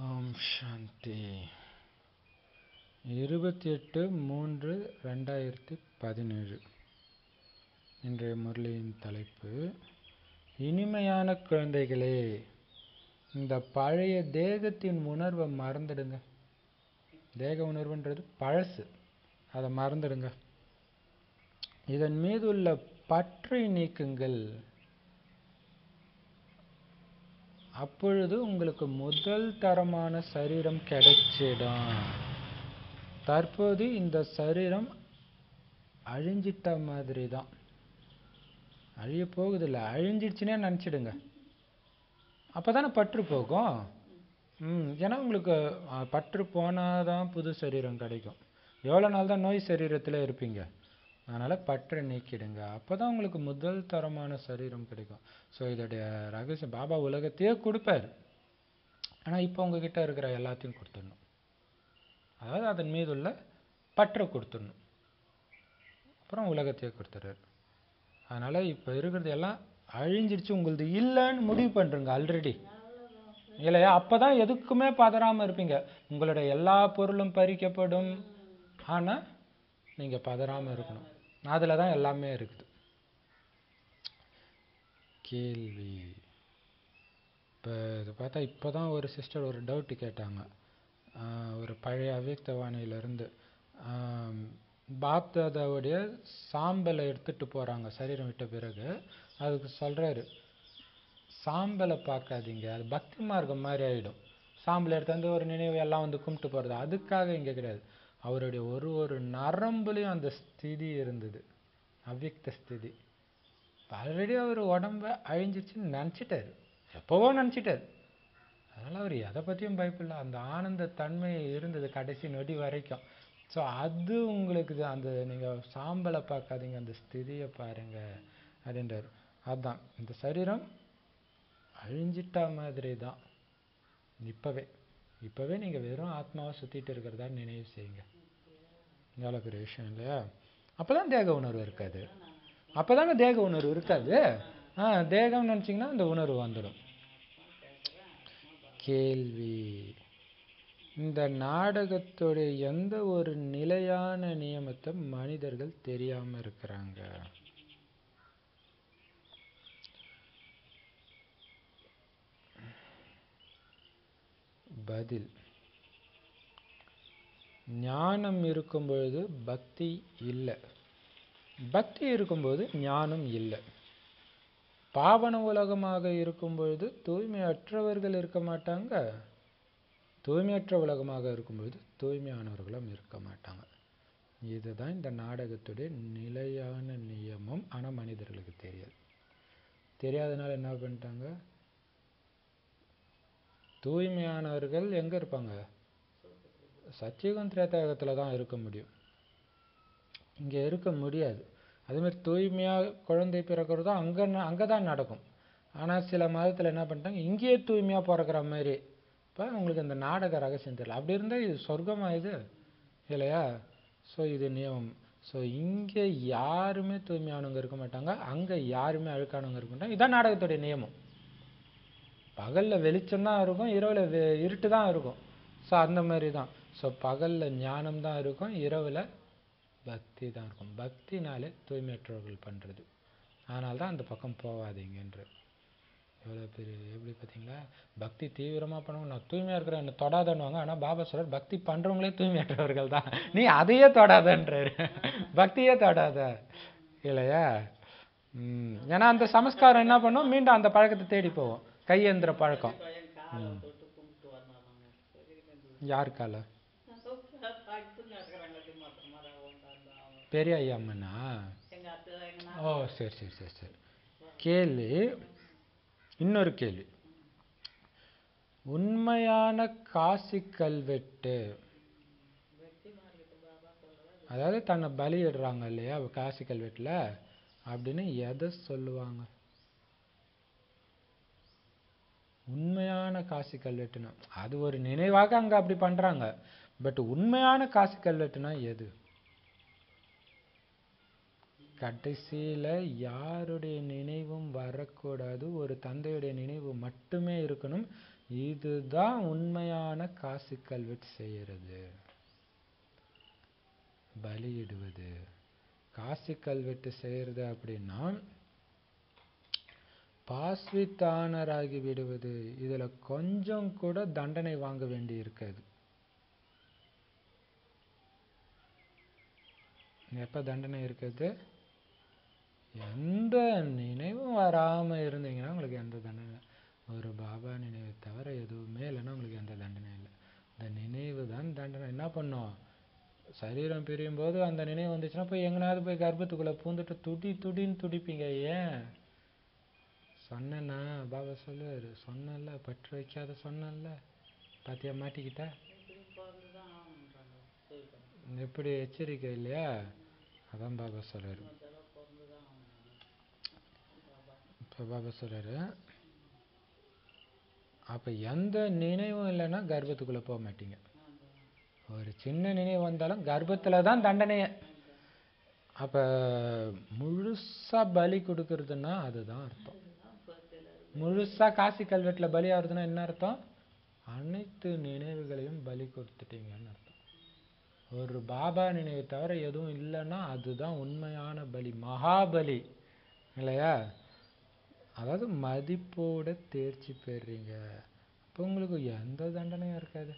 ஓம் சாந்தி. 28/3/2017. இன்றைய முரளியின் தலைப்பு, இனிமையான குழந்தைகளே, இந்த பழைய தேகத்தின் உணர்வை மறந்துடுங்க. தேக உணர்வுன்றது பழசு, அதை மறந்துடுங்க. இதன் மீது உள்ள பற்றை நீக்குங்கள். அப்பொழுது உங்களுக்கு முதல் தரமான சரீரம் கிடைச்சிடும். தற்போது இந்த சரீரம் அழிஞ்சிட்ட மாதிரி தான். அழிய போகுதில்ல, அழிஞ்சிடுச்சுன்னே நினச்சிடுங்க. அப்போதானே பற்று போகும். ஏன்னா உங்களுக்கு பற்று போனாதான் புது சரீரம் கிடைக்கும். எவ்வளோ நாள் தான் நோய் சரீரத்தில் இருப்பீங்க. அதனால் பற்றை நீக்கிடுங்க. அப்போ தான் உங்களுக்கு முதல் தரமான சரீரம் கிடைக்கும். ஸோ இதோடைய ரகசியம், பாபா உலகத்தையே கொடுப்பார். ஆனால் இப்போ உங்ககிட்ட இருக்கிற எல்லாத்தையும் கொடுத்துடணும். அதாவது அதன் மீது உள்ள பற்றை கொடுத்துடணும். அப்புறம் உலகத்தையே கொடுத்துறாரு. அதனால் இப்போ இருக்கிறது எல்லாம் அழிஞ்சிடுச்சு, உங்களது இல்லைன்னு முடிவு பண்ணுறங்க ஆல்ரெடி, இல்லையா? அப்போ தான் எதுக்குமே பதறாமல் இருப்பீங்க. உங்களுடைய எல்லா பொருளும் பறிக்கப்படும், ஆனால் நீங்கள் பதறாமல் இருக்கணும். அதில் தான் எல்லாமே இருக்குது. கேள்வி. இப்போ இது பார்த்தா இப்போ தான் ஒரு சிஸ்டர் ஒரு டவுட்டு கேட்டாங்க. ஒரு பழைய அவ்யக்தவாணியிலேருந்து பாப்தாதாவுடைய சாம்பலை எடுத்துகிட்டு போகிறாங்க சரீரம் விட்ட பிறகு. அதுக்கு சொல்கிறாரு, சாம்பலை பார்க்காதீங்க, அது பக்தி மார்க்கம் மாதிரி ஆகிடும். சாம்பலை எடுத்து வந்து ஒரு நினைவு எல்லாம் வந்து கும்பிட்டு போகிறது, அதுக்காக இங்கே கிடையாது. அவருடைய ஒரு நரம்புலையும் அந்த ஸ்திதி இருந்தது, அவ்யக்த ஸ்திதி. ஆல்ரெடி அவர் உடம்ப அழிஞ்சிச்சுன்னு நினச்சிட்டாரு, எப்போவோ நினச்சிட்டார். அதனால் அவர் எதை பற்றியும் பயப்படல. அந்த ஆனந்த தன்மை இருந்தது கடைசி நொடி வரைக்கும். ஸோ அது உங்களுக்கு அந்த நீங்கள் சாம்பலை பார்க்காதீங்க, அந்த ஸ்திதியை பாருங்க அப்படின்றார். அதுதான் இந்த சரீரம் அழிஞ்சிட்டா மாதிரி தான். இப்போவே நீங்கள் வெறும் ஆத்மாவை சுற்றிட்டு இருக்கிறதா நினைவு செய்யுங்க. எவ்வளோ பெரிய விஷயம் இல்லையா? அப்போ தான் தேக உணர்வு இருக்காது. அப்போ தாங்க தேக உணர்வு இருக்காது. தேகம் நினச்சிங்கன்னா அந்த உணர்வு வந்துடும். கேள்வி. இந்த நாடகத்துடைய எந்த ஒரு நிலையான நியமத்தை மனிதர்கள் தெரியாமல் இருக்கிறாங்க? பதில், ஞானம் இருக்கும் பொழுது பக்தி இல்லை, பக்தி இருக்கும்போது ஞானம் இல்லை. பாவன உலகமாக இருக்கும் பொழுது தூய்மையற்றவர்கள் இருக்க மாட்டாங்க, தூய்மையற்ற உலகமாக இருக்கும்பொழுது தூய்மையானவர்களும் இருக்க மாட்டாங்க. இதுதான் இந்த நாடகத்துடைய நிலையான நியமம். ஆனால் மனிதர்களுக்கு தெரியாது. தெரியாதனால என்ன பண்ணிட்டாங்க, தூய்மையானவர்கள் எங்கே இருப்பாங்க? சத்தியுகம் திரேதாயுகத்தில் தான் இருக்க முடியும், இங்கே இருக்க முடியாது. அதேமாதிரி தூய்மையாக குழந்தை பிறக்கிறதோ அங்கே தான் நடக்கும். ஆனால் சில மதத்தில் என்ன பண்ணிட்டாங்க, இங்கேயே தூய்மையாக பிறக்கிற மாதிரி. இப்போ உங்களுக்கு இந்த நாடக ரகசியம் தெரியல. அப்படி இருந்தால் இது சொர்க்கமாக இது இல்லையா? ஸோ இது நியமம். ஸோ இங்கே யாருமே தூய்மையானவங்க இருக்க மாட்டாங்க, அங்கே யாருமே அழுக்கானவங்க இருக்க மாட்டாங்க. இதுதான் நாடகத்துடைய நியமம். பகலில் வெளிச்சம் தான் இருக்கும், இரவில் இருட்டு தான் இருக்கும். ஸோ அந்த மாதிரி தான். ஸோ பகலில் ஞானம் தான் இருக்கும், இரவில் பக்தி தான் இருக்கும். பக்தினாலே தூய்மையற்றவர்கள் பண்ணுறது. அதனால தான் அந்த பக்கம் போகாதீங்கன்ற. எவ்வளோ பெரிய எப்படி பார்த்தீங்களா? பக்தி தீவிரமாக பண்ணுவோம், நான் தூய்மையாக இருக்கிறேன் என்னை தொடாதன்னுவாங்க. ஆனால் பாபா சொல்கிறார், பக்தி பண்ணுறவங்களே தூய்மையற்றவர்கள் தான், நீ அதையே தொடாதன்றாரு. பக்தியே தொடாத இல்லையா? ஏன்னா அந்த சமஸ்காரம் என்ன பண்ணும், மீண்டும் அந்த பழக்கத்தை தேடி போவோம். கையேந்திர பழக்கம். யார் கால? பெரிய ஐயம்மனா? ஓ சரி சரி சரி சரி. கேள்வி. இன்னொரு கேள்வி. உண்மையான காசி கல்வெட்டு, அதாவது தன்னை பலியிடுறாங்க இல்லையா காசி கல்வெட்டில், அப்படின்னு எதை சொல்லுவாங்க? உண்மையான காசி கல்வெட்டுனா அது ஒரு நினைவாக அங்கே அப்படி பண்ணுறாங்க. பட் உண்மையான காசி கல்வெட்டுனா எது? கடைசியில் யாருடைய நினைவும் வரக்கூடாது, ஒரு தந்தையுடைய நினைவு மட்டுமே இருக்கணும். இதுதான் உண்மையான காசு கல்வெட்டு செய்யறது, பலியிடுவது. காசு கல்வெட்டு செய்யறது அப்படின்னா பாஸ்வித்தானராகி விடுவது. இதுல கொஞ்சம் கூட தண்டனை வாங்க வேண்டி இருக்காது. எப்ப தண்டனை இருக்குது? எந்த நினைவும் வராம இருந்தீங்கன்னா உங்களுக்கு எந்த தண்டனை. ஒரு பாபா நினைவை தவிர எதுவுமே இல்லைன்னா உங்களுக்கு எந்த தண்டனை இல்லை. இந்த நினைவு தான் தண்டனை. என்ன பண்ணும்? சரீரம் பிரியும் போது அந்த நினைவு வந்துச்சுன்னா போய் எங்கனாவது போய் கர்ப்பத்துக்குள்ள பூந்துட்டு துடின்னு துடிப்பீங்க. ஏன் சொன்னா பாபா சொல்லுவாரு, சொன்னல பற்று வைக்காத சொன்னல, பாத்தியா மாட்டிக்கிட்ட. எப்படி எச்சரிக்கை இல்லையா? அதான் பாபா சொல்றாரு. இப்ப பாபா சொல்றாரு, அப்ப எந்த நினைவும் இல்லைன்னா கர்ப்பத்துக்குள்ள போக மாட்டீங்க. ஒரு சின்ன நினைவு வந்தாலும் கர்ப்பத்துல தான் தண்டனைய. அப்ப முழுசா பலி கொடுக்கறதுன்னா அதுதான் அர்த்தம். முழுசா காசி கல்வெட்டுல பலி ஆகுறதுன்னா என்ன அர்த்தம்? அனைத்து நினைவுகளையும் பலி கொடுத்துட்டீங்கன்னு அர்த்தம். ஒரு பாபா நினைவு தவிர எதுவும் இல்லைன்னா அதுதான் உண்மையான பலி, மகாபலி இல்லையா? அதாவது மதிப்போட தேர்ச்சி பெறீங்க. இப்போ உங்களுக்கு எந்த தண்டனையும் இருக்காது.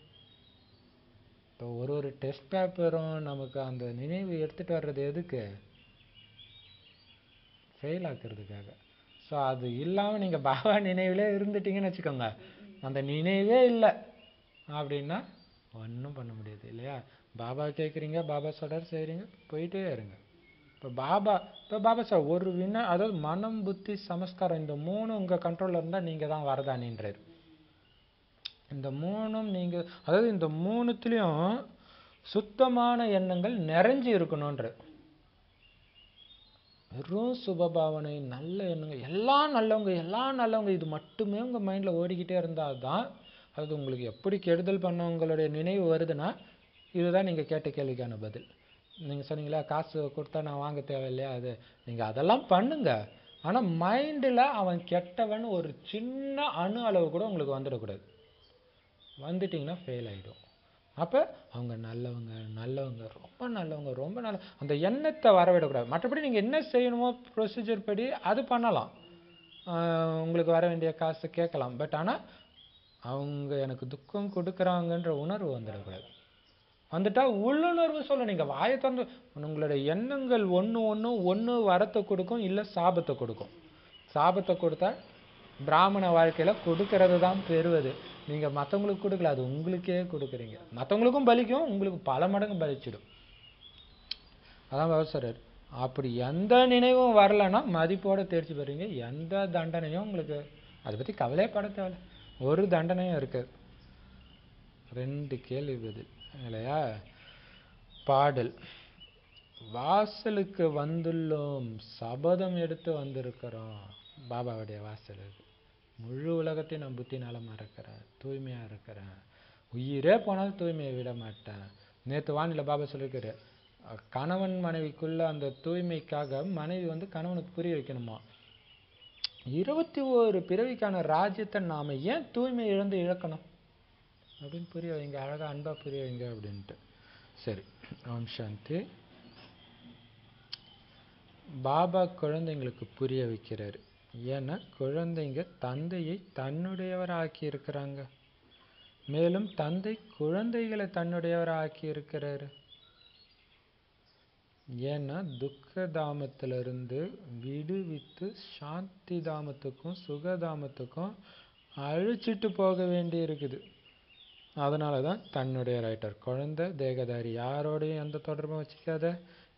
இப்போ ஒரு டெஸ்ட் பேப்பரும் நமக்கு அந்த நினைவு எடுத்துட்டு வர்றது எதுக்கு? ஃபெயில் ஆக்குறதுக்காக. ஸோ அது இல்லாமல் நீங்கள் பாபா நினைவிலே இருந்துட்டீங்கன்னு வச்சுக்கோங்க, அந்த நினைவே இல்லை அப்படின்னா ஒன்றும் பண்ண முடியாது இல்லையா? பாபா கேட்குறீங்க, பாபா சொல்கிறார், செய்கிறீங்க, போயிட்டே இருங்க. இப்போ பாபா சார் ஒரு அதாவது மனம், புத்தி, சமஸ்காரம் இந்த மூணும் உங்கள் கண்ட்ரோலில் இருந்தால் நீங்கள் தான் வரதானின்றார். இந்த மூணும் நீங்கள், அதாவது இந்த மூணுத்துலேயும் சுத்தமான எண்ணங்கள் நிறைஞ்சி இருக்கணுன்ற. வெறும் சுபபாவனை, நல்ல எண்ணங்கள், எல்லாம் நல்லவங்க இது மட்டுமே உங்கள் மைண்டில் ஓடிக்கிட்டே இருந்தால் தான், அது உங்களுக்கு எப்படி கெடுதல் பண்ண உங்களுடைய நினைவு வருதுன்னா இதுதான் நீங்கள் கேட்ட கேள்விக்கான பதில். நீங்கள் சொன்னீங்களா காசு கொடுத்தா நான் வாங்க தேவையில்லையா, அது நீங்கள் அதெல்லாம் பண்ணுங்க. ஆனால் மைண்டில் அவன் கெட்டவன் ஒரு சின்ன அணு அளவு கூட உங்களுக்கு வந்துடக்கூடாது. வந்துட்டிங்கன்னா ஃபெயில் ஆகிடும். அப்போ அவங்க நல்லவங்க ரொம்ப நல்ல அந்த எண்ணத்தை வரவிடக்கூடாது. மற்றபடி நீங்கள் என்ன செய்யணுமோ ப்ரொசீஜர் படி அது பண்ணலாம், உங்களுக்கு வர வேண்டிய காசு கேட்கலாம். பட் ஆனால் அவங்க எனக்கு துக்கம் கொடுக்குறாங்கன்ற உணர்வு வந்துடக்கூடாது. வந்துட்டா உள்ளுணர்வு சொல்ல, நீங்கள் வாயை திறந்து உங்களுடைய எண்ணங்கள் ஒன்று வரத்தை கொடுக்கும், இல்லை சாபத்தை கொடுக்கும். சாபத்தை கொடுத்தா பிராமண வாழ்க்கையில் கொடுக்கறது தான் பெறுவது. நீங்கள் மற்றவங்களுக்கு கொடுக்கல, அது உங்களுக்கே கொடுக்குறீங்க. மற்றவங்களுக்கும் பலிக்கும், உங்களுக்கு பல மடங்கு பலிச்சிடும். அதான் விவசாயர். அப்படி எந்த நினைவும் வரலன்னா மதிப்போட தேர்ச்சி பெறுவீங்க. எந்த தண்டனையும் உங்களுக்கு அதை பற்றி கவலைப்பட தேவை, ஒரு தண்டனையும் இருக்காது. 2 கேள்வி பதில் இல்லையா? பாடல். வாசலுக்கு வந்துள்ளோம், சபதம் எடுத்து வந்திருக்கிறோம். பாபாவுடைய வாசல் இது. முழு உலகத்தையும் நான் புத்தினால மறக்கிறேன், தூய்மையாக இருக்கிறேன், உயிரே போனாலும் தூய்மையை விட மாட்டேன். நேற்று வானிலை பாபா சொல்லியிருக்காரு, கணவன் மனைவிக்குள்ள அந்த தூய்மைக்காக மனைவி கணவனுக்கு புரிய வைக்கணுமா, 21 பிறவிக்கான ராஜ்யத்தை நாம் ஏன் தூய்மை இழக்கணும் அப்படின்னு புரிய வைங்க, அழகாக அன்பாக புரிய வைங்க அப்படின்ட்டு. சரி, ஓம் சாந்தி. பாபா குழந்தைங்களுக்கு புரிய வைக்கிறாரு. ஏன்னா குழந்தைங்க தந்தையை தன்னுடையவர் ஆக்கி இருக்கிறாங்க, மேலும் தந்தை குழந்தைகளை தன்னுடையவர் ஆக்கி இருக்கிறாரு. ஏன்னா துக்க தாமத்திலிருந்து விடுவித்து சாந்தி தாமத்துக்கும் சுகதாமத்துக்கும் அழிச்சிட்டு போக வேண்டி இருக்குது. அதனால தான் தன்னுடைய ரைட்டர். குழந்தை தேகதாரி, யாரோடையும் எந்த தொடர்பும் வச்சுக்காத.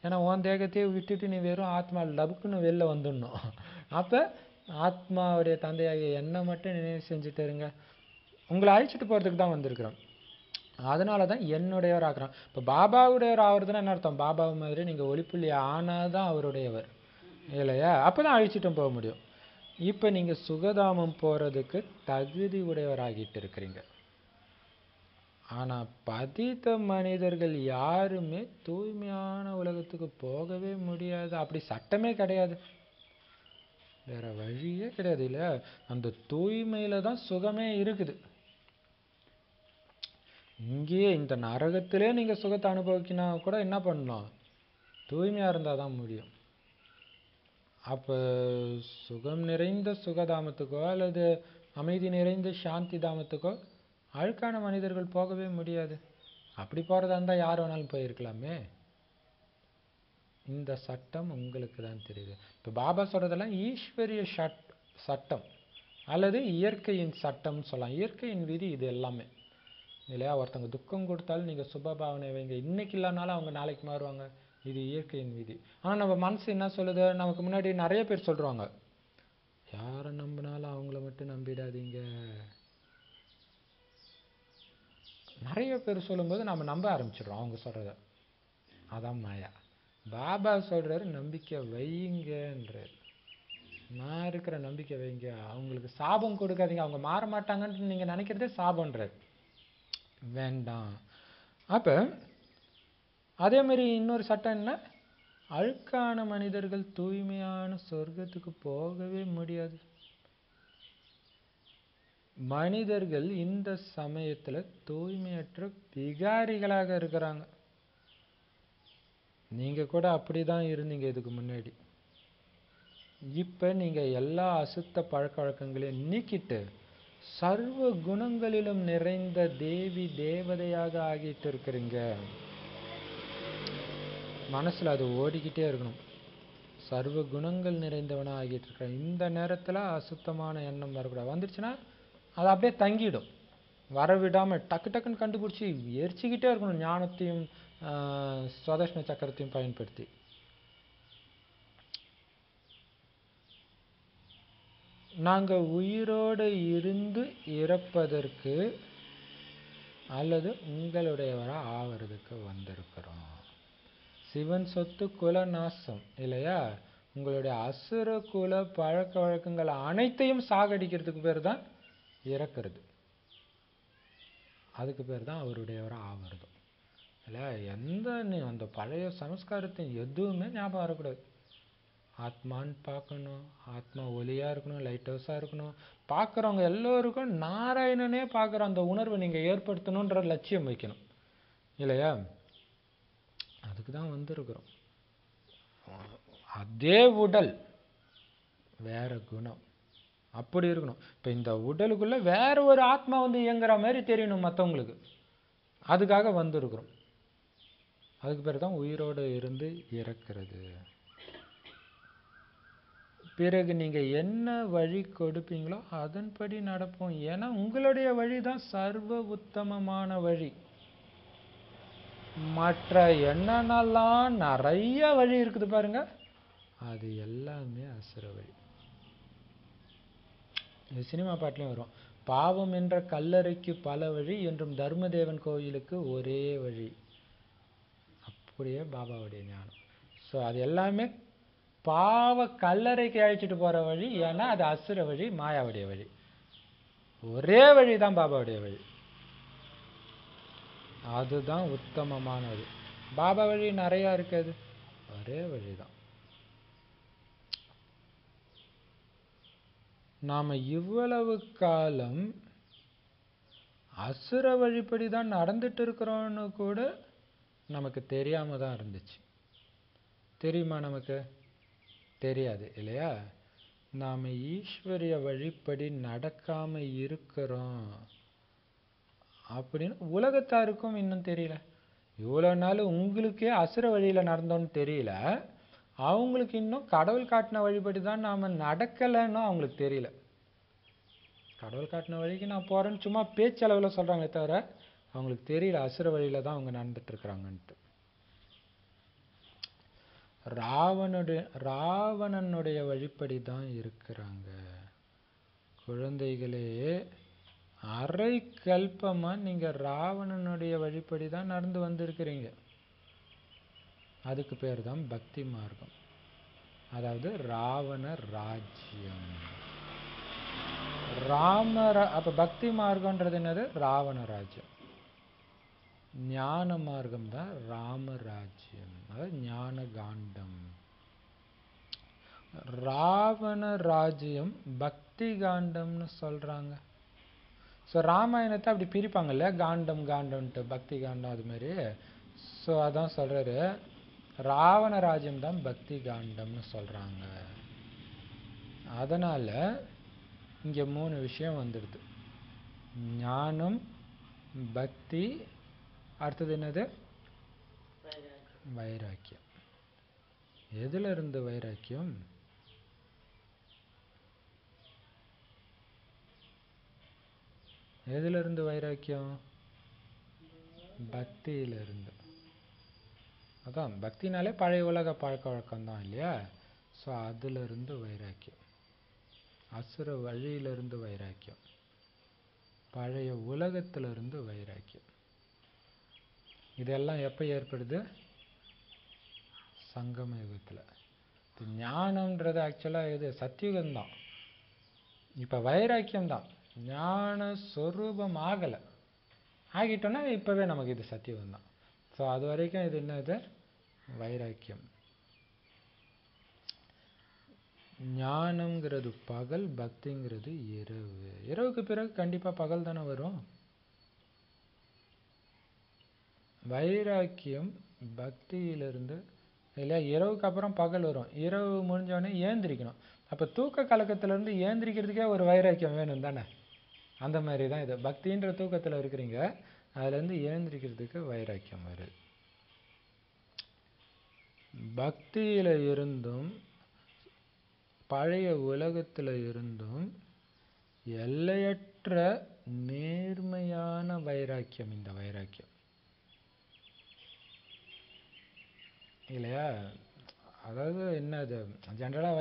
ஏன்னா உன் தேகத்தையே விட்டுட்டு நீ வெறும் ஆத்மா லபுக்குன்னு வெளில வந்துடணும். அப்போ ஆத்மாவுடைய தந்தையாகிய என்னை மட்டும் நினைவு செஞ்சுட்டு இருங்க. உங்களை அழிச்சிட்டு போகிறதுக்கு தான் வந்திருக்கிறோம். அதனால தான் என்னுடையவர் ஆக்குறான். இப்போ பாபாவுடையவர் ஆகுறதுன்னா என்ன அர்த்தம்? பாபா மாதிரி நீங்கள் ஒளிப்புள்ளி ஆனால் தான் அவருடையவர் இல்லையா? அப்போ தான் அழிச்சிட்டும் போக முடியும். இப்போ நீங்கள் சுகதாமம் போகிறதுக்கு தகுதி உடையவர் ஆகிட்டு இருக்கிறீங்க. ஆனால் பதித்த மனிதர்கள் யாருமே தூய்மையான உலகத்துக்கு போகவே முடியாது. அப்படி சட்டமே கிடையாது, வேற வழியே கிடையாது இல்லையா? அந்த தூய்மையில தான் சுகமே இருக்குது. இங்கேயே இந்த நரகத்திலே நீங்க சுகத்தை அனுபவிக்கினா கூட என்ன பண்ணணும்? தூய்மையா இருந்தால் தான் முடியும். அப்போ சுகம் நிறைந்த சுகதாமத்துக்கோ அல்லது அமைதி நிறைந்த சாந்தி தாமத்துக்கோ அழுக்கான மனிதர்கள் போகவே முடியாது. அப்படி போகிறதா இருந்தால் யார் வேணாலும் போயிருக்கலாமே. இந்த சட்டம் உங்களுக்கு தான் தெரியுது. இப்போ பாபா சொல்கிறதெல்லாம் ஈஸ்வரிய சட்டம் அல்லது இயற்கையின் சட்டம்னு சொல்லலாம். இயற்கையின் விதி இது எல்லாமே இல்லையா? ஒருத்தவங்க துக்கம் கொடுத்தாலும் நீங்கள் சுபபாவனை வைங்க, இன்னைக்கு இல்லைனாலும் அவங்க நாளைக்கு மாறுவாங்க. இது இயற்கையின் விதி. ஆனால் நம்ம மனசு என்ன சொல்லுது? நமக்கு முன்னாடி நிறைய பேர் சொல்கிறாங்க, யாரை நம்பினாலும் அவங்கள மட்டும் நம்பிடாதீங்க. நிறைய பேர் சொல்லும்போது நம்ம நம்ப ஆரம்பிச்சிடுறோம் அவங்க சொல்கிறத. அதான் மாயா. பாபா சொல்கிறாரு நம்பிக்கை வைங்கன்றார். நான் இருக்கிற நம்பிக்கை வைங்க, அவங்களுக்கு சாபம் கொடுக்காதீங்க, அவங்க மாற மாட்டாங்கன்னு நீங்கள் நினைக்கிறதே சாபன்றார். வேண்டாம். அப்போ அதே மாதிரி இன்னொரு சட்டம் என்ன? அழுக்கான மனிதர்கள் தூய்மையான சொர்க்கத்துக்கு போகவே முடியாது. மனிதர்கள் இந்த சமயத்துல தூய்மையற்ற விகாரிகளாக இருக்கிறாங்க. நீங்க கூட அப்படிதான் இருந்தீங்க இதுக்கு முன்னாடி. இப்ப நீங்க எல்லா அசுத்த பழக்க வழக்கங்களையும் நீக்கிட்டு சர்வ குணங்களிலும் நிறைந்த தேவி தேவதையாக ஆகிட்டு இருக்கிறீங்க. மனசுல அது ஓடிக்கிட்டே இருக்கணும். சர்வ குணங்கள் நிறைந்தவனா ஆகிட்டு இருக்க. இந்த நேரத்துல அசுத்தமான எண்ணம் வரக்கூடாது. வந்துருச்சுன்னா அது அப்படியே தங்கிடும். வரவிடாம டக்கு டக்குன்னு கண்டுபிடிச்சி எரிச்சிக்கிட்டே இருக்கணும். ஞானத்தையும் சுதர்ஷன சக்கரத்தையும் பயன்படுத்தி. நாங்க உயிரோடு இருந்து இறப்பதற்கு அல்லது உங்களுடையவரா ஆவறதுக்கு வந்திருக்கிறோம். சிவன் சொத்து குல நாசம் இல்லையா? உங்களுடைய அசுர குல பழக்க வழக்கங்கள் அனைத்தையும் சாகடிக்கிறதுக்கு பேர் தான் இறக்கிறது. அதுக்கு பேர் தான் அவருடையவரா ஆவறது இல்லையா? அந்த பழைய சமஸ்காரத்தின் எதுவுமே ஞாபகம் வரக்கூடாது. ஆத்மான்னு பார்க்கணும், ஆத்மா ஒளியா இருக்கணும், லைட் ஹவுஸாக இருக்கணும். பார்க்குறவங்க எல்லோருக்கும் நாராயணனே பார்க்குற அந்த உணர்வை நீங்கள் ஏற்படுத்தணுன்ற லட்சியம் வைக்கணும் இல்லையா? அதுக்கு தான் வந்திருக்கிறோம். அதே உடல் வேற குணம் அப்படி இருக்கணும். இப்போ இந்த உடலுக்குள்ள வேற ஒரு ஆத்மா வந்து இயங்குற மாதிரி தெரியணும் மற்றவங்களுக்கு. அதுக்காக வந்திருக்கிறோம். அதுக்கு பேர் தான் உயிரோடு இருந்து இறக்கிறது. பிறகு நீங்க என்ன வழி கொடுப்பீங்களோ அதன்படி நடப்போம். ஏன்னா உங்களுடைய வழி தான் சர்வ உத்தமமான வழி. மற்ற என்னென்னலாம் நிறைய வழி இருக்குது பாருங்க, அது எல்லாமே அசுர வழி. இது சினிமா பாட்டிலையும் வரும். பாவம் என்ற கல்லறைக்கு பல வழி என்றும் தர்மதேவன் கோயிலுக்கு ஒரே வழி. அப்படியே பாபாவுடைய ஞானம். ஸோ அது எல்லாமே பாவ கல்லறைக்கு அழைச்சிட்டு போற வழி. ஏன்னா அது அசுர வழி, மாயாவுடைய வழி. ஒரே வழி தான் பாபாவுடைய வழி. அதுதான் உத்தமமான வழி. பாபா வழி நிறைய இருக்காது, ஒரே வழிதான். நாம இவ்வளவு காலம் அசுர வழிப்படி தான் நடந்துட்டு இருக்கிறோம்னு கூட நமக்கு தெரியாம தான் இருந்துச்சு. தெரியுமா? நமக்கு தெரியாது இல்லையா? நாம ஈஸ்வரிய வழிப்படி நடக்காம இருக்கிறோம் அப்படின்னு உலகத்தாருக்கும் இன்னும் தெரியல. இவ்வளவு நாள் உங்களுக்கே அசுர வழியில நடந்தோன்னு தெரியல, அவங்களுக்கு இன்னும் கடவுள் காட்டின வழிபடி தான் நாம நடக்கலைன்னு அவங்களுக்கு தெரியல. கடவுள் காட்டின வழிக்கு நான் போறேன்னு சும்மா பேச்சளவில் சொல்றாங்களே தவிர அவங்களுக்கு தெரியல அசுர வழியில தான் அவங்க நடந்துட்டு இருக்கிறாங்கன்ட்டு. ராவணனுடைய வழிப்படி தான் இருக்கிறாங்க. குழந்தைகளே, அரை கல்பமா நீங்க ராவணனுடைய வழிப்படி தான் நடந்து வந்திருக்கிறீங்க. அதுக்கு பேர் தான் பக்தி மார்க்கம், அதாவது ராவண ராஜ்யம். அப்ப பக்தி மார்க்கம்ன்றது என்னது? ராவண ராஜ்யம். ஞான மார்க்கம் தான் ராமராஜ்யம், அதாவது ஞான காண்டம். ராவண ராஜ்யம் பக்தி காண்டம்னு சொல்றாங்க. ஸோ ராமாயணத்தை அப்படி பிரிப்பாங்கல்ல, காண்டம் காண்டம்ன்ட்டு, பக்தி காண்டம் அது மாதிரி. ஸோ அதான் சொல்றாரு, ராவண ராஜ்யம் தான் பக்தி காண்டம்னு சொல்றாங்க. அதனால இங்க 3 விஷயம் வந்துடுது: ஞானம், பக்தி, அடுத்தது என்னது? வைராக்கியம். எதுல இருந்து வைராக்கியம்? எதுல இருந்து வைராக்கியம்? பக்தியில இருந்து. அதான் பக்தினாலே பழைய உலக பழக்க வழக்கம் தான் இல்லையா? ஸோ அதுல இருந்து வைராக்கியம். அசுர வழியிலிருந்து வைராக்கியம், பழைய உலகத்திலிருந்து வைராக்கியம். இதெல்லாம் எப்போ ஏற்படுது? சங்கம யுகத்தில். ஞானம்ன்றது ஆக்சுவலாக இது சத்தியுகம்தான். இப்போ வைராக்கியம் தான். ஞான சொரூபம் ஆகலை, ஆகிட்டோன்னா இப்போவே நமக்கு இது சத்தியுகம் தான். ஸோ அது வரைக்கும் இது என்னது? வைராக்கியம். ஞானம்ங்கிறது பகல், பக்திங்கிறது இரவு. இரவுக்கு பிறகு கண்டிப்பாக பகல் தானே வரும். வைராக்கியம் பக்தியிலிருந்து இல்லையா? இரவுக்கு அப்புறம் பகல் வரும். இரவு முடிஞ்சோடனே ஏந்திரிக்கணும். அப்போ தூக்க கலக்கத்திலேருந்து ஏந்திரிக்கிறதுக்கே ஒரு வைராக்கியம் வேணும் தானே? அந்த மாதிரி தான் இது. பக்தின்ற தூக்கத்தில் இருக்கிறீங்க, அதுலேருந்து ஏந்திரிக்கிறதுக்கு வைராக்கியம் வருது. பக்தியில் இருந்தும் பழைய உலகத்தில் இருந்தும் எல்லையற்ற நேர்மையான வைராக்கியம் இந்த வைராக்கியம் இல்லையா? அதாவது என்னது ஜென்ரலாக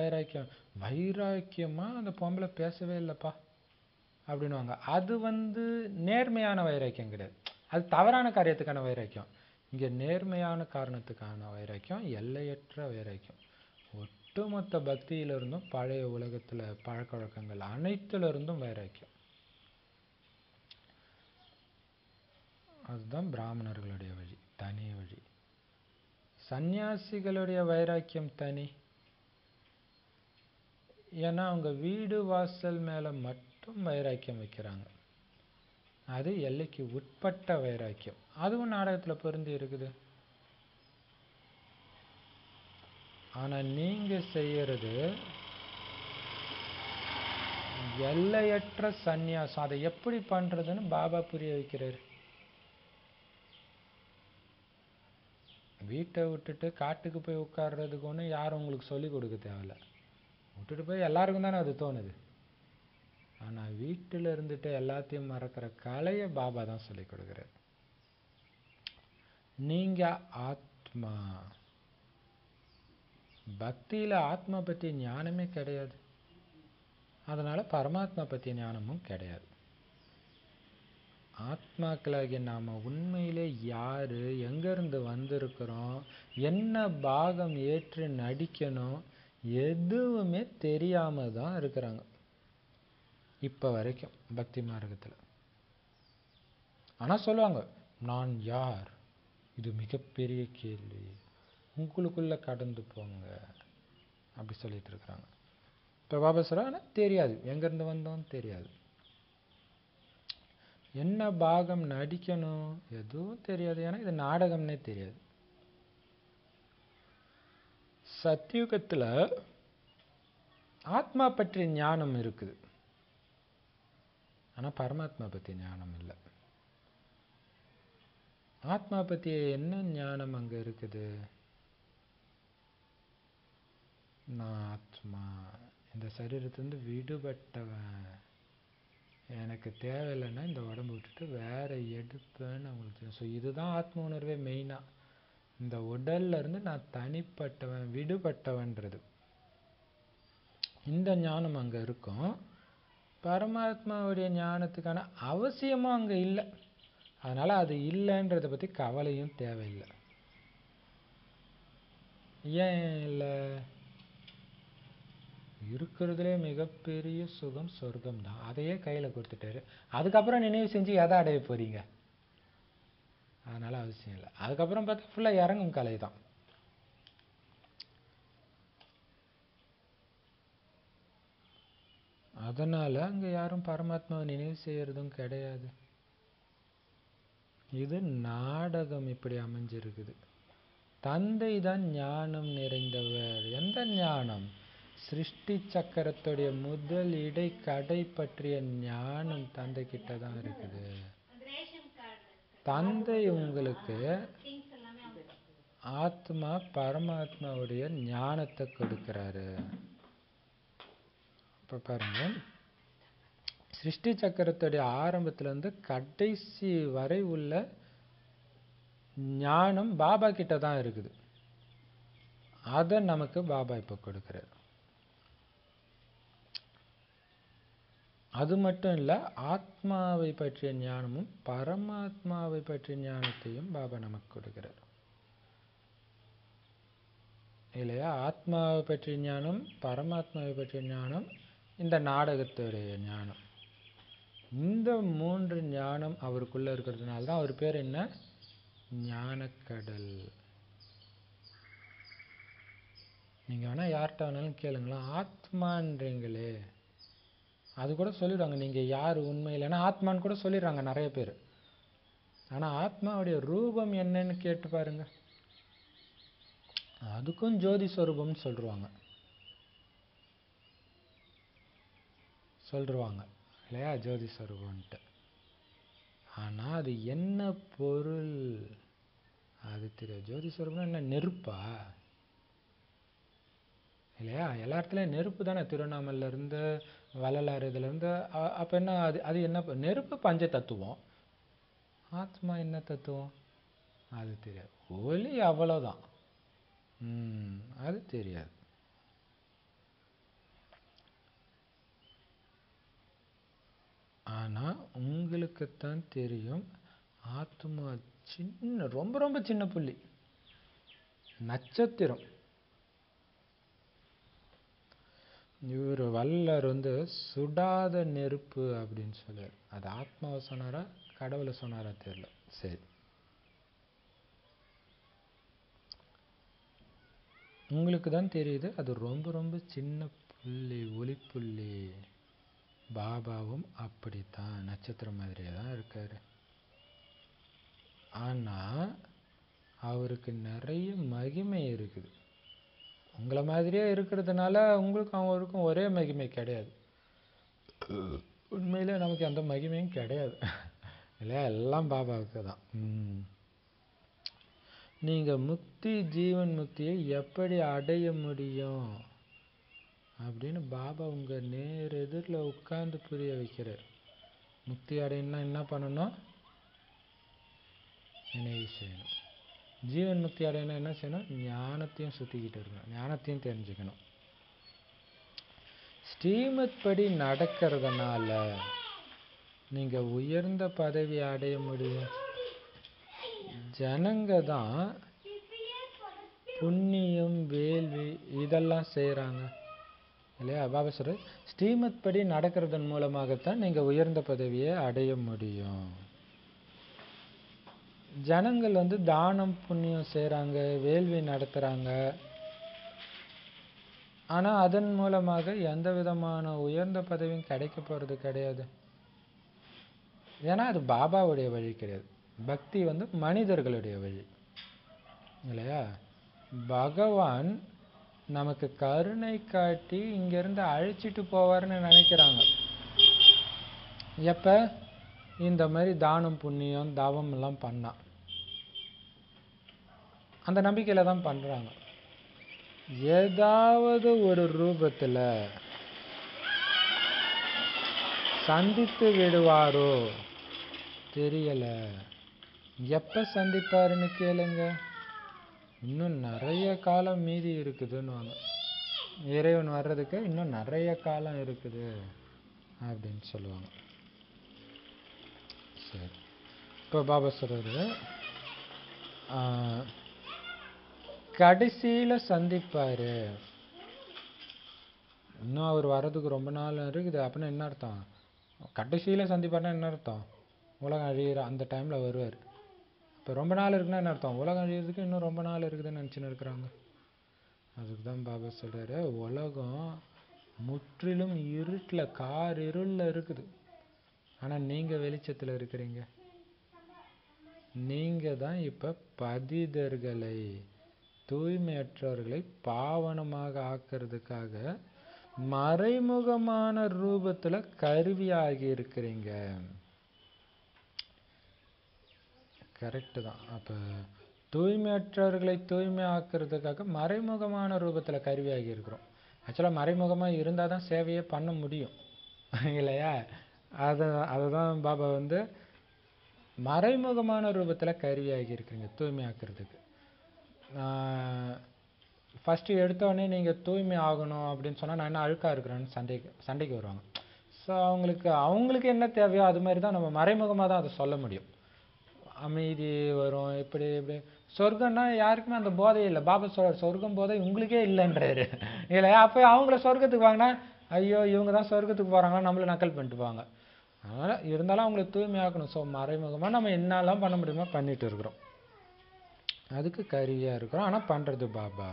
வைராக்கியமாக அந்த பொம்பளை பேசவே இல்லைப்பா அப்படின்வாங்க. அது நேர்மையான வைராக்கியம் கிடையாது, அது தவறான காரியத்துக்கான வைராக்கியம். இங்கே நேர்மையான காரணத்துக்கான வைராக்கியம், எல்லையற்ற வைராக்கியம். ஒட்டுமொத்த பக்தியிலிருந்தும் பழைய உலகத்தில் பழக்க வழக்கங்கள் அனைத்திலிருந்தும் வைராக்கியம். அதுதான் பிராமணர்களுடைய வழி, தனி வழி. சந்நியாசிகளுடைய வைராக்கியம் தனி. ஏன்னா அவங்க வீடு வாசல் மேலே மட்டும் வைராக்கியம் வைக்கிறாங்க. அது எல்லைக்கு உட்பட்ட வைராக்கியம். அதுவும் நாடகத்தில் பொருந்தி இருக்குது. ஆனால் நீங்கள் செய்யறது எல்லையற்ற சந்நியாசம். அதை எப்படி பண்ணுறதுன்னு பாபா புரிய வைக்கிறார். வீட்டை விட்டுட்டு காட்டுக்கு போய் உட்கார்றதுக்கு ஒன்றும் யாரும் உங்களுக்கு சொல்லிக் கொடுக்க தேவையில்ல. விட்டுட்டு போய் எல்லாருக்கும் தானே அது தோணுது. ஆனால் வீட்டில் இருந்துட்டு எல்லாத்தையும் மறக்கிற கலையை பாபா தான் சொல்லிக் கொடுக்குறார். நீங்கள் ஆத்மா. பக்தியில் ஆத்மா பற்றி ஞானமே கிடையாது, அதனால் பரமாத்மா பற்றி ஞானமும் கிடையாது. ஆத்மாக்களாகிய நாம் உண்மையிலே யார், எங்கேருந்து வந்திருக்கிறோம், என்ன பாகம் ஏற்று நடிக்கணும், எதுவுமே தெரியாமல் தான் இருக்கிறாங்க இப்போ வரைக்கும் பக்தி மார்க்கத்தில். ஆனால் சொல்லுவாங்க, நான் யார், இது மிகப்பெரிய கேள்வி, உங்களுக்குள்ளே கடந்து போங்க அப்படி சொல்லிட்டு இருக்கிறாங்க. இப்போ பாபா சொல்கிறாங்க, ஆனால் தெரியாது, எங்கேருந்து வந்தோம் தெரியாது, என்ன பாகம் நடிக்கணும் எதுவும் தெரியாது. ஏன்னா இது நாடகம்னே தெரியாது. சத்தியுகத்தில் ஆத்மா பற்றி ஞானம் இருக்குது, ஆனால் பரமாத்மா பற்றி ஞானம் இல்லை. ஆத்மா பற்றி என்ன ஞானம் அங்கே இருக்குது? நான் ஆத்மா, இந்த சரீரத்திலிருந்து விடுபட்டவன், எனக்கு தேவையில்லைன்னா இந்த உடம்பு விட்டுட்டு வேற எடுப்பேன்னு அவங்களுக்கு தெரியும். ஸோ இதுதான் ஆத்ம உணர்வே மெயினாக. இந்த உடல்ல இருந்து நான் தனிப்பட்டவன், விடுபட்டவன்றது இந்த ஞானம் அங்கே இருக்கும். பரமாத்மாவுடைய ஞானத்துக்கான அவசியமும் அங்கே இல்லை. அதனால் அது இல்லைன்றதை பற்றி கவலையும் தேவையில்லை. ஏன் இல்லை? இருக்கிறதுலே மிகப்பெரிய சுகம் சொர்க்கம் தான், அதையே கையில் கொடுத்துட்டாரு. அதுக்கப்புறம் நினைவு செஞ்சு எதை அடைய போறீங்க? அதனால அவசியம் இல்லை. அதுக்கப்புறம் பார்த்தா ஃபுல்லாக இறங்கும் கலை தான். அதனால அங்க யாரும் பரமாத்மாவை நினைவு செய்யறதும் கிடையாது. இது நாடகம் இப்படி அமைஞ்சிருக்குது. தந்தை தான் ஞானம் நிறைந்தவர். எந்த ஞானம்? சிருஷ்டி சக்கரத்துடைய முதல் இடை கடை பற்றிய ஞானம் தந்தை கிட்ட தான் இருக்குது. தந்தை உங்களுக்கு ஆத்மா பரமாத்மாவுடைய ஞானத்தை கொடுக்கிறாரு. இப்ப பாருங்க, சிருஷ்டி சக்கரத்துடைய ஆரம்பத்துல இருந்து கடைசி வரை உள்ள ஞானம் பாபா கிட்ட தான் இருக்குது. அத நமக்கு பாபா இப்ப கொடுக்கிறார். அது மட்டும் இல்ல, ஆத்மாவை பற்றிய ஞானமும் பரமாத்மாவை பற்றிய ஞானத்தையும் பாபா நமக்கு கொடுக்கிறார் இல்லையா? ஆத்மாவை பற்றிய ஞானம், பரமாத்மாவை பற்றிய ஞானம், இந்த நாடகத்துடைய ஞானம். இந்த 3 ஞானம் அவருக்குள்ள இருக்கிறதுனால தான் அவர் பேர் என்ன? ஞானக்கடல். நீங்க வேணா யார்கிட்ட வேணாலும் கேளுங்களா, ஆத்மான்றீங்களே, அது கூட சொல்லிடுவாங்க நீங்க யார் உண்மையிலன்னா ஆத்மான்னு கூட சொல்லிடுறாங்க நிறைய பேர். ஆனா ஆத்மாவுடைய ரூபம் என்னன்னு கேட்டு பாருங்க, அதுக்கும் ஜோதி ஸ்வரூபம் சொல்றாங்க இல்லையா? ஜோதி ஸ்வரூபம்ட்டு. ஆனா அது என்ன பொருள் அது தெரியாது. ஜோதி ஸ்வரூபம்னா என்ன? நெருப்பா? இல்லையா? எல்லா இடத்துலயும் நெருப்பு தானே. திருவண்ணாமலையில இருந்து வள்ளலார் இதுல இருந்து அப்ப என்ன அது? அது என்ன? நெருப்பு பஞ்ச தத்துவம். ஆத்மா என்ன தத்துவம்? அது தெரியாது. ஒலி அவ்வளவுதான். அது தெரியாது. ஆனா உங்களுக்குத்தான் தெரியும், ஆத்மா சின்ன, ரொம்ப ரொம்ப சின்ன புள்ளி, நட்சத்திரம். இவர் வள்ளலார் சுடாத நெருப்பு அப்படின்னு சொல்றாரு. அது ஆத்மாவை சொன்னாரா கடவுளை சொன்னாரா தெரியல. சரி, உங்களுக்கு தான் தெரியுது அது ரொம்ப ரொம்ப சின்ன புள்ளி, ஒளி புள்ளி. பாபாவும் அப்படித்தான் நட்சத்திரம் மாதிரியே தான் இருக்காரு. ஆனா அவருக்கு நிறைய மகிமை இருக்குது. உங்களை மாதிரியே இருக்கிறதுனால உங்களுக்கும் அவருக்கும் ஒரே மகிமை கிடையாது. உண்மையிலே நமக்கு அந்த மகிமையும் கிடையாது இல்லையா? எல்லாம் பாபாவுக்கு தான். நீங்க முக்தி, ஜீவன் முக்தியை எப்படி அடைய முடியும் அப்படின்னு பாபா உங்க நேர் எதிரில் உட்கார்ந்து புரிய வைக்கிறார். முக்தி அடையணும்னா என்ன பண்ணணும்? நினைவு செய்யணும். ஜீவன் முக்தி அடையணும் என்ன செய்யணும்? ஞானத்தையும் சுத்திக்கிட்டு இருக்கணும், ஞானத்தையும் தெரிஞ்சுக்கணும். ஸ்ரீமத் படி நடக்கிறதுனால நீங்க உயர்ந்த பதவி அடைய முடியும். ஜனங்க தான் புண்ணியம், வேள்வி இதெல்லாம் செய்யறாங்க இல்லையா? பாபா சொல்ற ஸ்ரீமத் படி நடக்கிறதன் மூலமாகத்தான் நீங்க உயர்ந்த பதவியை அடைய முடியும். ஜனங்கள் தானம் புண்ணியம் செய்யறாங்க, வேள்வி நடத்துறாங்க. ஆனா அதன் மூலமாக எந்த விதமான உயர்ந்த பதவியும் கிடைக்க போறது கிடையாது. ஏன்னா அது பாபாவுடைய வழி கிடையாது. பக்தி மனிதர்களுடைய வழி இல்லையா? பகவான் நமக்கு கருணை காட்டி இங்கிருந்து அழைச்சிட்டு போவார்னு நினைக்கிறாங்க. எப்ப? இந்த மாதிரி தானம் புண்ணியம் தவம் எல்லாம் பண்ணா, அந்த நம்பிக்கையில தான் பண்றாங்க. ஏதாவது ஒரு ரூபத்துல சந்தித்து விடுவாரோ தெரியல. எப்ப சந்திப்பாருன்னு கேளுங்க. இன்னும் நிறைய காலம் மீதி இருக்குதுன்னு, இறைவன் வர்றதுக்கு இன்னும் நிறைய காலம் இருக்குது அப்படின்னு சொல்லுவாங்க. சரி, இப்போ பாபா சொல்றாரு கடைசியில சந்திப்பாரு. இன்னும் அவர் வர்றதுக்கு ரொம்ப நாள் இருக்குது. அப்படின்னா என்ன அர்த்தம்? கடைசியில சந்திப்பாருன்னா என்ன அர்த்தம்? உலகம் அழியிற அந்த டைம்ல வருவார். இப்போ ரொம்ப நாள் இருக்குன்னா என்ன அர்த்தம்? உலகம் அழியிறதுக்கு இன்னும் ரொம்ப நாள் இருக்குதுன்னு நினச்சின்னு இருக்கிறாங்க. அதுக்கு தான் பாபா சொல்றாரு, உலகம் முற்றிலும் இருட்டில் கார் இருளில் இருக்குது. ஆனால் நீங்கள் வெளிச்சத்தில் இருக்கிறீங்க. நீங்கள் தான் இப்போ பதிதர்களை, தூய்மையற்றவர்களை பாவனமாக ஆக்கிறதுக்காக மறைமுகமான ரூபத்தில் கருவியாகி இருக்கிறீங்க. கரெக்டு தான். அப்போ தூய்மையற்றவர்களை தூய்மை ஆக்கிறதுக்காக மறைமுகமான ரூபத்தில் கருவியாகி இருக்கிறோம். ஆக்சுவலாக மறைமுகமாக இருந்தால் தான் சேவையே பண்ண முடியும் இல்லையா? அதை தான் பாபா மறைமுகமான ரூபத்தில் கருவியாகி இருக்கிறீங்க தூய்மையாக்குறதுக்கு. ஃபஸ்ட்டு எடுத்தோடனே நீங்கள் தூய்மை ஆகணும் அப்படின்னு சொன்னால் நான் என்ன அழுக்காக இருக்கிறேன்னு சண்டைக்கு வருவாங்க. ஸோ அவங்களுக்கு என்ன தேவையோ அது மாதிரி தான் நம்ம மறைமுகமாக தான் அதை சொல்ல முடியும். அமைதி வரும். இப்படி சொர்க்கம்னா யாருக்குமே அந்த போதையே இல்லை. பாபா சொர்க்கம் போதை உங்களுக்கே இல்லைன்றாரு இல்லையா? அப்போ அவங்கள சொர்க்கத்துக்கு வாங்கினா ஐயோ இவங்க தான் சொர்க்கத்துக்கு போகிறாங்களா நம்மளை நக்கல் பண்ணிட்டு போவாங்க. அதனால் இருந்தாலும் அவங்கள தூய்மையாக்கணும். ஸோ மறைமுகமாக நம்ம என்னெல்லாம் பண்ண முடியுமோ பண்ணிட்டு இருக்கிறோம். அதுக்கு கருவியாக இருக்கிறோம். ஆனால் பண்ணுறது பாபா.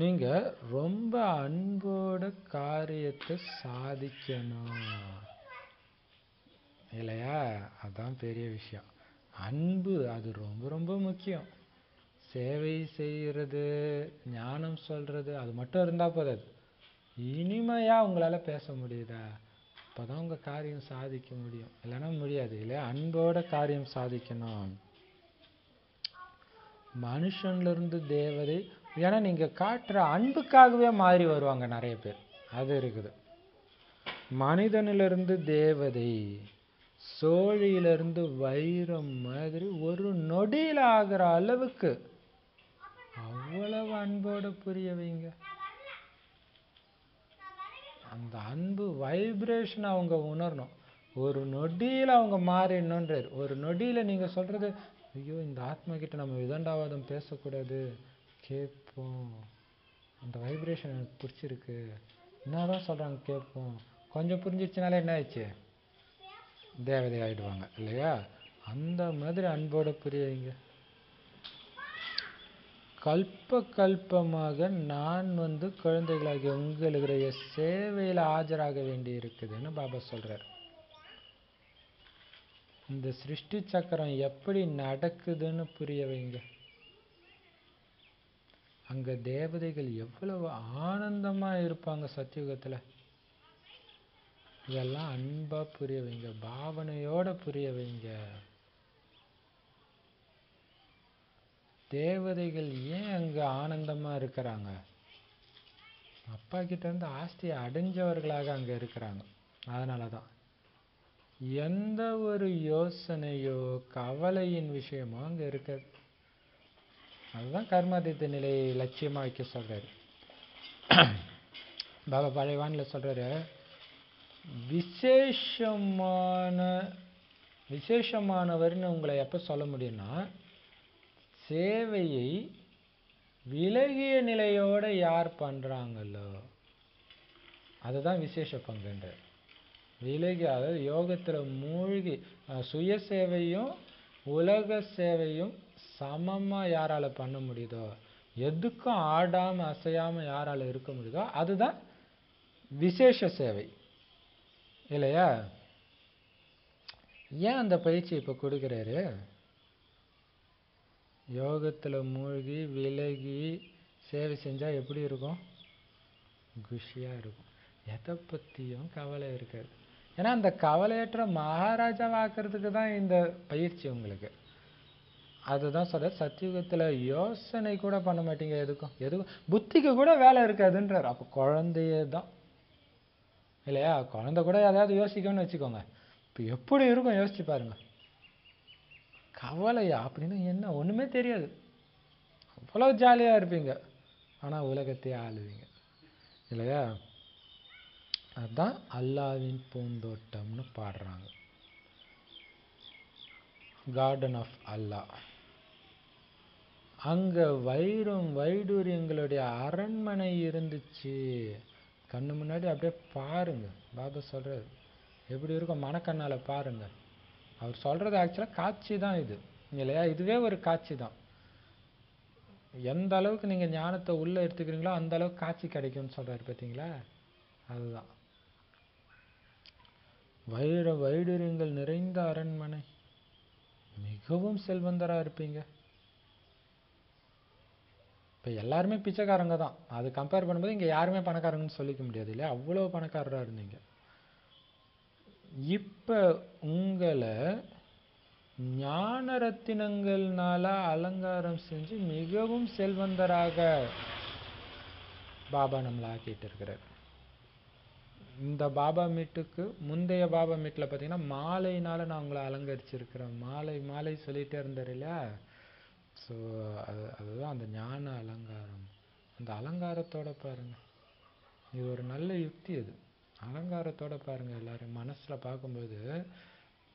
நீங்கள் ரொம்ப அன்போட காரியத்தை சாதிக்கணும் இல்லையா? அதுதான் பெரிய விஷயம். அன்பு அது ரொம்ப ரொம்ப முக்கியம். சேவை செய்கிறது, ஞானம் சொல்கிறது அது மட்டும் இருந்தால் போதாது. இனிமையாக உங்களால் பேச முடியுதா? அப்போ தான் உங்கள் காரியம் சாதிக்க முடியும். இல்லைன்னா முடியாது இல்லையா? அன்போட காரியம் சாதிக்கணும். மனுஷன்லேருந்து தேவதை, ஏன்னா நீங்கள் காட்டுற அன்புக்காகவே மாறி வருவாங்க நிறைய பேர். அது இருக்குது. மனிதனிலிருந்து தேவதை, சோழியிலிருந்து வைரம் மாதிரி ஒரு நொடியில் ஆகிற அளவுக்கு அவ்வளவு அன்போட புரிய வைங்க. அந்த அன்பு வைப்ரேஷன் அவங்க உணரணும். ஒரு நொடியில் அவங்க மாறிடணுன்றார். ஒரு நொடியில் நீங்கள் சொல்கிறது, ஐயோ இந்த ஆத்மா கிட்ட நம்ம விதண்டாவாதம் பேசக்கூடாது, கேட்போம், அந்த வைப்ரேஷன் எனக்கு பிடிச்சிருக்கு, என்னதான் சொல்கிறாங்க கேட்போம், கொஞ்சம் புரிஞ்சிடுச்சுனாலே என்ன ஆயிடுச்சு, தேவதை ஆகிடுவாங்க இல்லையா? அந்த மாதிரி அன்போட புரியுங்க. கல்பமாக நான் குழந்தைகளாகிய உங்களுடைய சேவையில் ஆஜராக வேண்டி இருக்குதுன்னு பாபா சொல்றார். இந்த சிருஷ்டி சக்கரம் எப்படி நடக்குதுன்னு புரிய வைங்க. அங்க தேவதைகள் எவ்வளவு ஆனந்தமா இருப்பாங்க சத்தியுகத்துல. இதெல்லாம் அன்பா புரிய வைங்க, பாவனையோட புரிய வைங்க. தேவதைகள் ஏன் அங்க ஆனந்தமா இருக்கிறாங்க? அப்பா கிட்ட இருந்து ஆஸ்தியை அடைஞ்சவர்களாக அங்க இருக்கிறாங்க. அதனாலதான் எந்த ஒரு யோசனையோ கவலையின் விஷயமோ அங்க இருக்காது. அதுதான் கர்மாதித்த நிலையை லட்சியமா வைக்க சொல்றாரு. பாபா பழைய வானில சொல்றாரு, விசேஷமானவர்னு உங்களை எப்ப சொல்ல முடியும்னா, சேவையை விலகிய நிலையோட யார் பண்றாங்களோ அதுதான் விசேஷ பங்குன்ற. விலகி, அதாவது யோகத்துல மூழ்கி சுய சேவையும் உலக சேவையும் சமமா யாரால பண்ண முடியுதோ, எதுக்கும் ஆடாம அசையாம யாரால இருக்க முடியுதோ அதுதான் விசேஷ சேவை இல்லையா? ஏன் அந்த பயிற்சி இப்ப கொடுக்கிறாரு? யோகத்துல மூழ்கி விலகி சேவை செஞ்சா எப்படி இருக்கும்? குஷியா இருக்கும். எதை பத்தியும் கவலை இருக்காது. ஏன்னா அந்த கவலையற்ற மகாராஜாவாக்குறதுக்கு தான் இந்த பயிற்சி உங்களுக்கு. அதுதான் சொல்ற, சத்தியுகத்துல யோசனை கூட பண்ண மாட்டீங்க, எதுக்கும் புத்திக்கு கூட வேலை இருக்காதுன்றார். அப்ப குழந்தையே தான் இல்லையா? குழந்தை கூட ஏதாவது யோசிக்கணும்னு வச்சுக்கோங்க, இப்ப எப்படி இருக்கும் யோசிச்சு பாருங்க. கவலையா அப்படின்னா என்ன? ஒண்ணுமே தெரியாது, அவ்வளவு ஜாலியா இருப்பீங்க, ஆனா உலகத்தையே ஆளுவீங்க இல்லையா? அதுதான் அல்லாவின் பூந்தோட்டம்னு பாடுறாங்க, கார்டன் ஆஃப் அல்லா. அங்க வைடூரியங்களுடைய அரண்மனை இருந்துச்சு. கண்ணு முன்னாடி அப்படியே பாருங்க. பாபா சொல்றாரு எப்படி இருக்கும், மனக்கண்ணால பாருங்க. அவர் சொல்றது ஆக்சுவலா காட்சி தான் இது இல்லையா? இதுவே ஒரு காட்சி தான். எந்த அளவுக்கு நீங்க ஞானத்தை உள்ள எடுத்துக்கிறீங்களோ அந்த அளவுக்கு காட்சி கிடைக்கும்னு சொல்றாரு. பார்த்தீங்களா? அதுதான் வைடூரியங்கள் நிறைந்த அரண்மனை, மிகவும் செல்வந்தரா இருப்பீங்க. இப்போ எல்லாருமே பிச்சைக்காரங்க தான். அது கம்பேர் பண்ணும்போது இங்கே யாருமே பணக்காரங்கன்னு சொல்லிக்க முடியாது இல்லையா, அவ்வளோ பணக்காரராக இருந்தீங்க. இப்போ உங்களை ஞான ரத்தினங்கள்னால அலங்காரம் செஞ்சு மிகவும் செல்வந்தராக பாபா நம்மளை ஆக்கிட்டு இருக்கிறார். இந்த பாபா மீட்டுக்கு முந்தைய பாபா மீட்டில் பார்த்தீங்கன்னா மாலையினால நான் உங்களை அலங்கரிச்சிருக்கிறேன், மாலை மாலை சொல்லிகிட்டே இருந்தார் இல்லையா. ஸோ அதுதான் அந்த ஞான அலங்காரம். அந்த அலங்காரத்தோட பாருங்க, இது ஒரு நல்ல யுக்தி. அது அலங்காரத்தோட பாருங்க, எல்லாரும் மனசில் பார்க்கும்போது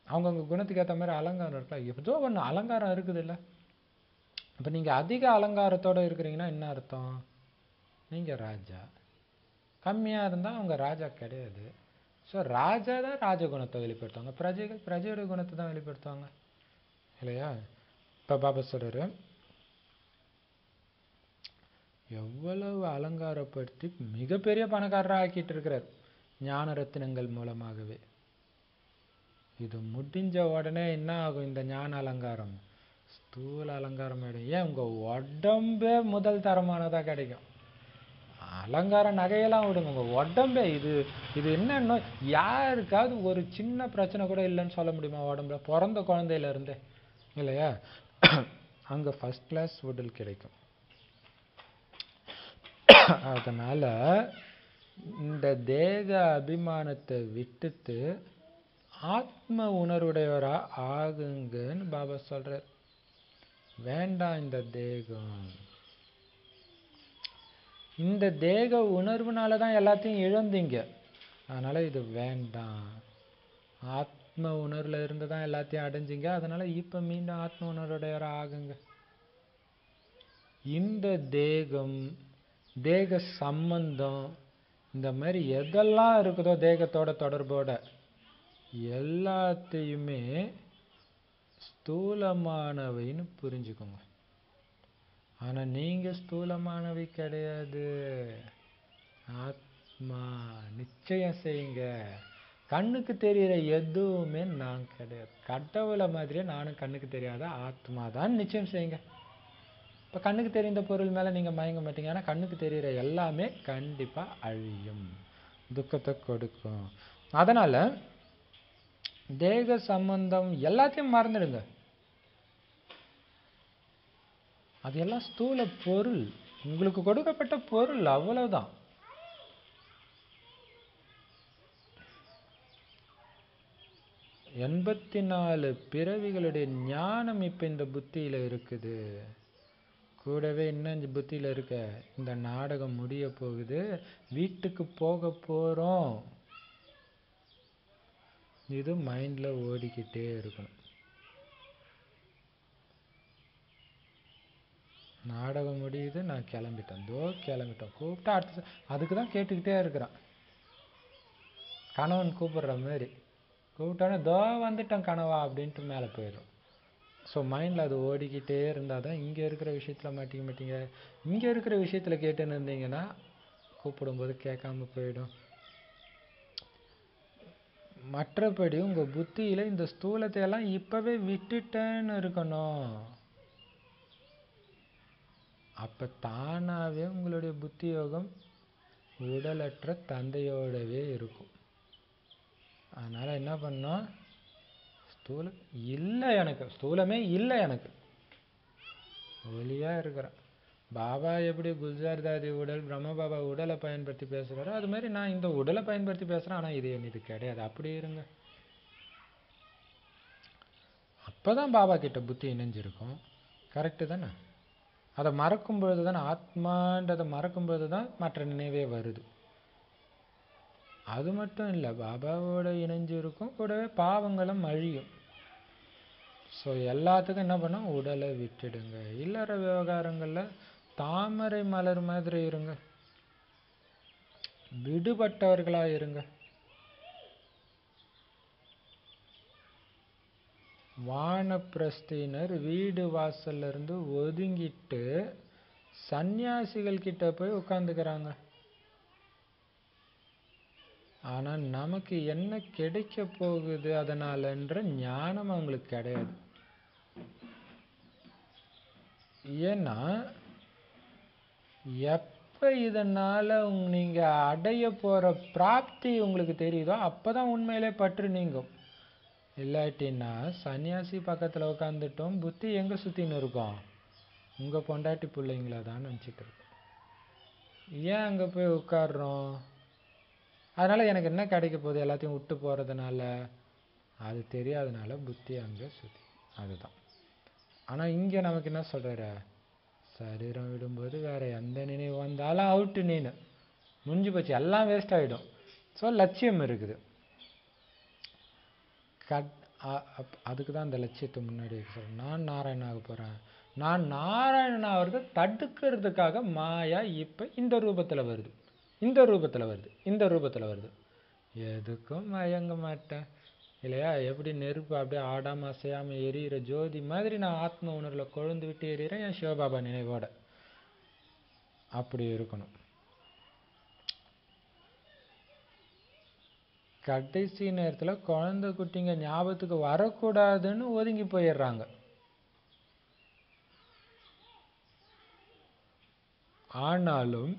அவங்கவுங்க குணத்துக்கு ஏற்ற மாதிரி அலங்காரம் இருக்கலாம். ஏதோ ஒன்று அலங்காரம் இருக்குது இல்லை. இப்போ நீங்கள் அதிக அலங்காரத்தோடு இருக்கிறீங்கன்னா என்ன அர்த்தம், நீங்கள் ராஜா. கம்மியாக இருந்தால் அவங்க ராஜா கிடையாது. ஸோ ராஜா தான் ராஜகுணத்தை வெளிப்படுத்துவாங்க, பிரஜைகள் பிரஜையோட குணத்தை தான் வெளிப்படுத்துவாங்க இல்லையா. இப்போ பாபா சொல்றாரு, எவ்வளவு அலங்காரப்படுத்தி மிகப்பெரிய பணக்காரராக ஆக்கிட்டு இருக்கிறார் ஞான ரத்தினங்கள் மூலமாகவே. இது முடிஞ்ச உடனே என்ன ஆகும், இந்த ஞான அலங்காரம் ஸ்தூல அலங்காரம் ஆகிடும். ஏன் உங்கள் உடம்பே முதல் தரமானதாக கிடைக்கும். அலங்கார நகையெல்லாம் விடுங்க, உங்கள் உடம்பே இது இது என்னன்னா, யாருக்காவது ஒரு சின்ன பிரச்சனை கூட இல்லைன்னு சொல்ல முடியுமா உடம்புல, பிறந்த குழந்தையிலேருந்தே இல்லையா. அங்கே ஃபர்ஸ்ட் கிளாஸ் உடல் கிடைக்கும். அதனால் இந்த தேக அபிமானத்தை விட்டுட்டு ஆத்ம உணர்வுடையவரா ஆகுங்கன்னு பாபா சொல்றார். வேண்டாம் இந்த தேகம், இந்த தேக உணர்வுனால தான் எல்லாத்தையும் இழந்தீங்க, அதனால இது வேண்டாம். ஆத்ம உணர்வுல இருந்து தான் எல்லாத்தையும் அடைஞ்சிங்க, அதனால இப்ப மீண்டும் ஆத்ம உணர்வுடையவரா ஆகுங்க. இந்த தேகம் தேக சம்பந்தம் இந்த மாதிரி எதெல்லாம் இருக்குதோ தேகத்தோட தொடர்போட எல்லாத்தையுமே ஸ்தூலமானவைன்னு புரிஞ்சுக்கோங்க. ஆனா நீங்க ஸ்தூலமானவை கிடையாது, ஆத்மா. நிச்சயம் செய்யுங்க, கண்ணுக்கு தெரிகிற எதுவுமே நான் கிடையாது. கடவுளை மாதிரியே நானும் கண்ணுக்கு தெரியாத ஆத்மா தான். நிச்சயம் செய்யுங்க. இப்போ கண்ணுக்கு தெரிந்த பொருள் மேலே நீங்கள் மயங்க மாட்டீங்க. ஆனால் கண்ணுக்கு தெரிகிற எல்லாமே கண்டிப்பாக அழியும், துக்கத்தை கொடுக்கும். அதனால் தேக சம்பந்தம் எல்லாத்தையும் மறந்துடுங்க. அது எல்லாம் ஸ்தூல பொருள், உங்களுக்கு கொடுக்கப்பட்ட பொருள், அவ்வளவுதான். எண்பத்தி 4 பிறவிகளுடைய ஞானம் இப்போ இந்த புத்தியில் இருக்குது. கூடவே இன்னும் புத்தியில் இருக்க இந்த நாடகம் முடிய போகுது, வீட்டுக்கு போக போகிறோம், இது மைண்டில் ஓடிக்கிட்டே இருக்கணும். நாடகம் முடியுது, நான் கிளம்பிட்டேன், கிளம்பிட்டேன், கூப்பிட்டா அடுத்து அதுக்கு தான் கேட்டுக்கிட்டே இருக்கிறான். கணவன் கூப்பிடுற மாதிரி கூப்பிட்டோன்னே வந்துட்டேன் கனவா அப்படின்ட்டு மேலே போயிடும். ஸோ மைண்டில் அது ஓடிக்கிட்டே இருந்தால் தான் இங்கே இருக்கிற விஷயத்தில் மாட்டிக்க மாட்டீங்க. இங்கே இருக்கிற விஷயத்தில் கேட்டுன்னு இருந்தீங்கன்னா கூப்பிடும்போது கேட்காம போயிடும். மற்றபடி உங்கள் புத்தியில் இந்த ஸ்தூலத்தை எல்லாம் இப்போவே விட்டுட்டேன்னு இருக்கணும். அப்போ தானாகவே உங்களுடைய புத்தி யோகம் உடலற்ற தந்தையோடவே இருக்கும். அதனால் என்ன பண்ணோம், ஸ்தூலம் இல்லை எனக்கு, ஸ்தூலமே இல்லை எனக்கு, ஒலியாக இருக்கிறேன். பாபா எப்படி குல்ஜார் தாதி உடல் பிரம்ம பாபா உடலை பயன்படுத்தி பேசுகிறாரோ அது மாதிரி நான் இந்த உடலை பயன்படுத்தி பேசுகிறேன், ஆனால் இது கிடையாது. அப்படி இருங்க. அப்போ தான் பாபா கிட்ட புத்தி இணைஞ்சிருக்கும். கரெக்டு தானே. அதை மறக்கும் பொழுது தானே, ஆத்மான்றதை மறக்கும் பொழுது தான் மற்ற நினைவே வருது. அது மட்டும் இல்லை, பாபாவோட இணைஞ்சு இருக்கும், கூடவே பாவங்களும் அழியும். ஸோ எல்லாத்துக்கும் என்ன பண்ணோம், உடலை விட்டுடுங்க. இல்லற விவகாரங்களில் தாமரை மலர் மாதிரி இருங்க, விடுபட்டவர்களாக இருங்க. வானப்பிரஸ்தியினர் வீடு வாசல்ல இருந்து ஒதுங்கிட்டு சன்னியாசிகள் கிட்ட போய் உட்காந்துக்கிறாங்க. ஆனா நமக்கு என்ன கிடைக்க போகுது அதனாலன்ற ஞானம் அவங்களுக்கு கிடையாது. ஏன்னா எப்ப இதனால நீங்க அடைய போற பிராப்தி உங்களுக்கு தெரியுதோ அப்பதான் உண்மையிலே பற்று நீங்கும். இல்லாட்டின்னா சன்னியாசி பக்கத்துல உட்காந்துட்டோம், புத்தி எங்க சுத்தின்னு இருக்கோம்? உங்க பொண்டாட்டி பிள்ளைங்கள தான் நினைச்சிட்டு இருக்கோம். ஏன் அங்க போய் உட்கார்றோம்? அதனால எனக்கு என்ன கிடைக்க போகுது எல்லாத்தையும் விட்டு போறதுனால? அது தெரியாதனால புத்தி அங்க சுத்தி. அதுதான். ஆனா இங்க நமக்கு என்ன சொல்றாரு? சரீரம் விடும்போது வேற எந்த நினைவு வந்தாலும் அவுட்டு, நீனு முடிஞ்சு போச்சு, எல்லாம் வேஸ்ட் ஆயிடும். ஸோ லட்சியம் இருக்குது. அதுக்கு தான் அந்த லட்சியத்தை முன்னாடி சொல்றேன். நான் நாராயணன் ஆக போறேன். நான் நாராயணன் ஆகிறது தடுக்கிறதுக்காக மாயா இப்ப இந்த ரூபத்துல வருது, இந்த ரூபத்துல வருது, இந்த ரூபத்துல வருது. எதுக்கும் மயங்க மாட்டேன் இல்லையா? எப்படி நெருப்பு அப்படியே ஆடாம அசையாம எரியிற ஜோதி மாதிரி நான் ஆத்ம உணர்வுல கொழுந்து விட்டு எறிகிறேன் என் சிவபாபா நினைவோட. அப்படி இருக்கணும். கடைசி நேரத்துல குழந்தை குட்டிங்க ஞாபகத்துக்கு வரக்கூடாதுன்னு ஒதுங்கி போயிடுறாங்க. ஆனாலும்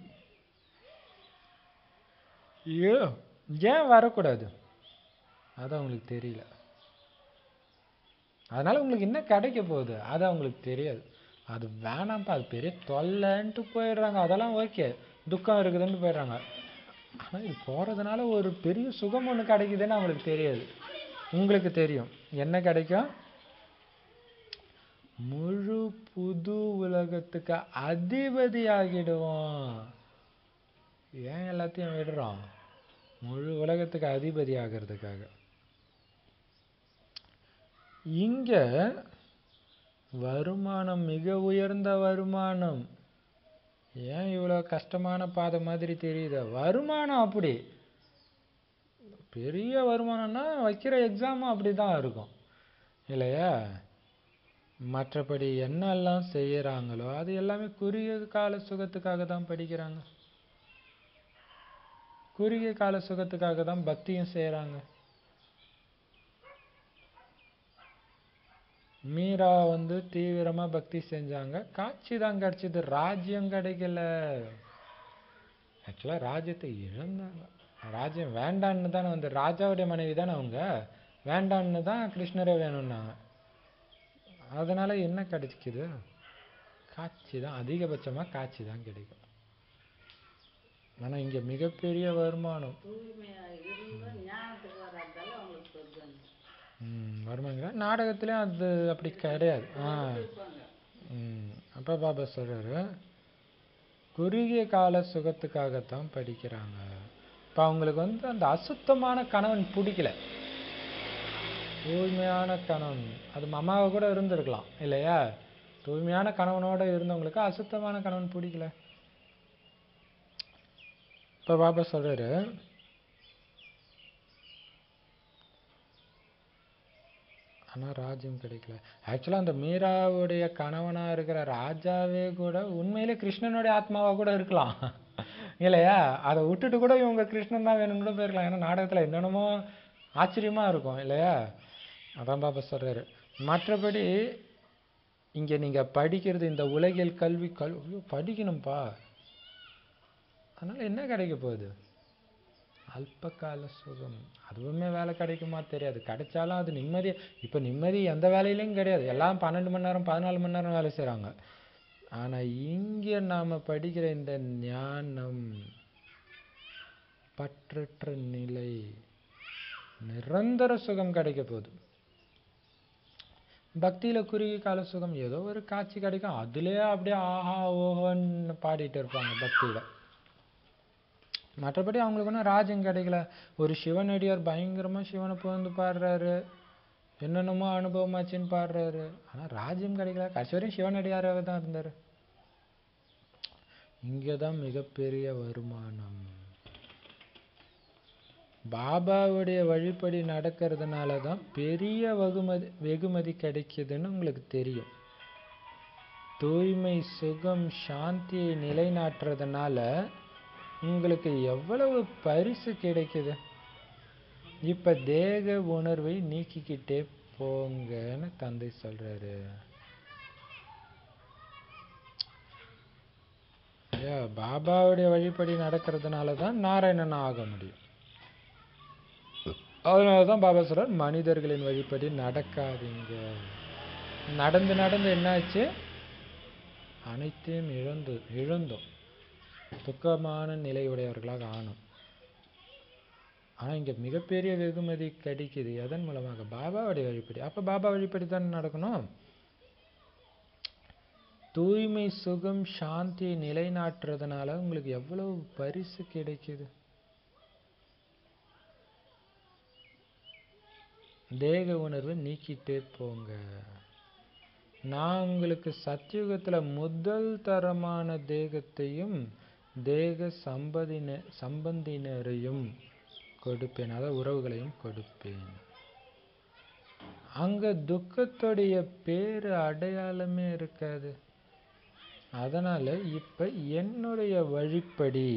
ஏன் வரக்கூடாது அது அவங்களுக்கு தெரியல. அதனால உங்களுக்கு என்ன கிடைக்க போகுது அது அவங்களுக்கு தெரியாது. அது வேணாம்ப்பா, அது பெரிய தொல்லைன்ட்டு போயிடுறாங்க. அதெல்லாம் ஓகே, துக்கம் இருக்குதுன்னு போயிடுறாங்க. ஆனா இது போறதுனால ஒரு பெரிய சுகம் ஒண்ணு கிடைக்குதுன்னு அவங்களுக்கு தெரியாது. உங்களுக்கு தெரியும் என்ன கிடைக்கும்? முழு புது உலகத்துக்கு அதிபதி ஆகிடுவோம். ஏன் எல்லாத்தையும் விடுறோம்? முழு உலகத்துக்கு அதிபதி ஆகிறதுக்காக. இங்க வருமானம் மிக உயர்ந்த வருமானம். ஏன் இவ்வளவு கஷ்டமான பாதை மாதிரி தெரியுது? வருமானம் அப்படி பெரிய வருமானம்னா வைக்கிற எக்ஸாமும் அப்படிதான் இருக்கும் இல்லையா? மற்றபடி என்னெல்லாம் செய்யறாங்களோ அது எல்லாமே குறுகிய கால சுகத்துக்காக தான் படிக்கிறாங்க, குறுகிய கால சுகத்துக்காக தான் பக்தியும் செய்யறாங்க. மீரா தீவிரமா பக்தி செஞ்சாங்க, காட்சி தான் கிடைச்சது, ராஜ்யம் கிடைக்கல. ஆக்சுவலா ராஜ்யத்தை இழந்தாங்க. ராஜ்யம் வேண்டான்னு தானே ராஜாவுடைய மனைவி தானே அவங்க, வேண்டான்னு தான் கிருஷ்ணரே வேணும்னாங்க. அதனால என்ன கிடைக்குது? காட்சி தான், அதிகபட்சமா காட்சி தான் கிடைக்கும். ஆனா இங்க மிகப்பெரிய வருமானம். வருமானம் நாடகத்திலயும் அது அப்படி கிடையாது. அப்ப பாபா சொல்றாரு குறுகிய கால சுகத்துக்காகத்தான் படிக்கிறாங்க. இப்ப அவங்களுக்கு அந்த அசுத்தமான கணவன் பிடிக்கல, தூய்மையான கணவன். அது மாமாவை கூட இருந்திருக்கலாம் இல்லையா? தூய்மையான கணவனோட இருந்தவங்களுக்கு அசுத்தமான கணவன் பிடிக்கல. இப்ப பாபா சொல்றாரு ஆனா ராஜ்யம் கிடைக்கல. ஆக்சுவலா அந்த மீராவுடைய கணவனா இருக்கிற ராஜாவே கூட உண்மையிலே கிருஷ்ணனுடைய ஆத்மாவா கூட இருக்கலாம் இல்லையா? அதை விட்டுட்டு கூட இவங்க கிருஷ்ணன் தான் வேணும்னு கூட போயிருக்கலாம். ஏன்னா நாடகத்துல என்னென்னமோ ஆச்சரியமா இருக்கும் இல்லையா? அதான் பாபா சொல்றாரு. மற்றபடி இங்க நீங்க படிக்கிறது இந்த உலகில் கல்வி படிக்கணும்பா. அதனால என்ன கிடைக்க போகுது? அல்பகால சுகம். அதுவுமே வேலை கிடைக்குமா தெரியாது, கிடைச்சாலும் அது நிம்மதி. இப்ப நிம்மதி எந்த வேலையிலும் கிடையாது, எல்லாம் 12 மணி நேரம் 14 மணி நேரம் வேலை செய்யறாங்க. ஆனா இங்க நாம படிக்கிற இந்த ஞானம், பற்றற்ற நிலை, நிரந்தர சுகம் கிடைக்க போகுது. பக்தியில குறுகிய கால சுகம், ஏதோ ஒரு காட்சி கிடைக்கும், அதுலயே அப்படியே ஆஹா ஓஹோன்னு பாடிட்டு இருப்பாங்க பக்தியில. மற்றபடி அவங்களுக்கு ஒன்றும் ராஜ்யம் கிடைக்கல. ஒரு சிவனடியார் பயங்கரமா சிவனை புகழ்ந்து பாடுறாரு, என்னென்னமோ அனுபவமாச்சின்னு பாடுறாரு, ஆனா ராஜ்யம் கிடைக்கல. கடைசி வரையும் சிவனடியாராக தான் இருந்தாரு. இங்கதான் மிகப்பெரிய வருமானம். பாபாவுடைய வழிபடி நடக்கிறதுனால தான் பெரிய வெகுமதி கிடைக்குதுன்னு உங்களுக்கு தெரியும். தூய்மை சுகம் சாந்தியை நிலைநாட்டுறதுனால உங்களுக்கு எவ்வளவு பரிசு கிடைக்குது. இப்ப தேக உணர்வை நீக்கிக்கிட்டே போங்கன்னு தந்தை சொல்றாரு. பாபாவுடைய வழிபடி நடக்கிறதுனால தான் நாராயணன் ஆக முடியும். அதனாலதான் பாபா சொல்றார், மனிதர்களின் வழிபடி நடக்காதீங்க. நடந்து நடந்து என்னாச்சு, அனைத்தையும் இழந்தோம், துக்கமான நிலையுடையவர்களாக ஆனோம். ஆனா இங்க மிகப்பெரிய வெகுமதி கிடைக்குது. எதன் மூலமாக? பாபாவுடைய வழிபடி. அப்ப பாபா வழிபடி தான் நடக்கணும். தூய்மை, சுகம், சாந்தியை நிலைநாட்டுறதுனால உங்களுக்கு எவ்வளவு பரிசு கிடைக்குது. தேக உணர்வை நீக்கிட்டே போங்க. நான் உங்களுக்கு சத்தியுகத்துல முதல் தரமான தேகத்தையும் தேக சம்பந்தினரையும் கொடுப்பேன், அதாவது உறவுகளையும் கொடுப்பேன். அங்க துக்கத்துடைய பேரு அடையாளமே இருக்காது. அதனால இப்ப என்னுடைய வழிப்படி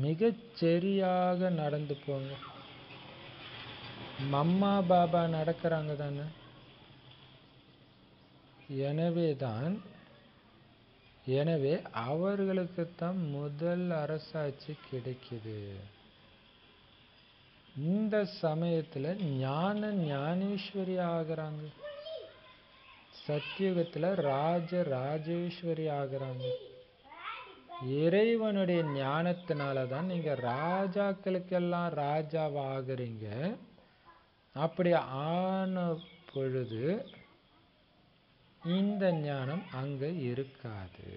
மிகச் சரியாக நடந்து போங்க. மம்மா பாபா நடக்கிறாங்க தானே. எனவே அவர்களுக்குத்தான் முதல் அரசாட்சி கிடைக்குது. இந்த சமயத்துல ஞானேஸ்வரி ஆகுறாங்க. சத்தியுகத்துல ராஜேஸ்வரி ஆகுறாங்க. இறைவனுடைய ஞானத்தினாலதான் நீங்க ராஜாக்களுக்கெல்லாம் ராஜாவாகிறீங்க. அப்படி ஆன பொழுது இந்த ஞானம் அங்க இருக்காது.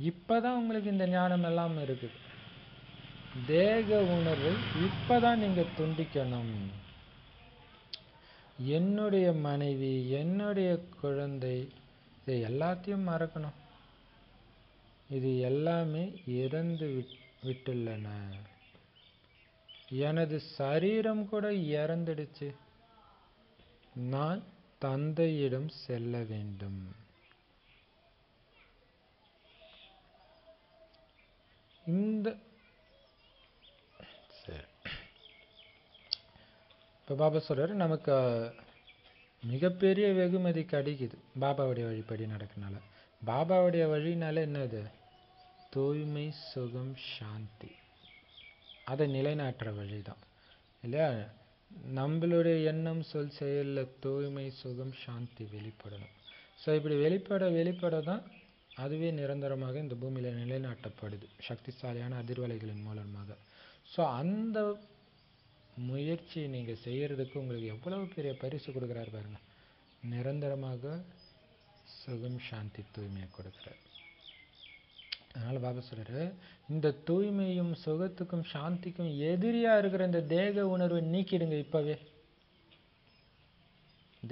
இப்பதான் உங்களுக்கு இந்த ஞானம் எல்லாம் இருக்குது. தேக உணர்வை இப்பதான் நீங்க துண்டிக்கணும். என்னுடைய மனைவி, என்னுடைய குழந்தை, இது எல்லாத்தையும் மறக்கணும். இது எல்லாமே இறந்து விட்டுள்ளன. எனது சரீரம் கூட இறந்துடுச்சு. நான் தந்தையிடம் செல்ல வேண்டும். இப்ப பாபா சொல்றாரு, நமக்கு மிகப்பெரிய வெகுமதி கிடைக்குது பாபாவுடைய வழிபடி நடக்கனால. பாபாவுடைய வழினால என்னது? தூய்மை, சுகம், சாந்தி. அதை நிலைநாட்டுற வழிதான் இல்லையா? நம்மளுடைய எண்ணம், சொல், செயல்ல தூய்மை, சுகம், சாந்தி வெளிப்படணும். ஸோ இப்படி வெளிப்பட தான் அதுவே நிரந்தரமாக இந்த பூமியில நிலைநாட்டப்படுது, சக்திசாலியான அதிர்வலைகளின் மூலமாக. ஸோ அந்த முயற்சி நீங்க செய்யறதுக்கு உங்களுக்கு எவ்வளவு பெரிய பரிசு கொடுக்குறாரு பாருங்க. நிரந்தரமாக சுகம், சாந்தி, தூய்மையை கொடுக்குறாரு. அதனால பாபா சொல்றாரு, இந்த தூய்மையும் சுகத்துக்கும் சாந்திக்கும் எதிரியா இருக்கிற இந்த தேக உணர்வை நீக்கிடுங்க இப்பவே.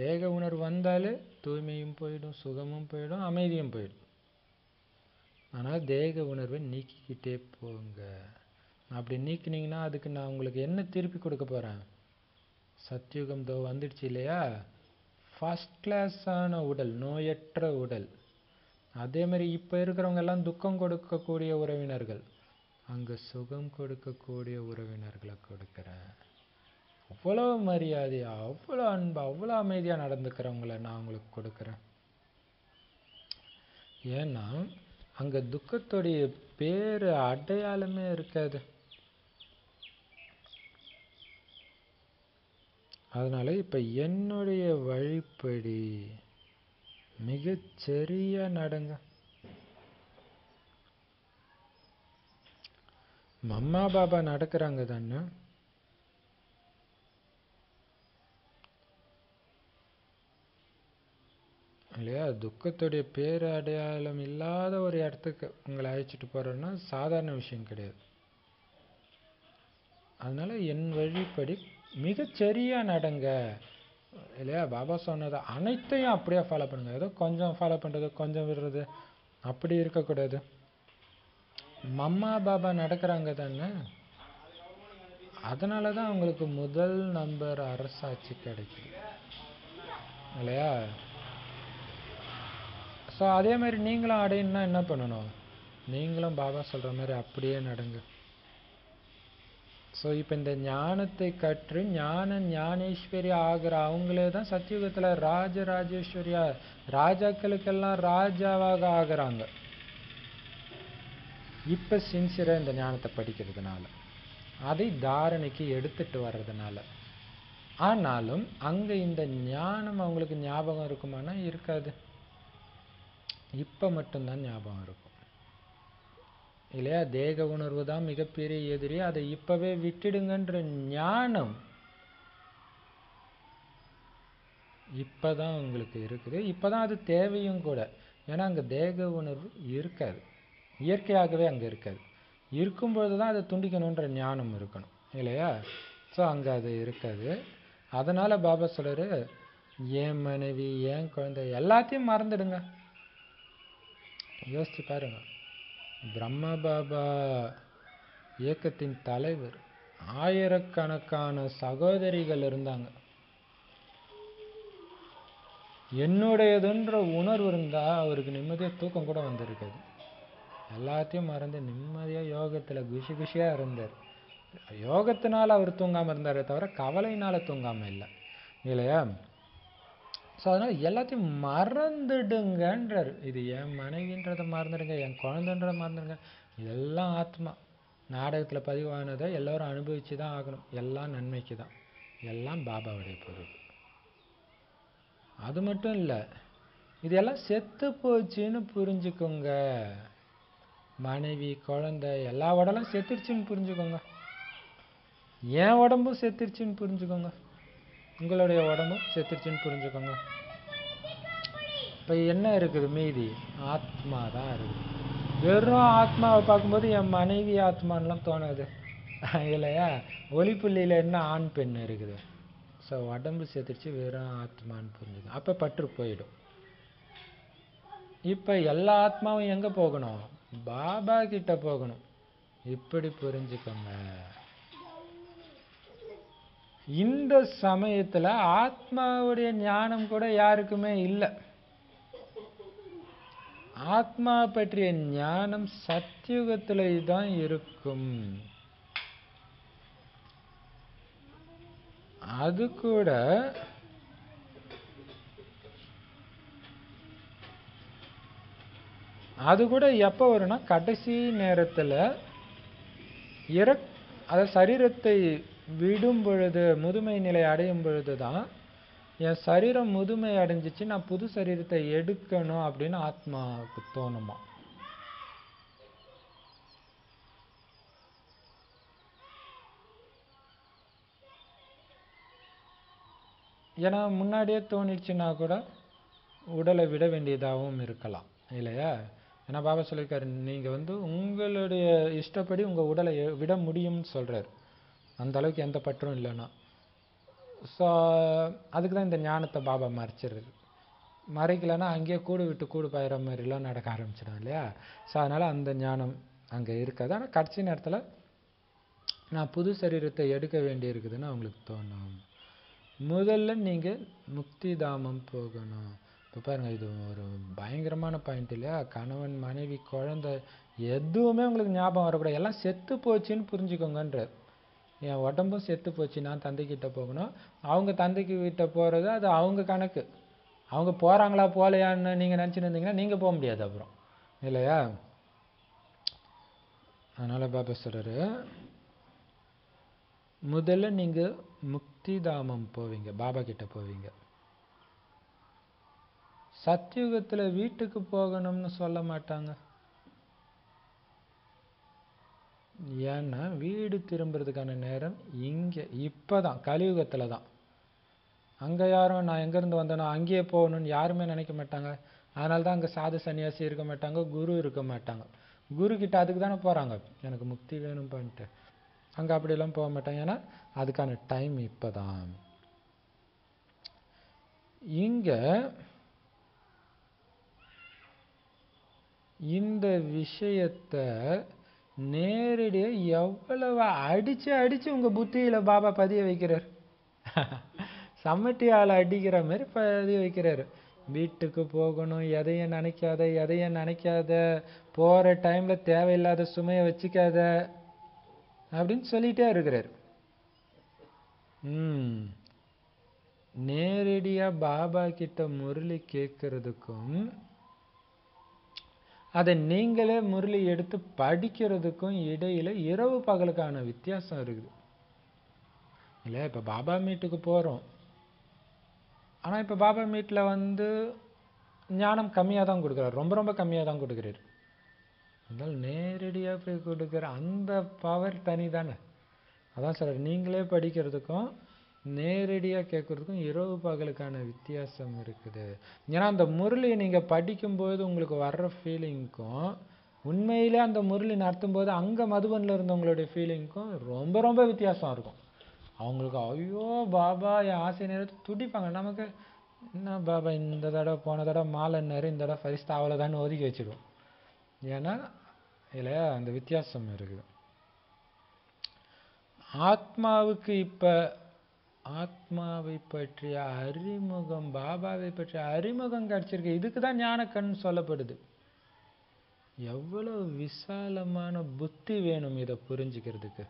தேக உணர்வு வந்தாலே தூய்மையும் போயிடும், சுகமும் போயிடும், அமைதியும் போயிடும். ஆனால் தேக உணர்வை நீக்கிக்கிட்டே போங்க. அப்படி நீக்கினீங்கன்னா அதுக்கு நான் உங்களுக்கு என்ன திருப்பி கொடுக்க போறேன்? சத்தியுகம் தோ வந்துடுச்சு இல்லையா? ஃபர்ஸ்ட் கிளாஸான உடல், நோயற்ற உடல். அதே மாதிரி இப்ப இருக்கிறவங்க எல்லாம் துக்கம் கொடுக்கக்கூடிய உறவினர்கள், அங்க சுகம் கொடுக்கக்கூடிய உறவினர்களை கொடுக்கிறேன். அவ்வளவு மரியாதையா, அவ்வளவு அன்பா, அவ்வளவு அமைதியா நடந்துக்கிறவங்களை நான் உங்களுக்கு கொடுக்கிறேன். ஏன்னா அங்க துக்கத்துடைய பேரு அடையாளமே இருக்காது. அதனால இப்ப என்னுடைய வழிப்படி மிகச் சரியா நடங்க. மம்மா பாபா நடக்கிறாங்க தானே. இல்லையா? துக்கத்துடைய பேரு அடையாளம் இல்லாத ஒரு இடத்துக்கு உங்களை அழைச்சிட்டு போறோம்னா சாதாரண விஷயம் கிடையாது. அதனால என் வழிப்படி மிகச்சரியா நடங்க இல்லையா? பாபா சொன்னது அனைத்தையும் அப்படியே ஃபாலோ பண்ணுங்க. ஏதோ கொஞ்சம் ஃபாலோ பண்றது, கொஞ்சம் விடுறது, அப்படி இருக்கக்கூடாது. மம்மா பாபா நடக்கிறாங்க தானே. அதனாலதான் அவங்களுக்கு முதல் நம்பர் அரசாட்சி கிடைக்குது இல்லையா? ஸோ அதே மாதிரி நீங்களும் அடையணும்னா என்ன பண்ணணும்? நீங்களும் பாபா சொல்ற மாதிரி அப்படியே நடங்க. ஸோ இப்போ இந்த ஞானத்தை கற்று ஞானேஸ்வரி ஆகிற அவங்களே தான் சத்தியுகத்தில் ராஜராஜேஸ்வரியா, ராஜாக்களுக்கெல்லாம் ராஜாவாக ஆகுறாங்க. இப்போ சின்சியராக இந்த ஞானத்தை படிக்கிறதுனால, அதை தாரணைக்கு எடுத்துட்டு வர்றதுனால. ஆனாலும் அங்கே இந்த ஞானம் அவங்களுக்கு ஞாபகம் இருக்குமானா இருக்காது. இப்போ மட்டும்தான் ஞாபகம் இருக்கும் இல்லையா? தேக உணர்வு தான் மிகப்பெரிய எதிரி, அதை இப்பவே விட்டுடுங்கன்ற ஞானம் இப்பதான் உங்களுக்கு இருக்குது. இப்பதான் அது தேவையும் கூட. ஏன்னா அங்கே தேக உணர்வு இருக்காது, இயற்கையாகவே அங்கே இருக்காது. இருக்கும்பொழுது தான் அதை துண்டிக்கணுன்ற ஞானம் இருக்கணும் இல்லையா? ஸோ அங்கே அது இருக்காது. அதனால் பாபா சொல்கிறாரு, என் மனைவி, என் குழந்தை எல்லாத்தையும் மறந்துடுங்க. யோசிச்சு பாருங்க, பிரம்ம பாபா இயக்கத்தின் தலைவர், ஆயிரக்கணக்கான சகோதரிகள் இருந்தாங்க. என்னுடையதுன்ற உணர்வு இருந்தால் அவருக்கு நிம்மதியாக தூக்கம் கூட வந்திருக்காது. எல்லாத்தையும் மறந்து நிம்மதியாக யோகத்தில் குஷி குஷியாக இருந்தார். யோகத்தினால அவர் தூங்காமல் இருந்தாரே தவிர கவலையினால் தூங்காமல் இல்லை இல்லையா? ஸோ அதனால் எல்லாத்தையும் மறந்துடுங்கன்றார். இது என் மனைவின்றதை மறந்துடுங்க, என் குழந்தைன்றதை மறந்துடுங்க. இதெல்லாம் ஆத்மா நாடகத்தில் பதிவானதை எல்லோரும் அனுபவிச்சு தான் ஆகணும். எல்லாம் நன்மைக்கு தான், எல்லாம் பாபாவுடைய பொருள். அது மட்டும் இல்லை, இதெல்லாம் செத்து போச்சுன்னு புரிஞ்சுக்கோங்க. மனைவி, குழந்தை எல்லா உடலும் செத்துருச்சுன்னு புரிஞ்சுக்கோங்க. என் உடம்பும் செத்துருச்சுன்னு புரிஞ்சுக்கோங்க. உங்களுடைய உடம்பும் செத்துருச்சுன்னு புரிஞ்சுக்கோங்க. இப்போ என்ன இருக்குது மீதி? ஆத்மா தான் இருக்குது. வெறும் ஆத்மாவை பார்க்கும்போது என் மனைவி ஆத்மானெலாம் தோணுது இல்லையா? ஒளிப்புள்ளியில் என்ன ஆண் பெண் இருக்குது. ஸோ உடம்பு செத்துருச்சு, வெறும் ஆத்மான்னு புரிஞ்சுக்கணும். அப்போ பற்று போயிடும். இப்போ எல்லா ஆத்மாவும் எங்கே போகணும்? பாபா கிட்ட போகணும். இப்படி புரிஞ்சுக்கோங்க. இந்த சமயத்தில் ஆத்மாவுடைய ஞானம் கூட யாருக்குமே இல்லை. ஆத்மா பற்றிய ஞானம் சத்தியுகத்தில் தான் இருக்கும். அது கூட எப்போ வரும்னா கடைசி நேரத்தில் அதாவது சரீரத்தை விடும் பொழுது, முதுமை நிலை அடையும் பொழுது தான் என் சரீரம் முதுமை அடைஞ்சிச்சு, நான் புது சரீரத்தை எடுக்கணும் அப்படின்னு ஆத்மாவுக்கு தோணுமா. ஏன்னா முன்னாடியே தோணிடுச்சுன்னா கூட உடலை விட வேண்டியதாகவும் இருக்கலாம் இல்லையா? ஏன்னா பாபா சொல்லியிருக்காரு, நீங்கள் உங்களுடைய இஷ்டப்படி உங்கள் உடலை விட முடியும்னு சொல்கிறார். அந்த அளவுக்கு எந்த பற்றும் இல்லைன்னா. ஸோ அதுக்கு தான் இந்த ஞானத்தை பாபா மறைச்சிடுறது. மறைக்கலைன்னா அங்கேயே கூடு விட்டு கூடு பாயிற மாதிரிலாம் நடக்க ஆரம்பிச்சிடும் இல்லையா? ஸோ அதனால் அந்த ஞானம் அங்கே இருக்காது. ஆனால் கடைசி நேரத்தில் நான் புது சரீரத்தை எடுக்க வேண்டி இருக்குதுன்னு அவங்களுக்கு தோணும். முதல்ல நீங்கள் முக்தி தாமம் போகணும். இப்போ பாருங்கள், இது ஒரு பயங்கரமான பாயிண்ட் இல்லையா? கணவன், மனைவி, குழந்தை எதுவுமே உங்களுக்கு ஞாபகம் வரக்கூடாது. எல்லாம் செத்து போச்சுன்னு புரிஞ்சுக்கோங்கன்றார். என் உடம்பும் செத்து போச்சு, நான் தந்தைக்கிட்ட போகணும். அவங்க தந்தைக்கு கிட்ட போகிறது அது அவங்க கணக்கு. அவங்க போகிறாங்களா போகலையான்னு நீங்கள் நினச்சிட்டு இருந்தீங்கன்னா நீங்கள் போக முடியாது அப்புறம் இல்லையா? அதனால் பாபா சொல்கிறாரு, முதல்ல நீங்கள் முக்தி தாமம் போவீங்க, பாபா கிட்ட போவீங்க. சத்தியுகத்தில் வீட்டுக்கு போகணும்னு சொல்ல மாட்டாங்க. ஏன்னா வீடு திரும்புறதுக்கான நேரம் இங்கே இப்போ தான், கலியுகத்தில் தான். அங்கே யாரும் நான் எங்கேருந்து வந்தேனோ அங்கேயே போகணும்னு யாருமே நினைக்க மாட்டாங்க. அதனால தான் அங்கே சாது சன்னியாசி இருக்க மாட்டாங்க, குரு இருக்க மாட்டாங்க. குரு கிட்ட அதுக்கு தானே போகிறாங்க, எனக்கு முக்தி வேணும் பண்ணிட்டு. அங்கே அப்படிலாம் போக மாட்டாங்க, ஏன்னா அதுக்கான டைம் இப்போ தான். இங்கே இந்த விஷயத்தை நேரடியாக எவ்வளவு அடித்து உங்கள் புத்தியில் பாபா பதிய வைக்கிறார். சம்மட்டியால் அடிக்கிற மாதிரி பதிய வைக்கிறார். வீட்டுக்கு போகணும், எதையும் நினைக்காத, போகிற டைமில் தேவையில்லாத சுமையை வச்சுக்காத. அப்படின்னு சொல்லிட்டே இருக்கிறார். நேரடியா பாபா கிட்ட முரளி கேட்கறதுக்கும் அதை நீங்களே முரளி எடுத்து படிக்கிறதுக்கும் இடையில இரவு பகலுக்கான வித்தியாசம் இருக்குது இல்ல. இப்ப பாபா மீட்டுக்கு போறோம், ஆனா இப்ப பாபா மீட்ல ஞானம் கம்மியா தான் கொடுக்குறாரு, ரொம்ப ரொம்ப கம்மியா தான் கொடுக்குறாரு. அதனால நேரடியா போய் கொடுக்குற அந்த பவர் தனி தானே. அதான் சார், நீங்களே படிக்கிறதுக்கும் நேரடியா கேட்கறதுக்கும் இரவு பகலுக்கான வித்தியாசம் இருக்குது. ஏன்னா அந்த முரளியை நீங்க படிக்கும்போது உங்களுக்கு வர்ற ஃபீலிங்க்கும் உண்மையிலே அந்த முரளி நடத்தும் போது அங்க மதுபன்ல இருந்தவங்களுடைய ஃபீலிங்க்கும் ரொம்ப ரொம்ப வித்தியாசம் இருக்கும். அவங்களுக்கு ஐயோ பாபா என் ஆசை நேரத்தை துடிப்பாங்க. நமக்கு என்ன பாபா இந்த தடவை போன தடவை மாலை நேரம் இந்த தடவை ஃபரிஸ்தா அவ்வளோதான்னு ஒதுக்கி வச்சிடுவோம். ஏன்னா இல்லையா அந்த வித்தியாசம் இருக்குது. ஆத்மாவுக்கு இப்ப ஆத்மாவை பற்றிய அறிமுகம், பாபாவை பற்றிய அறிமுகம் கிடைச்சிருக்கு. இதுக்கு தான் ஞான கண் சொல்லப்படுது. எவ்வளவு விசாலமான புத்தி வேணும் இதை புரிஞ்சுக்கிறதுக்கு.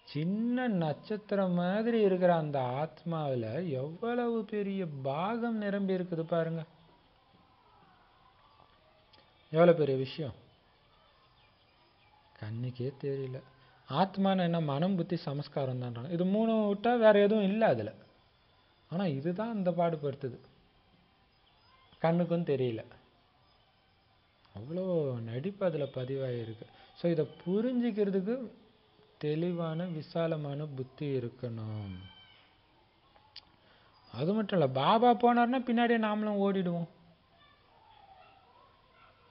சின்ன நட்சத்திரம் மாதிரி இருக்கிற அந்த ஆத்மாவில் எவ்வளவு பெரிய பாகம் நிரம்பி இருக்குது பாருங்க. எவ்வளவு பெரிய விஷயம் கண்ணுக்கே தெரியல. ஆத்மான என்ன, மனம் புத்தி சமஸ்காரம் தான். இது மூணு விட்டா வேற எதுவும் இல்லை அதுல. ஆனா இதுதான் அந்த பாடுபடுத்துது, கண்ணுக்கும் தெரியல. அவ்வளோ நடிப்பு அதுல பதிவாயிருக்கு. ஸோ இதை புரிஞ்சுக்கிறதுக்கு தெளிவான விசாலமான புத்தி இருக்கணும். அது மட்டும் இல்ல, பாபா போனார்னா பின்னாடியே நாமளும் ஓடிடுவோம்.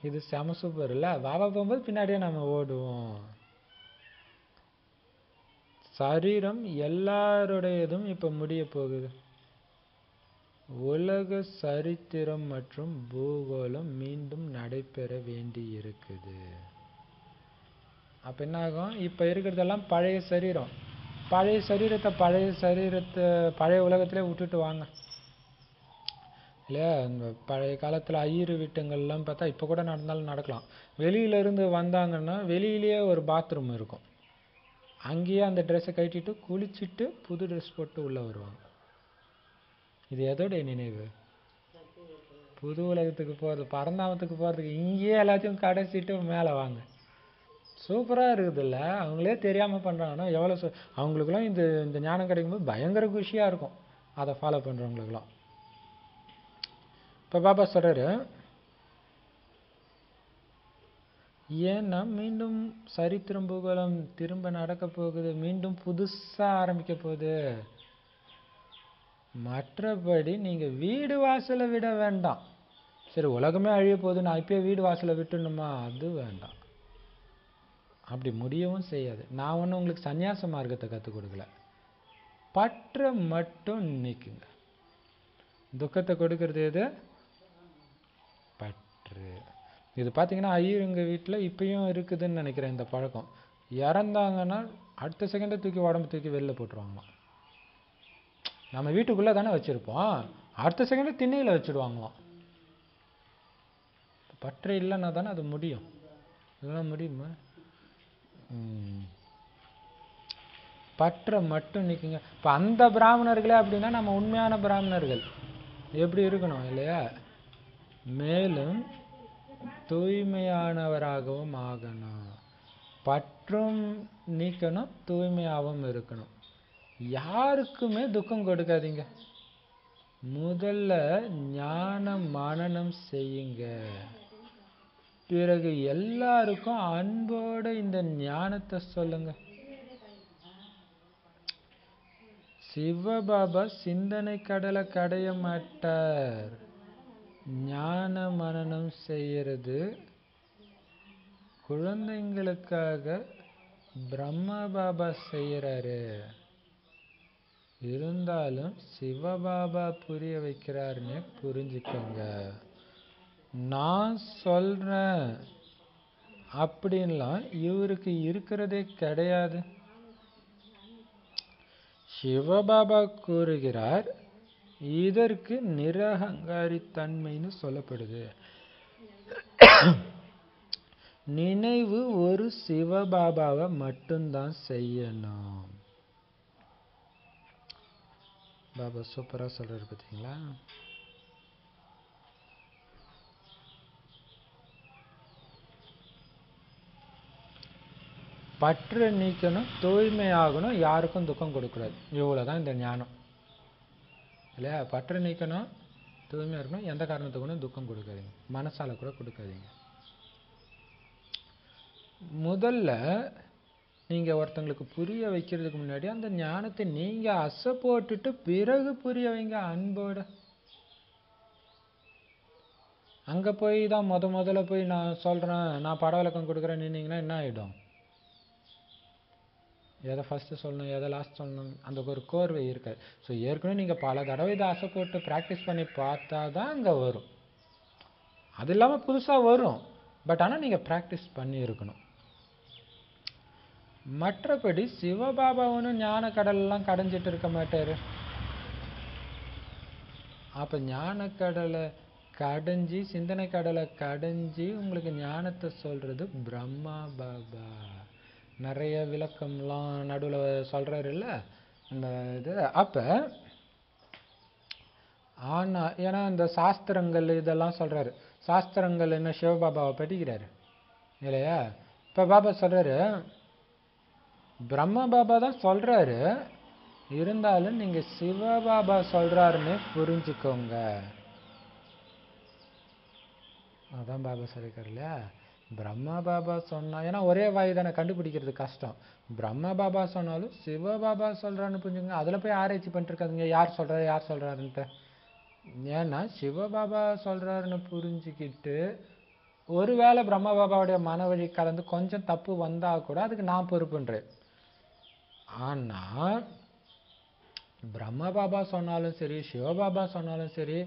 இது செம சூப்பர் இல்ல. பாபா போகும்போது பின்னாடியே நாம ஓடுவோம். சரீரம் எல்லாருடையதும் இப்ப முடிய போகுது. உலக சரித்திரம் மற்றும் பூகோளம் மீண்டும் நடைபெற வேண்டி இருக்குது. அப்ப என்ன ஆகும், இப்ப இருக்கிறதெல்லாம் பழைய சரீரம். பழைய சரீரத்தை பழைய உலகத்திலே விட்டுட்டு வாங்க இல்லையா. இந்த பழைய காலத்துல ஐயரு வீட்டுங்கள்லாம் பார்த்தா இப்ப கூட நடந்தாலும் நடக்கலாம். வெளியில இருந்து வந்தாங்கன்னா வெளியிலேயே ஒரு பாத்ரூம் இருக்கும். அங்கேயே அந்த ட்ரெஸ்ஸை கட்டிட்டு குளிச்சுட்டு புது ட்ரெஸ் போட்டு உள்ள வருவாங்க. இது எதோடைய நினைவு? புது உலகத்துக்கு போறது, பரந்தாமத்துக்கு போறதுக்கு இங்கேயே எல்லாத்தையும் கடைசிட்டு மேல வாங்க. சூப்பரா இருக்குது இல்ல. அவங்களே தெரியாம பண்றாங்கன்னா எவ்வளவு அவங்களுக்குலாம் இந்த ஞானம் கிடைக்கும்போது பயங்கர குஷியா இருக்கும் அதை ஃபாலோ பண்றவங்களுக்குலாம். இப்ப பாபா சொல்றாரு, ஏன்னா மீண்டும் சரித்திரம் பூகோளம் திரும்ப நடக்க போகுது, மீண்டும் புதுசா ஆரம்பிக்க போகுது. மற்றபடி நீங்க வீடு வாசலை விட வேண்டாம். சரி உலகமே அழிய போகுது, நான் இப்பயே வீடு வாசலை விட்டுணுமா? அது வேண்டாம், அப்படி முடியவும் செய்யாது. நான் ஒன்றும் உங்களுக்கு சன்னியாச மார்க்கத்தை கற்றுக் கொடுக்கல. பற்ற மட்டும் நீக்குங்க. துக்கத்தை கொடுக்கறது எது? பற்று. இது பார்த்தீங்கன்னா ஐயருங்க வீட்டில் இப்பயும் இருக்குதுன்னு நினைக்கிறேன் இந்த பழக்கம். இறந்தாங்கன்னா அடுத்த செகண்டை தூக்கி உடம்பு தூக்கி வெளில போட்டுருவாங்களாம். நம்ம வீட்டுக்குள்ளே தானே வச்சுருப்போம், அடுத்த செகண்டை திண்ணையில் வச்சுடுவாங்களாம். பற்று இல்லைன்னா தானே அது முடியும். இதெல்லாம் முடியுமா? பற்ற மட்டும் நீக்குங்க. இப்போ அந்த பிராமணர்களே அப்படின்னா நம்ம உண்மையான பிராமணர்கள் எப்படி இருக்கணும் இல்லையா? மேலும் தூய்மையானவராகவும் ஆகணும். பற்றும் நீக்கணும், தூய்மையாகவும் இருக்கணும். யாருக்குமே துக்கம் கொடுக்காதீங்க. முதல்ல ஞான மனனம் செய்யுங்க. பிறகு எல்லாருக்கும் அன்போட இந்த ஞானத்தை சொல்லுங்க. சிவபாபா சிந்தனை கடலை கடைய மாட்டார். ஞான மனனம் செய்யறது குழந்தைங்களுக்காக பிரம்மா பாபா செய்யறாரு. இருந்தாலும் சிவபாபா புரிய வைக்கிறாருன்னு புரிஞ்சுக்கோங்க. நான் சொல்றேன் அப்படின்லாம் இவருக்கு இருக்கிறதே கிடையாது. சிவபாபா கூறுகிறார், இதற்கு நிரகங்காரி தன்மைன்னு சொல்லப்படுது. நினைவு ஒரு சிவபாபாவை மட்டும்தான் செய்யணும். பாபா சூப்பரா சொல்றாரு பார்த்தீங்களா? பற்று நீக்கணும், தூய்மையாகணும், யாருக்கும் துக்கம் கொடுக்கூடாது. இவ்வளோதான் இந்த ஞானம் இல்லையா? பற்று நீக்கணும், தூய்மையாக இருக்கணும், எந்த காரணத்துக்கும் துக்கம் கொடுக்காதீங்க, மனசால கூட கொடுக்காதீங்க. முதல்ல நீங்கள் ஒருத்தங்களுக்கு புரிய வைக்கிறதுக்கு முன்னாடி அந்த ஞானத்தை நீங்கள் அசை போட்டுட்டு பிறகு புரிய வைங்க அன்போட. அங்கே போய் தான் முதல்ல போய் நான் சொல்கிறேன், நான் பட விளக்கம் கொடுக்குறேன் நின்னீங்கன்னா என்ன ஆகிடும்? எதை ஃபஸ்ட்டு சொல்லணும், எதை லாஸ்ட் சொல்லணும், அந்த ஒரு கோர்வை இருக்காது. ஸோ ஏற்கனவே நீங்கள் பல தடவை இதை ஆசை போட்டு ப்ராக்டிஸ் பண்ணி பார்த்தா தான் அங்கே வரும். அது இல்லாமல் புதுசாக வரும், பட் ஆனால் நீங்கள் ப்ராக்டிஸ் பண்ணியிருக்கணும். மற்றபடி சிவபாபா ஒன்றும் ஞான கடலெல்லாம் கடைஞ்சிட்டு இருக்க மாட்டார். அப்போ ஞானக்கடலை கடைஞ்சி, சிந்தனை கடலை கடைஞ்சி உங்களுக்கு ஞானத்தை சொல்கிறது பிரம்மா பாபா. நிறைய விளக்கம்லாம் நடுவில் சொல்கிறாரு இல்லை இந்த இது. அப்போ ஆனால் ஏன்னா இந்த சாஸ்திரங்கள் இதெல்லாம் சொல்கிறாரு, சாஸ்திரங்கள் என்ன சிவபாபாவை படிக்கிறாரு இல்லையா? இப்போ பாபா சொல்கிறாரு, பிரம்ம பாபா தான் சொல்கிறாரு, இருந்தாலும் நீங்கள் சிவபாபா சொல்கிறாருன்னு புரிஞ்சுக்கோங்க. அதான் பாபா சொல்லியிருக்காரு இல்லையா? பிரம்மா பாபா சொன்னால், ஏன்னா ஒரே வாய் தானே, கண்டுபிடிக்கிறது கஷ்டம். பிரம்மா பாபா சொன்னாலும் சிவபாபா சொல்கிறான்னு புரிஞ்சுங்க. அதில் போய் ஆராய்ச்சி பண்ணிட்டு இருக்காதுங்க யார் சொல்கிறாரு யார் சொல்கிறாருன்ட்டு. ஏன்னா சிவபாபா சொல்கிறாருன்னு புரிஞ்சுக்கிட்டு ஒருவேளை பிரம்மா பாபாவுடைய மன வழி கலந்து கொஞ்சம் தப்பு வந்தால் கூட அதுக்கு நான் பொறுப்புன்றேன். ஆனால் பிரம்மா பாபா சொன்னாலும் சரி, சிவபாபா சொன்னாலும் சரி,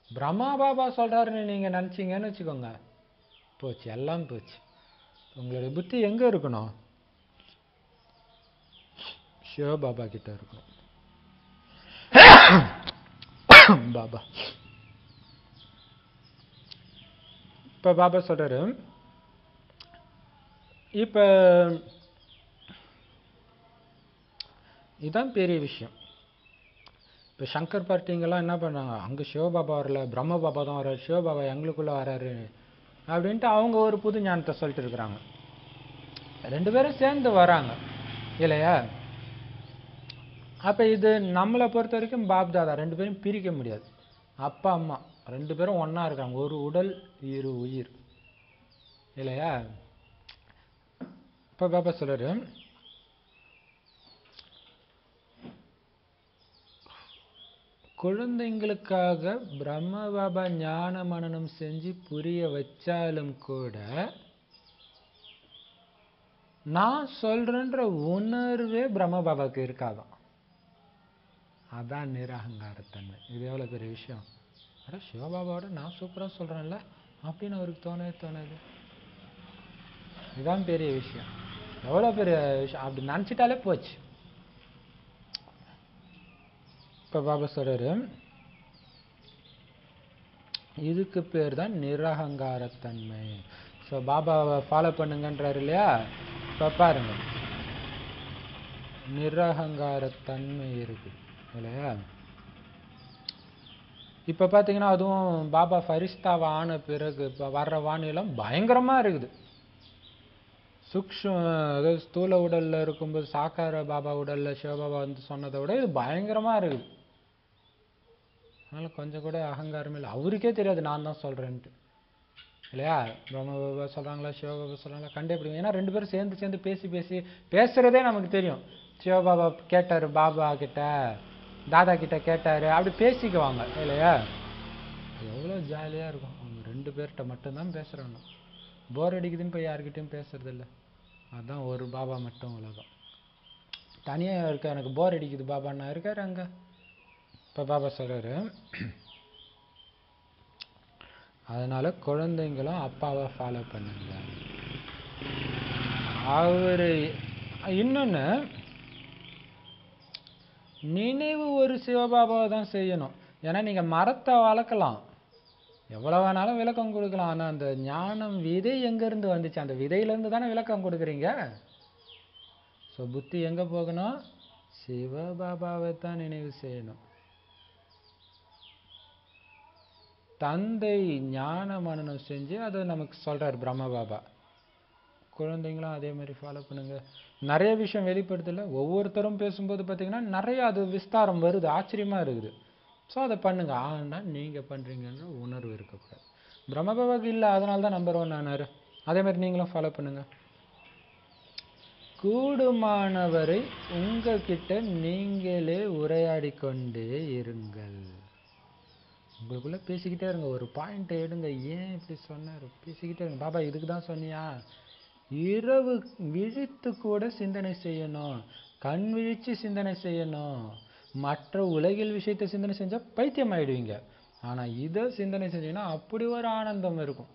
பிரம்மா பாபா சொல்கிறாருன்னு நீங்கள் நினச்சிங்கன்னு வச்சுக்கோங்க, போச்சு, எல்லாம் போச்சு. உங்களுடைய புத்தி எங்கே இருக்கணும்? சிவபாபா கிட்ட இருக்கணும். பாபா இப்போ பாபா சொல்கிறாரு, இப்போ இதுதான் பெரிய விஷயம். இப்போ சங்கர் பார்ட்டிங்கெல்லாம் என்ன பண்ணாங்க, அங்கே சிவபாபா வரல, பிரம்ம பாபா தான் வர்றாரு, சிவபாபா எங்களுக்குள்ளே வராரு அப்படின்ட்டு அவங்க ஒரு புது ஞானத்தை சொல்லிட்டு இருக்கிறாங்க. ரெண்டு பேரும் சேர்ந்து வராங்க இல்லையா? அப்போ இது நம்மளை பொறுத்த வரைக்கும் பாப்தாதா, ரெண்டு பேரும் பிரிக்க முடியாது. அப்பா அம்மா ரெண்டு பேரும் ஒன்றா இருக்காங்க, ஒரு உடல் இரு உயிர் இல்லையா? இப்போ பாபா சொல்றாரு, குழந்தைங்களுக்காக பிரம்ம பாபா ஞான மனனம் செஞ்சு புரிய வச்சாலும் கூட நான் சொல்றேன்ற உணர்வே பிரம்ம பாபாவுக்கு இருக்காதான். அதான் நிரகங்காரத்தன்மை. இது எவ்வளோ பெரிய விஷயம். அட சிவபாபாவோட நான் சூப்பராக சொல்கிறேன்ல அப்படின்னு அவருக்கு தோணாது. இதுதான் பெரிய விஷயம். எவ்வளோ பெரிய விஷயம் அப்படி நினச்சிட்டாலே போச்சு. இப்போ பாபா சொல்கிறாரு, இதுக்கு பேர் தான் நிரகங்காரத்தன்மை. ஸோ பாபாவை ஃபாலோ பண்ணுங்கன்றாரு இல்லையா? இப்போ பாருங்க, நிரகங்காரத்தன்மை இருக்குது இல்லையா? இப்போ பார்த்தீங்கன்னா அதுவும் பாபா ஃபரிஸ்தாவை ஆன பிறகு இப்போ வர்ற வானிலம் பயங்கரமாக இருக்குது. அதாவது ஸ்தூல உடலில் இருக்கும்போது சாக்கார பாபா உடலில் சிவபாபா வந்து சொன்னதை விட இது பயங்கரமாக இருக்குது. அதனால் கொஞ்சம் கூட அகங்காரமே இல்லை. அவருக்கே தெரியாது நான் தான் சொல்கிறேன்ட்டு இல்லையா? பிரம்ம பாபா சொல்கிறாங்களா சிவபாபா சொல்கிறாங்களா கண்டுபிடிங்க. ஏன்னா ரெண்டு பேரும் சேர்ந்து பேசுகிறதே நமக்கு தெரியும். சிவபாபா கேட்டார், பாபா கிட்ட தாதா கிட்ட கேட்டார், அப்படி பேசிக்குவாங்க இல்லையா? எவ்வளோ ஜாலியாக இருக்கும். அவங்க ரெண்டு பேர்கிட்ட மட்டும்தான் பேசுகிறாங்க. போர் அடிக்குதுன்னு போய் யார்கிட்டையும் பேசுறது இல்லை. அதுதான் ஒரு பாபா மட்டும் உலகம். தனியாக இருக்க எனக்கு போர் அடிக்குது பாபான்னா இருக்காரு அங்கே. இப்போ பாபா சொல்கிறாரு, அதனால் குழந்தைங்களும் அப்பாவை ஃபாலோ பண்ணுங்க. அவர் இன்னொன்று, நினைவு ஒரு சிவபாபாவை தான் செய்யணும். ஏன்னா நீங்கள் மரத்தை வளர்க்கலாம், எவ்வளவானாலும் விளக்கம் கொடுக்கலாம். ஆனா அந்த ஞானம் விதை எங்கிருந்து வந்துச்சு? அந்த விதையிலிருந்து தானே விளக்கம் கொடுக்குறீங்க. ஸோ புத்தி எங்க போகணும்? சிவபாபாவை தான் நினைவு செய்யணும். தந்தை ஞான மனனம் செஞ்சு அதை நமக்கு சொல்றாரு பிரம்ம பாபா. குழந்தைங்களும் அதே மாதிரி ஃபாலோ பண்ணுங்க. நிறைய விஷயம் வெளிப்படுத்தல. ஒவ்வொருத்தரும் பேசும்போது பார்த்தீங்கன்னா நிறைய அது விஸ்தாரம் வருது, ஆச்சரியமா இருக்குது. ஸோ அதை பண்ணுங்க. ஆனா நீங்க பண்றீங்கன்ற உணர்வு இருக்கக்கூடாது. பிரம்ம பாபாவுக்கு இல்லை, அதனால தான் நம்பர் 1 ஆனாரு. அதே மாதிரி நீங்களும் ஃபாலோ பண்ணுங்க. கூடுமானவரை உங்ககிட்ட நீங்களே உரையாடி கொண்டே இருங்கள். உங்களுக்குள்ள பேசிக்கிட்டே இருங்க. ஒரு பாயிண்ட் எடுங்க, ஏன் இப்படி சொன்னாரு பேசிக்கிட்டே இருங்க. பாபா இதுக்கு தான் சொன்னியா? இரவு விழித்து கூட சிந்தனை செய்யணும், கண் விழிச்சு சிந்தனை செய்யணும். மற்ற உலகில் விஷயத்தை சிந்தனை செஞ்சா பைத்தியம் ஆயிடுவீங்க. ஆனா இதை சிந்தனை செஞ்சீங்கன்னா அப்படி ஒரு ஆனந்தம் இருக்கும்.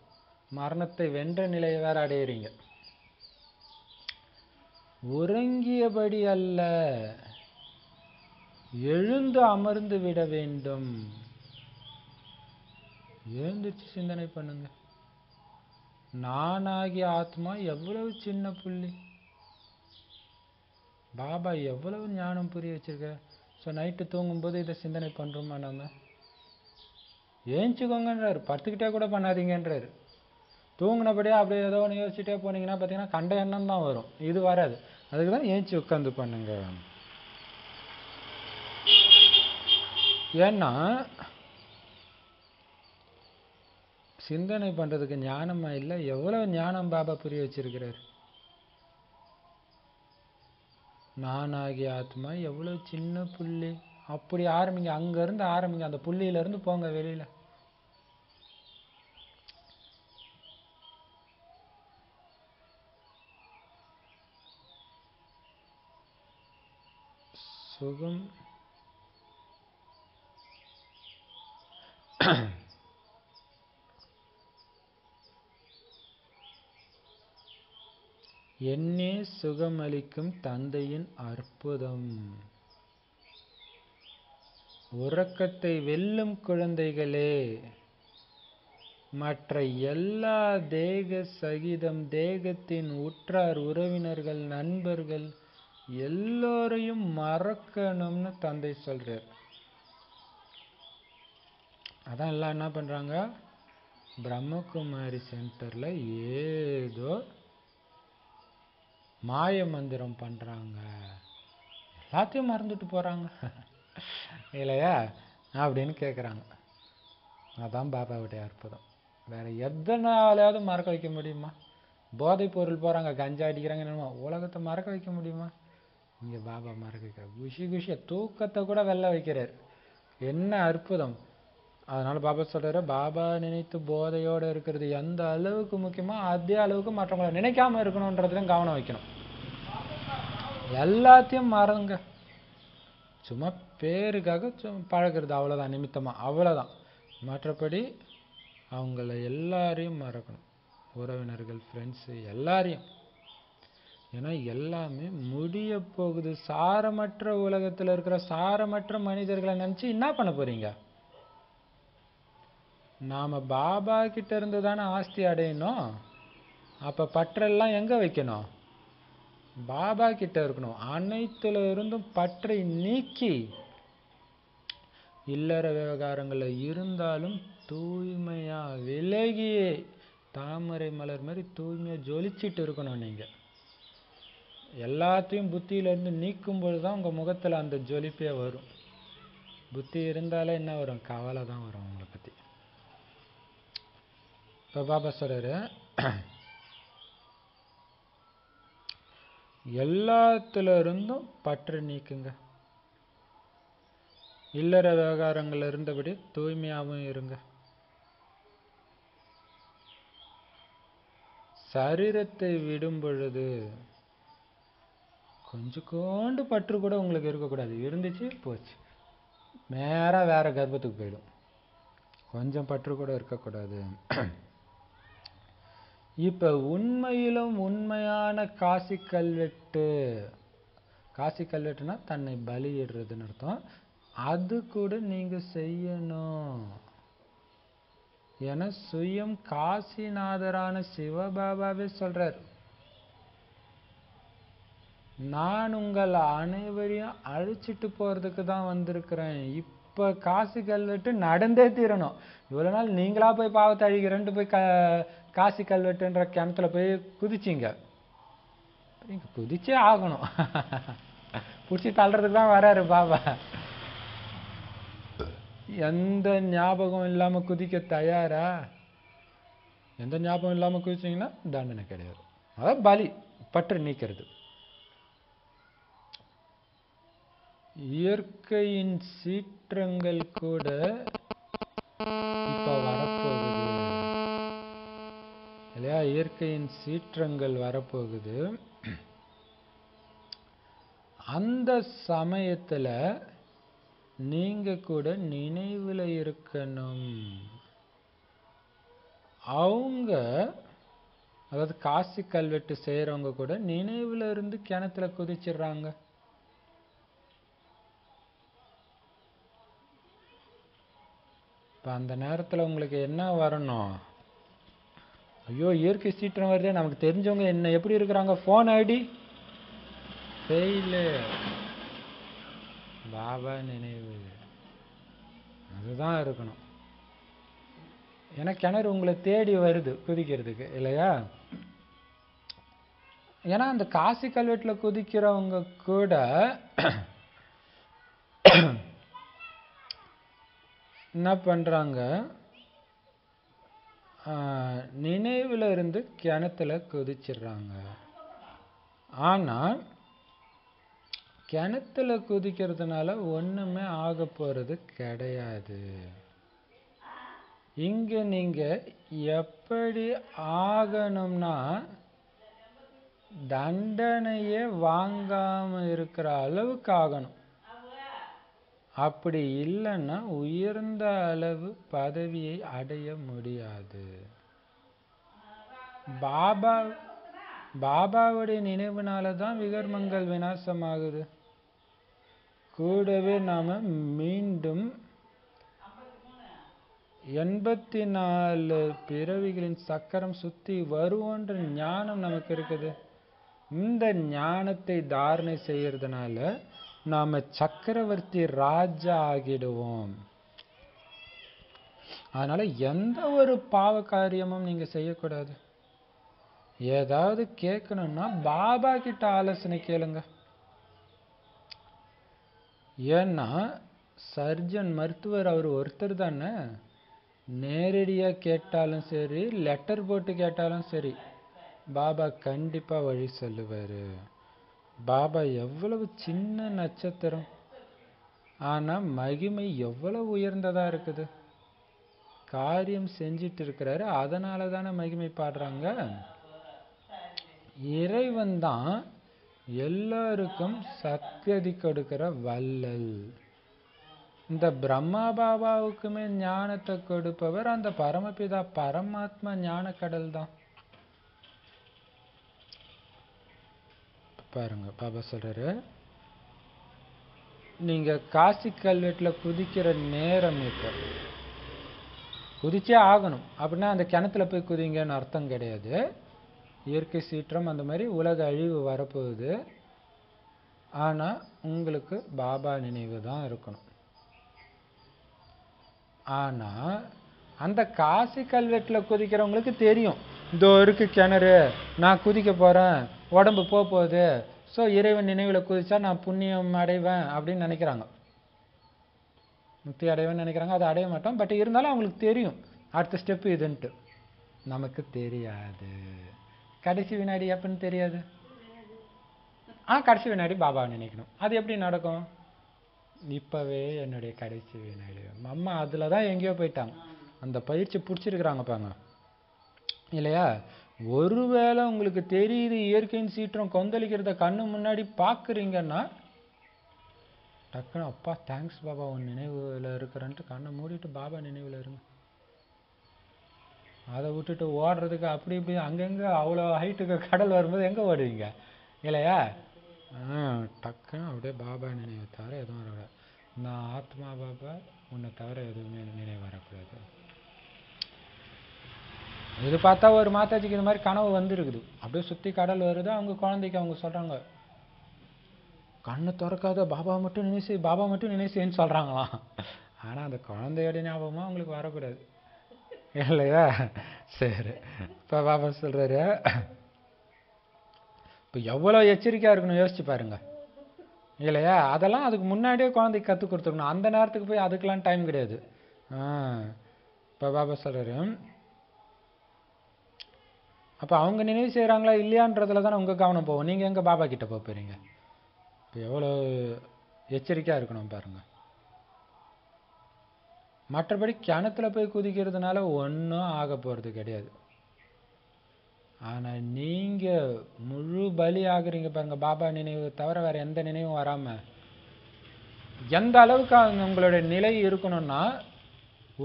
மரணத்தை வென்ற நிலையை வேற அடையிறீங்க. உறங்கியபடி அல்ல, எழுந்து அமர்ந்து விட வேண்டும். எழுந்திருச்சு சிந்தனை பண்ணுங்க. நானாகிய ஆத்மா எவ்வளவு சின்ன புள்ளி, பாபா எவ்வளவு ஞானம் புரிய வச்சிருக்க. ஸோ நைட்டு தூங்கும்போது இதை சிந்தனை பண்றோமா? நம்ம ஏஞ்சிக்கோங்கன்றாரு, படுத்துக்கிட்டே கூட பண்ணாதீங்கன்றாரு. தூங்கினபடியே அப்படியே ஏதோ ஒன்று யோசிச்சுட்டே போனீங்கன்னா பார்த்தீங்கன்னா கண்ட எண்ணம் தான் வரும், இது வராது. அதுக்கு தான் ஏஞ்சி உட்காந்து பண்ணுங்க. ஏன்னா சிந்தனை பண்றதுக்கு ஞானமா இல்லை, எவ்வளவு ஞானம் பாபா புரிய வச்சிருக்கிறார். நானாகிய ஆத்மா எவ்வளவு சின்ன புள்ளி, அப்படி ஆரம்பிங்க. அங்க இருந்து ஆரம்பிங்க, அந்த புள்ளியில இருந்து போங்க வெளியில. சுகம் என்னே சுகமளிக்கும் தந்தையின் அற்புதம். உறக்கத்தை வெல்லும் குழந்தைகளே, மற்ற எல்லா தேக சகிதம் தேகத்தின் உற்றார் உறவினர்கள் நண்பர்கள் எல்லோரையும் மறக்கணும்னு தந்தை சொல்றார். அதான் எல்லாம் என்ன பண்றாங்க, பிரம்மகுமாரி சென்டர்ல ஏதோ மாய மந்திரம் பண்றாங்க, எல்லாத்தையும் மறந்துட்டு போறாங்க இல்லையா அப்படின்னு கேட்குறாங்க. அதான் பாபாவுடைய அற்புதம். வேற எதனாலாவது மறக்க வைக்க முடியுமா? போதை பொருள் போறாங்க, கஞ்சா அடிக்கிறாங்க, என்னமோ உலகத்தை மறக்க வைக்க முடியுமா? இங்க பாபா மறக்க வைக்கிறார். குஷி குஷியா தூக்கத்தை கூட வெல்ல வைக்கிறார். என்ன அற்புதம்! அதனால பாபா சொல்றாரு, பாபா நினைத்து போதையோட இருக்கிறது எந்த அளவுக்கு முக்கியமோ அதே அளவுக்கு மற்றவங்களை நினைக்காம இருக்கணும்ன்றதுலையும் கவனம் வைக்கணும். எல்லாத்தையும் மறங்க, சும்மா பேருக்காக பழகிறது அவ்வளோதான், நிமித்தமா அவ்வளோதான். மற்றபடி அவங்கள எல்லாரையும் மறக்கணும், உறவினர்கள் ஃப்ரெண்ட்ஸு எல்லாரையும். ஏன்னா எல்லாமே முடிய போகுது. சாரமற்ற உலகத்தில் இருக்கிற சாரமற்ற மனிதர்களை நினச்சி என்ன பண்ண போறீங்க? நாம பாபா கிட்ட இருந்து தானே ஆஸ்தி அடையணும். அப்ப பற்றெல்லாம் எங்க வைக்கணும்? பாபா கிட்ட இருக்கணும். அனைத்துல இருந்தும் பற்றை நீக்கி இல்லற விவகாரங்கள்ல இருந்தாலும் தூய்மையா விலகியே தாமரை மலர் மாதிரி தூய்மையா ஜொலிச்சிட்டு இருக்கணும். நீங்க எல்லாத்தையும் புத்தியில இருந்து நீக்கும் பொழுதுதான் உங்க முகத்துல அந்த ஜொலிப்பே வரும். புத்தி இருந்தாலே என்ன வரும்? கவலை தான் வரும் உங்களை பத்தி. இப்ப பாபா சொல்றாரு, எல்லாத்துல இருந்தும் பற்று நீக்குங்க, இல்லற விவகாரங்கள் இருந்தபடி தூய்மையாகவும் இருங்க. சரீரத்தை விடும் பொழுது கொஞ்சோண்டு பற்று கூட உங்களுக்கு இருக்கக்கூடாது. இருந்துச்சு போச்சு, நேரா வேற கர்ப்பத்துக்கு போயிடும். கொஞ்சம் பற்று கூட இருக்கக்கூடாது. இப்ப உண்மையிலும் உண்மையான காசி கல்வெட்டு, காசி கல்வெட்டுனா தன்னை பலியிடுறதுன்னு அர்த்தம். அது கூட நீங்க செய்யணும். என சுயம் காசிநாதரான சிவபாபாவே சொல்றார். நான் உங்கள் அனைவரையும் அழைச்சிட்டு போறதுக்கு தான் வந்திருக்கிறேன். இப்ப காசி கல்வெட்டு நடந்தே தீரணும். இவ்வளவு நாள் நீங்களா போய் பாவத்தை அழிக்கிறேன்ட்டு போய் காசி கல்வெட்டுன்ற கிணத்துல போய் குதிச்சிங்க. நீங்க குதிச்சே ஆகணும். புடிச்சு தள்ளுறதுக்கு தான் வராரு பாபா. எந்த ஞாபகம் இல்லாம குதிக்க தயாரா? எந்த ஞாபகம் இல்லாம குதிச்சீங்கன்னா தண்டனை கிடையாது. அதான் பலி, பற்று நீக்கிறது. இயற்கையின் சீற்றங்கள் கூட இப்ப வரப்போகுது இல்லையா? இயற்கையின் சீற்றங்கள் வரப்போகுது. அந்த சமயத்துல நீங்க கூட நினைவுல இருக்கணும். அவங்க, அதாவது காசி கல்வெட்டு செய்யறவங்க கூட நினைவுல இருந்து கிணத்துல குதிச்சிடுறாங்க. இப்ப அந்த நேரத்துல உங்களுக்கு என்ன வரணும்? ஐயோ இயற்கை சீற்றம் வருது, நமக்கு தெரிஞ்சவங்க என்ன எப்படி இருக்கிறாங்க, போன் ஐடி ஃபெயிலு, பாபா நினைவு, அதுதான் இருக்கணும். ஏன்னா கிணறு உங்களை தேடி வருது குதிக்கிறதுக்கு இல்லையா? ஏன்னா அந்த காசி கல்வெட்டுல குதிக்கிறவங்க கூட என்ன பண்றாங்க, நினைவுல இருந்து கிணத்துல குதிச்சிடுறாங்க. ஆனா கிணத்துல குதிக்கிறதுனால ஒண்ணுமே ஆக போறது கிடையாது. இங்க நீங்க எப்படி ஆகணும்னா தண்டனையே வாங்காம இருக்கிற அளவுக்கு ஆகணும். அப்படி இல்லைன்னா உயர்ந்த அளவு பதவியை அடைய முடியாது. பாபாவுடைய நினைவுனால தான் விகர்மங்கள் விநாசமாகுது. கூடவே நாம மீண்டும் 84 பிறவிகளின் சக்கரம் சுத்தி வருவோன்ற ஞானம் நமக்கு இருக்குது. இந்த ஞானத்தை தாரணை செய்யறதுனால நாம சக்கரவர்த்தி ராஜா ஆகிடுவோம். அதனால எந்த ஒரு பாவ காரியமும் நீங்க செய்யக்கூடாது. ஏதாவது கேட்கணும்னா பாபா கிட்ட ஆலோசனை கேளுங்க. ஏன்னா சர்ஜன் மருத்துவர் அவர் ஒருத்தர் தானே. நேரடியா கேட்டாலும் சரி, லெட்டர் போட்டு கேட்டாலும் சரி, பாபா கண்டிப்பா வழி சொல்லுவாரு. பாபா எவ்வளவு சின்ன நட்சத்திரம், ஆனா மகிமை எவ்வளவு உயர்ந்ததா இருக்குது. காரியம் செஞ்சிட்டு இருக்கிறாரு, அதனால தானே மகிமை பாடுறாங்க. இறைவன் தான் எல்லாருக்கும் சத்கதி கொடுக்கிற வள்ளல். இந்த பிரம்மா பாபாவுக்குமே ஞானத்தை கொடுப்பவர் அந்த பரமபிதா பரமாத்மா ஞான கடல் தான். பாருங்க பாபா சொல்றாரு, நீங்க காசி கல்வெட்டுல குதிக்கிற நேரம் இப்ப குதிச்சே ஆகணும். அப்படின்னா அந்த கிணத்துல போய் குதிங்கன்னு அர்த்தம் கிடையாது. இயற்கை சீற்றம் அந்த மாதிரி உலக அழிவு வரப்போகுது. ஆனா உங்களுக்கு பாபா நினைவு தான் இருக்கணும். ஆனா அந்த காசி கல்வெட்டுல குதிக்கிறவங்களுக்கு தெரியும், இதோ இருக்கு கிணறு, நான் குதிக்க போறேன், உடம்பு போகுது, ஸோ இறைவன் நினைவுல குதிச்சா நான் புண்ணியம் அடைவேன் அப்படின்னு நினைக்கிறாங்க. முக்தி அடைவேன்னு நினைக்கிறாங்க. அதை அடைய மாட்டோம். பட் இருந்தாலும் அவங்களுக்கு தெரியும் அடுத்த ஸ்டெப் இதுன்ட்டு. நமக்கு தெரியாது. கடைசி வினாடி எப்பன்னு தெரியாது. கடைசி வினாடி பாபாவை நினைக்கணும். அது எப்படி நடக்கும்? இப்பவே என்னுடைய கடைசி வினாடி. அம்மா அதுலதான் எங்கேயோ போயிட்டாங்க. அந்த பயிற்சி பிடிச்சிருக்கிறாங்க பாங்க இல்லையா? ஒருவேளை உங்களுக்கு தெரியுது இயற்கையின் சீற்றம் கொந்தளிக்கிறத கண்ணு முன்னாடி பாக்குறீங்கன்னா டக்குனு அப்பா தேங்க்ஸ் பாபா உன் நினைவுல இருக்கிறன்ட்டு கண்ணை மூடிட்டு பாபா நினைவுல இருங்க. அதை விட்டுட்டு ஓடுறதுக்கு அப்படி இப்படி அங்கங்க அவ்வளோ ஹைட்டுக்கு கடல் வரும்போது எங்க ஓடுவீங்க இல்லையா? டக்குன்னு அப்படியே பாபா நினைவு தவிர எதுவும் வரக்கூடாது. நான் ஆத்மா பாபா, உன்னை தவிர எதுவுமே நினைவு வரக்கூடாது. இது பார்த்தா ஒரு மாதாஜிக்கு இந்த மாதிரி கனவு வந்துருக்குது. அப்படியே சுற்றி கடல் வருது. அவங்க குழந்தைக்கு அவங்க சொல்கிறாங்க, கண்ணு திறக்காத, பாபா மட்டும் நினைச்சு, பாபா மட்டும் நினைச்சேன்னு சொல்கிறாங்களாம். ஆனால் அந்த குழந்தையோட ஞாபகமாக அவங்களுக்கு வரக்கூடாது இல்லையா? சரி, இப்போ பாபா சொல்கிறாரு, இப்போ எவ்வளோ எச்சரிக்கையாக இருக்கணும் யோசிச்சு பாருங்க இல்லையா? அதெல்லாம் அதுக்கு முன்னாடியே குழந்தைக்கு கற்றுக் கொடுத்துருக்கணும். அந்த நேரத்துக்கு போய் அதுக்கெல்லாம் டைம் கிடையாது. இப்போ பாபா சொல்கிறாரு, அப்போ அவங்க நினைவு செய்கிறாங்களா இல்லையான்றதுல தானே உங்கள் கவனம் போகும். நீங்கள் எங்கே பாபா கிட்ட போகிறீங்க? இப்போ எவ்வளோ எச்சரிக்கையாக இருக்கணும் பாருங்கள். மற்றபடி கிணத்துல போய் குதிக்கிறதுனால ஒன்றும் ஆக போகிறது கிடையாது. ஆனால் நீங்கள் முழு பலி ஆகுறீங்க பாருங்க, பாபா நினைவு தவிர வேறு எந்த நினைவும் வராமல். எந்த அளவுக்கு உங்களுடைய நிலை இருக்கணும்னா,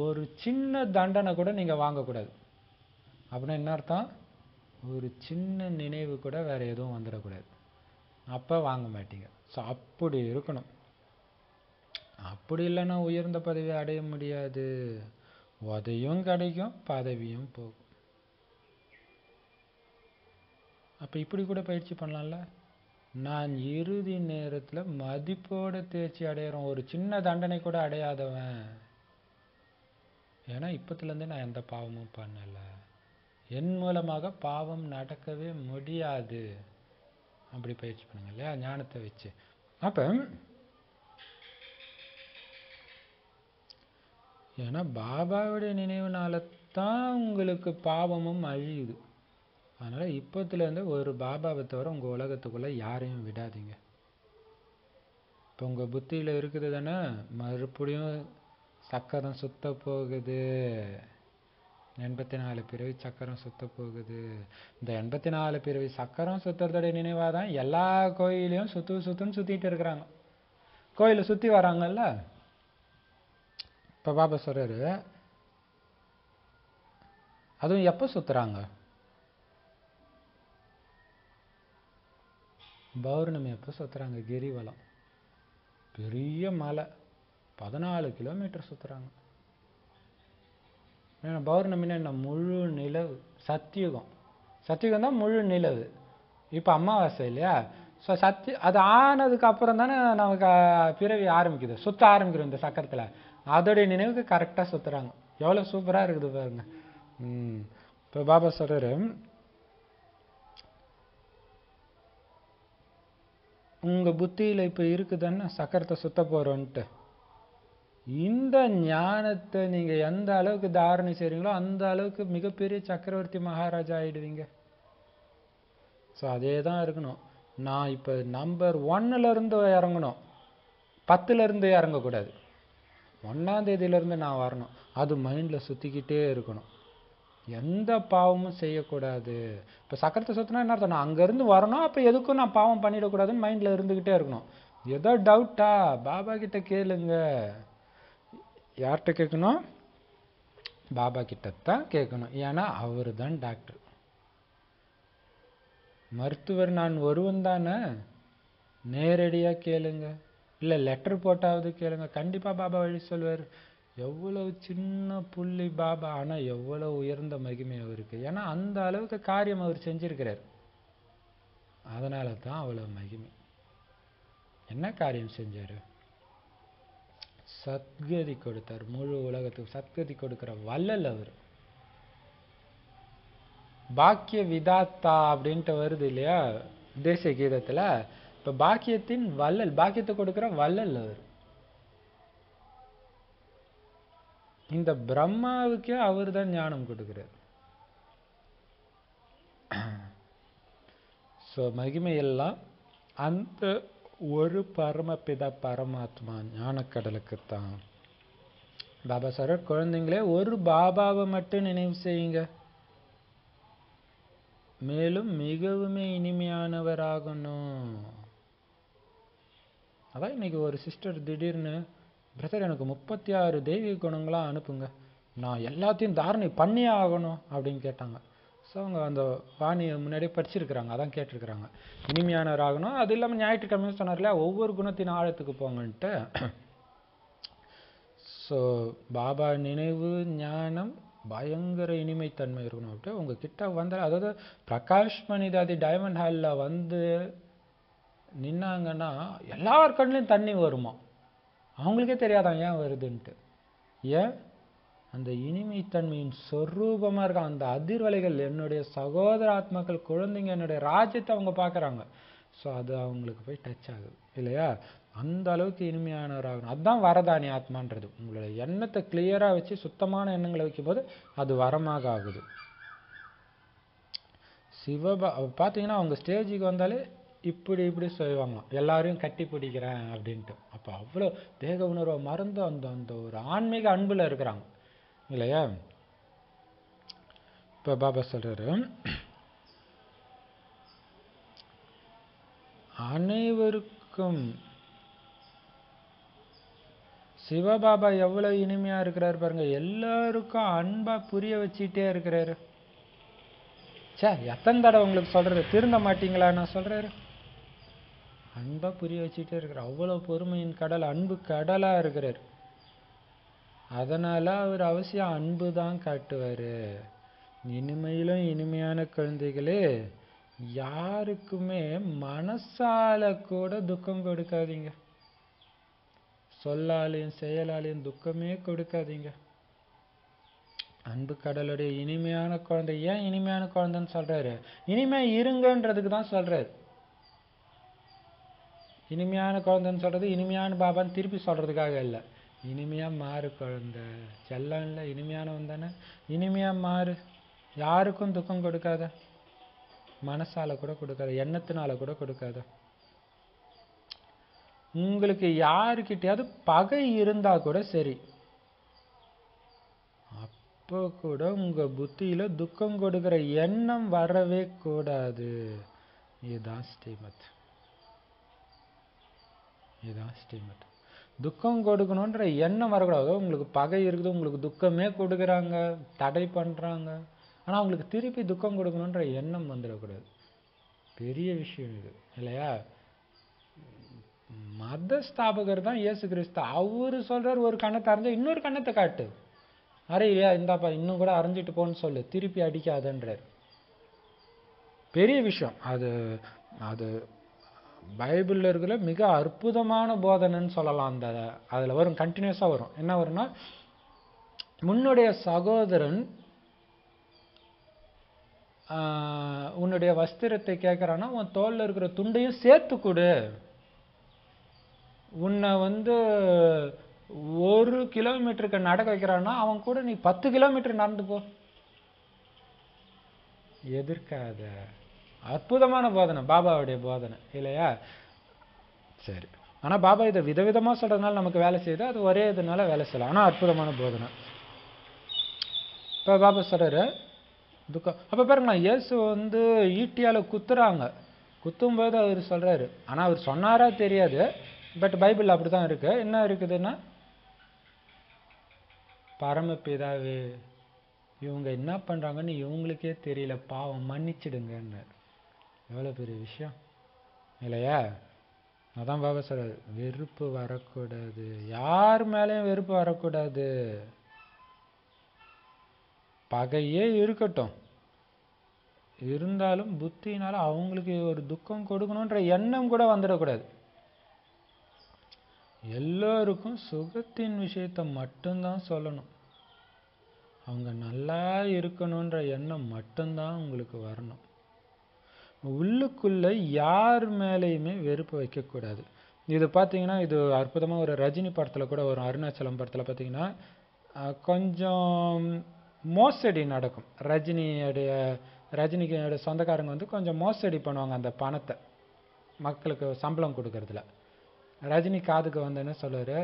ஒரு சின்ன தண்டனை கூட நீங்கள் வாங்கக்கூடாது. அப்படின்னா என்ன அர்த்தம்? ஒரு சின்ன நினைவு கூட வேறு எதுவும் வந்துடக்கூடாது. அப்போ வாங்க மாட்டீங்க. ஸோ அப்படி இருக்கணும். அப்படி இல்லைன்னா உயர்ந்த பதவியை அடைய முடியாது. உதவியும் கிடைக்கும், பதவியும் போகும். அப்போ இப்படி கூட பயிற்சி பண்ணலாம்ல. நான் இறுதி நேரத்தில் மதிப்போட தேர்ச்சி அடையிறோம், ஒரு சின்ன தண்டனை கூட அடையாதவன். ஏன்னா இப்பத்துலேருந்து நான் எந்த பாவமும் பண்ணலை, என் மூலமாக பாவம் நடக்கவே முடியாது. அப்படி பயிற்சி பண்ணுங்க இல்லையா, ஞானத்தை வச்சு. அப்போ ஏன்னா பாபாவுடைய நினைவுனால தான் உங்களுக்கு பாவமும் அழியுது. அதனால் இப்போத்துலேருந்து ஒரு பாபாவை தவிர உங்கள் உலகத்துக்குள்ளே யாரையும் விடாதீங்க. இப்போ உங்கள் புத்தியில் இருக்குது தானே, மறுபடியும் சக்கரம் சுத்த போகுது, 84 பிறவி சக்கரம் சுத்த போகுது. இந்த 84 பிறவி சக்கரம் சுற்றுறதோடைய நினைவாக தான் எல்லா கோயிலையும் சுற்றுன்னு சுற்றிட்டு இருக்கிறாங்க. கோயிலை சுற்றி வராங்கல்ல. இப்போ பாபா சொல்கிறாரு, அதுவும் எப்போ சுற்றுறாங்க? பௌர்ணமி அப்போ சுற்றுறாங்க. கிரிவலம், பெரிய மலை, 14 கிலோமீட்டர் சுற்றுறாங்க. ஏன்னா பௌர்ணமின்னா என்ன? முழு நிலவு. சத்தியுகம் தான் முழு நிலவு. இப்போ அமாவாசை இல்லையா? ஸோ அது ஆனதுக்கு அப்புறம் தானே நமக்கு பிறவி ஆரம்பிக்குது, சுற்ற ஆரம்பிக்கிறோம் இந்த சக்கரத்தில். அதோடைய நினைவுக்கு கரெக்டாக சுற்றுறாங்க. எவ்வளோ சூப்பராக இருக்குது பாருங்க. இப்போ பாபா சொல்கிறாரு, உங்கள் புத்தியில் இப்போ இருக்குதுன்னு சக்கரத்தை சுத்த போகிறோன்ட்டு, இந்த ஞானத்தை நீங்கள் எந்த அளவுக்கு தாரணை செய்கிறீங்களோ அந்த அளவுக்கு மிகப்பெரிய சக்கரவர்த்தி மகாராஜா ஆகிடுவீங்க. ஸோ அதே தான் இருக்கணும். நான் இப்போ நம்பர் 1லேருந்து இறங்கணும், 10லேருந்து இறங்கக்கூடாது. 1ஆம் தேதியிலேருந்து நான் வரணும். அது மைண்டில் சுற்றிக்கிட்டே இருக்கணும். எந்த பாவமும் செய்யக்கூடாது. இப்போ சக்கரத்தை சுற்றினா என்ன அர்த்தம்? நான் அங்கேருந்து வரணும், அப்போ எதுக்கும் நான் பாவம் பண்ணிடக்கூடாதுன்னு மைண்டில் இருந்துக்கிட்டே இருக்கணும். ஏதோ டவுட்டா பாபா கிட்ட கேளுங்க. யார்கிட்ட கேட்கணும்? பாபா கிட்டத்தான் கேட்கணும். ஏன்னா அவர் தான் டாக்டர், மருத்துவர். நான் ஒருவன் தானே. நேரடியாக கேளுங்க, இல்லை லெட்டர் போட்டாவது கேளுங்க, கண்டிப்பாக பாபா வழி சொல்வார். எவ்வளவு சின்ன புள்ளி பாபா, ஆனால் எவ்வளோ உயர்ந்த மகிமை அவருக்கு. ஏன்னா அந்த அளவுக்கு காரியம் அவர் செஞ்சிருக்கிறார். அதனால தான் அவ்வளோ மகிமை. என்ன காரியம் செஞ்சார்? சத்கதி கொடுத்தார். முழு உலகத்துக்கு சத்கதி கொடுக்கிற வள்ளல் அவர். பாக்கிய விதாத்தா அப்படின்ட்டு வருது இல்லையா தேசிய கீதத்தில். இப்போ பாக்கியத்தின் வள்ளல், பாக்கியத்தை கொடுக்கிற வள்ளல் அவர். இந்த பிரம்மாவுக்கே அவர் தான் ஞானம் கொடுக்கிறார். ஸோ மகிமையெல்லாம் அந்த ஒரு பரமபிதா பரமாத்மா ஞானக்கடலுக்குத்தான். பாபா சார், குழந்தைங்களே ஒரு பாபாவை மட்டும் நினைவு செய்யுங்க, மேலும் மிகவும் இனிமையானவராகணும். அதான் இன்னைக்கு ஒரு சிஸ்டர் திடீர்னு, பிரதர் எனக்கு 36 தெய்வீக குணங்களாக அனுப்புங்க, நான் எல்லாத்தையும் தாரணை பண்ணியே ஆகணும் அப்படின்னு கேட்டாங்க. ஸோ அவங்க அந்த வாணியை முன்னாடியே படிச்சிருக்கிறாங்க, அதான் கேட்டிருக்கிறாங்க. இனிமையானவராகணும். அது இல்லாமல் ஞாயிற்றுக்கிழமையும் சொன்னார் இல்லையா, ஒவ்வொரு குணத்தின் ஆழத்துக்கு போங்கன்ட்டு. ஸோ பாபா நினைவு, ஞானம், பயங்கர இனிமைத்தன்மை இருக்கணும். அப்படியே உங்ககிட்ட வந்து, அதாவது பிரகாஷ் மணிதாதி டைமண்ட் ஹாலில் வந்து நின்னாங்கன்னா எல்லார் கண்ணிலையும் தண்ணி வருமா, அவங்களுக்கே தெரியாதான் ஏன் வருதுன்ட்டு. ஏன்? அந்த இனிமைத்தன்மையின் சொரூபமாக இருக்க அந்த அதிர்வலைகள், என்னுடைய சகோதர ஆத்மாக்கள் குழந்தைங்க என்னுடைய ராஜ்யத்தை அவங்க பார்க்குறாங்க. ஸோ அது அவங்களுக்கு போய் டச் ஆகுது இல்லையா? அந்த அளவுக்கு இனிமையானவராகணும். அதுதான் வரதானி ஆத்மான்றது. உங்களோட எண்ணத்தை கிளியராக வச்சு சுத்தமான எண்ணங்களை வைக்கும்போது அது வரமாக ஆகுது. பார்த்தீங்கன்னா அவங்க ஸ்டேஜுக்கு வந்தாலே இப்படி செய்வாங்க, எல்லாரையும் கட்டி பிடிக்கிறேன் அப்படின்ட்டு. அப்போ அவ்வளோ தேக உணர்வை மறந்து அந்த அந்த ஒரு ஆன்மீக அன்பில் இருக்கிறாங்க இல்லையா? இப்போ பாபா சொல்றாரு, அனைவருக்கும் சிவபாபா எவ்வளவு இனிமையா இருக்கிறாரு பாருங்க. எல்லாருக்கும் அன்பா புரிய வச்சுட்டே இருக்கிறாரு. எத்தனை தடவை உங்களுக்கு சொல்றாரு, திருந்த மாட்டீங்களா? நான் சொல்றாரு, அன்பா புரிய வச்சுட்டே இருக்கிறார். அவ்வளவு பொறுமையின் கடல், அன்பு கடலா இருக்கிறார். அதனால அவர் அவசியம் அன்பு தான் காட்டுவாரு. இனிமையிலும் இனிமையான குழந்தைகளே, யாருக்குமே மனசால கூட துக்கம் கொடுக்காதீங்க. சொல்லாலையும் செயலாலையும் துக்கமே கொடுக்காதீங்க. அன்பு கடலுடைய இனிமையான குழந்தை. ஏன் இனிமையான குழந்தைன்னு சொல்றாரு? இனிமையா இருங்கன்றதுக்கு தான் சொல்றாரு. இனிமையான குழந்தைன்னு சொல்றது இனிமையான பாபான்னு திருப்பி சொல்றதுக்காக இல்லை. இனிமையா மாறு குழந்தை, செல்லம் இல்லை, இனிமையானவன் தானே, இனிமையா மாறு. யாருக்கும் துக்கம் கொடுக்காத, மனசால கூட கொடுக்காத, எண்ணத்தினால கூட கொடுக்காத. உங்களுக்கு யாருக்கிட்டையாவது பகை இருந்தா கூட சரி, அப்போ கூட உங்க புத்தியில துக்கம் கொடுக்கிற எண்ணம் வரவே கூடாது. இதுதான் ஸ்ரீமத். இதுதான் ஸ்ரீமத். துக்கம் கொடுக்கணுன்ற எண்ணம் வரக்கூடாது. உங்களுக்கு பகை இருக்குது, உங்களுக்கு துக்கமே கொடுக்குறாங்க, தடை பண்றாங்க, ஆனா உங்களுக்கு திருப்பி துக்கம் கொடுக்கணுன்ற எண்ணம் வந்துடக்கூடாது. பெரிய விஷயம் இது இல்லையா? மத ஸ்தாபகர் தான் இயேசு கிறிஸ்து. அவரு சொல்றாரு, ஒரு கண்ணத்தை அரைஞ்சா இன்னொரு கண்ணத்தை காட்டு, அறையா இந்தாப்பா இன்னும் கூட அரைஞ்சிட்டு போன்னு சொல்லு, திருப்பி அடிக்காதன்றார். பெரிய விஷயம் அது. அது பைபிள்ல இருக்கிற மிக அற்புதமான போதனைன்னு சொல்லலாம். அந்த அதுல வரும், கண்டினியூஸா வரும். என்ன வரும்னா, உன்னுடைய சகோதரன் உன்னுடைய வஸ்திரத்தை கேட்கறான்னா உன் தோல்ல இருக்கிற துண்டையும் சேர்த்து கொடு. உன்னை 1 கிலோமீட்டருக்கு நடக்க வைக்கிறான்னா அவன் கூட நீ 10 கிலோமீட்டர் நடந்து போ, எதிர்க்காத. அற்புதமான போதனை, பாபாவுடைய போதனை இல்லையா? சரி, ஆனா பாபா இதை விதவிதமா சொல்றதுனால நமக்கு வேலை செய்யுது, அது ஒரே இதனால வேலை செய்யலாம். ஆனா அற்புதமான போதனை. இப்ப பாபா சொல்றாரு துக்கம். அப்ப பாருங்களா, இயேசு ஈட்டியால குத்துறாங்க. குத்தும் போது அவர் சொல்றாரு, ஆனா அவர் சொன்னாரா தெரியாது, பட் பைபிள் அப்படிதான் இருக்கு. என்ன இருக்குதுன்னா, பரமபிதாவே இவங்க என்ன பண்றாங்கன்னு இவங்களுக்கே தெரியல, பாவம் மன்னிச்சிடுங்கன்னு. எவ்வளவு பெரிய விஷயம் இல்லையா? அதான் பாபா சொல்றாரு, வெறுப்பு வரக்கூடாது, யார் மேலேயும் வெறுப்பு வரக்கூடாது. பகையே இருக்கட்டும், இருந்தாலும் புத்தினால அவங்களுக்கு ஒரு துக்கம் கொடுக்கணுன்ற எண்ணம் கூட வந்துடக்கூடாது. எல்லோருக்கும் சுகத்தின் விஷயத்தை மட்டும்தான் சொல்லணும். அவங்க நல்லா இருக்கணுன்ற எண்ணம் மட்டும்தான் உங்களுக்கு வரணும். உள்ளுக்குள்ள யார் மேலேயுமே வெறுப்பு வைக்கக்கூடாது. இது பார்த்தீங்கன்னா, இது அற்புதமாக ஒரு ரஜினி படத்தில் கூட வரும். அருணாச்சலம் படத்தில் பார்த்தீங்கன்னா கொஞ்சம் மோசடி நடக்கும். ரஜினிக்கு சொந்தக்காரங்க கொஞ்சம் மோசடி பண்ணுவாங்க அந்த பணத்தை, மக்களுக்கு சம்பளம் கொடுக்கறதுல. ரஜினி காதுக்கு என்ன சொல்லுவாரு,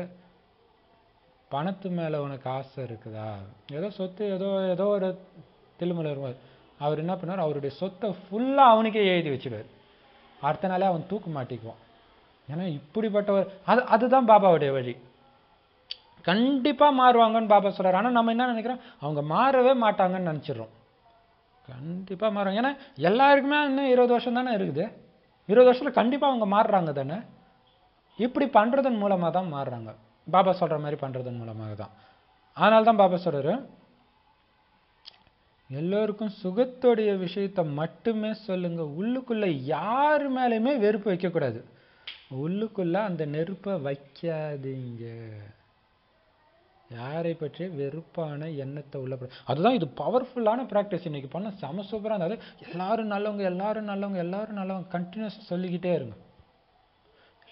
பணத்து மேலே உனக்கு ஆசை இருக்குதா, ஏதோ சொத்து ஏதோ ஒரு தில்லுமுள்ள வருவார். அவர் என்ன பண்ணார், அவருடைய சொத்தை ஃபுல்லாக அவனுக்கே எழுதி வச்சுடுவார். அடுத்த நாளே அவன் தூக்கு மாட்டிக்குவான். ஏன்னா இப்படிப்பட்டவர். அதுதான் பாபாவுடைய வழி. கண்டிப்பாக மாறுவாங்கன்னு பாபா சொல்கிறார். ஆனால் நம்ம என்ன நினைக்கிறோம், அவங்க மாறவே மாட்டாங்கன்னு நினச்சிடுறோம். கண்டிப்பாக மாறுவாங்க. ஏன்னா எல்லாருக்குமே இன்னும் 20 வருஷம் தானே இருக்குது. 20 வருஷத்தில் கண்டிப்பாக அவங்க மாறுறாங்க தானே. இப்படி பண்ணுறதன் மூலமாக தான் மாறுறாங்க, பாபா சொல்கிற மாதிரி பண்ணுறதன் மூலமாக தான். அதனால தான் பாபா சொல்கிறாரு, எல்லோருக்கும் சுகத்துடைய விஷயத்தை மட்டுமே சொல்லுங்க. உள்ளுக்குள்ள யாரு மேலேயுமே வெறுப்பு வைக்கக்கூடாது. உள்ளுக்குள்ள அந்த நெருப்பை வைக்காதீங்க. யாரை பற்றி வெறுப்பான எண்ணத்தை உள்ள அதுதான் இது பவர்ஃபுல்லான ப்ராக்டிஸ். இன்னைக்கு பண்ண செம சூப்பராக இருந்தது. எல்லாரும் நல்லவங்க, எல்லாரும் நல்லவங்க, எல்லாரும் நல்லவங்க கண்டினியூஸ் சொல்லிக்கிட்டே இருங்க.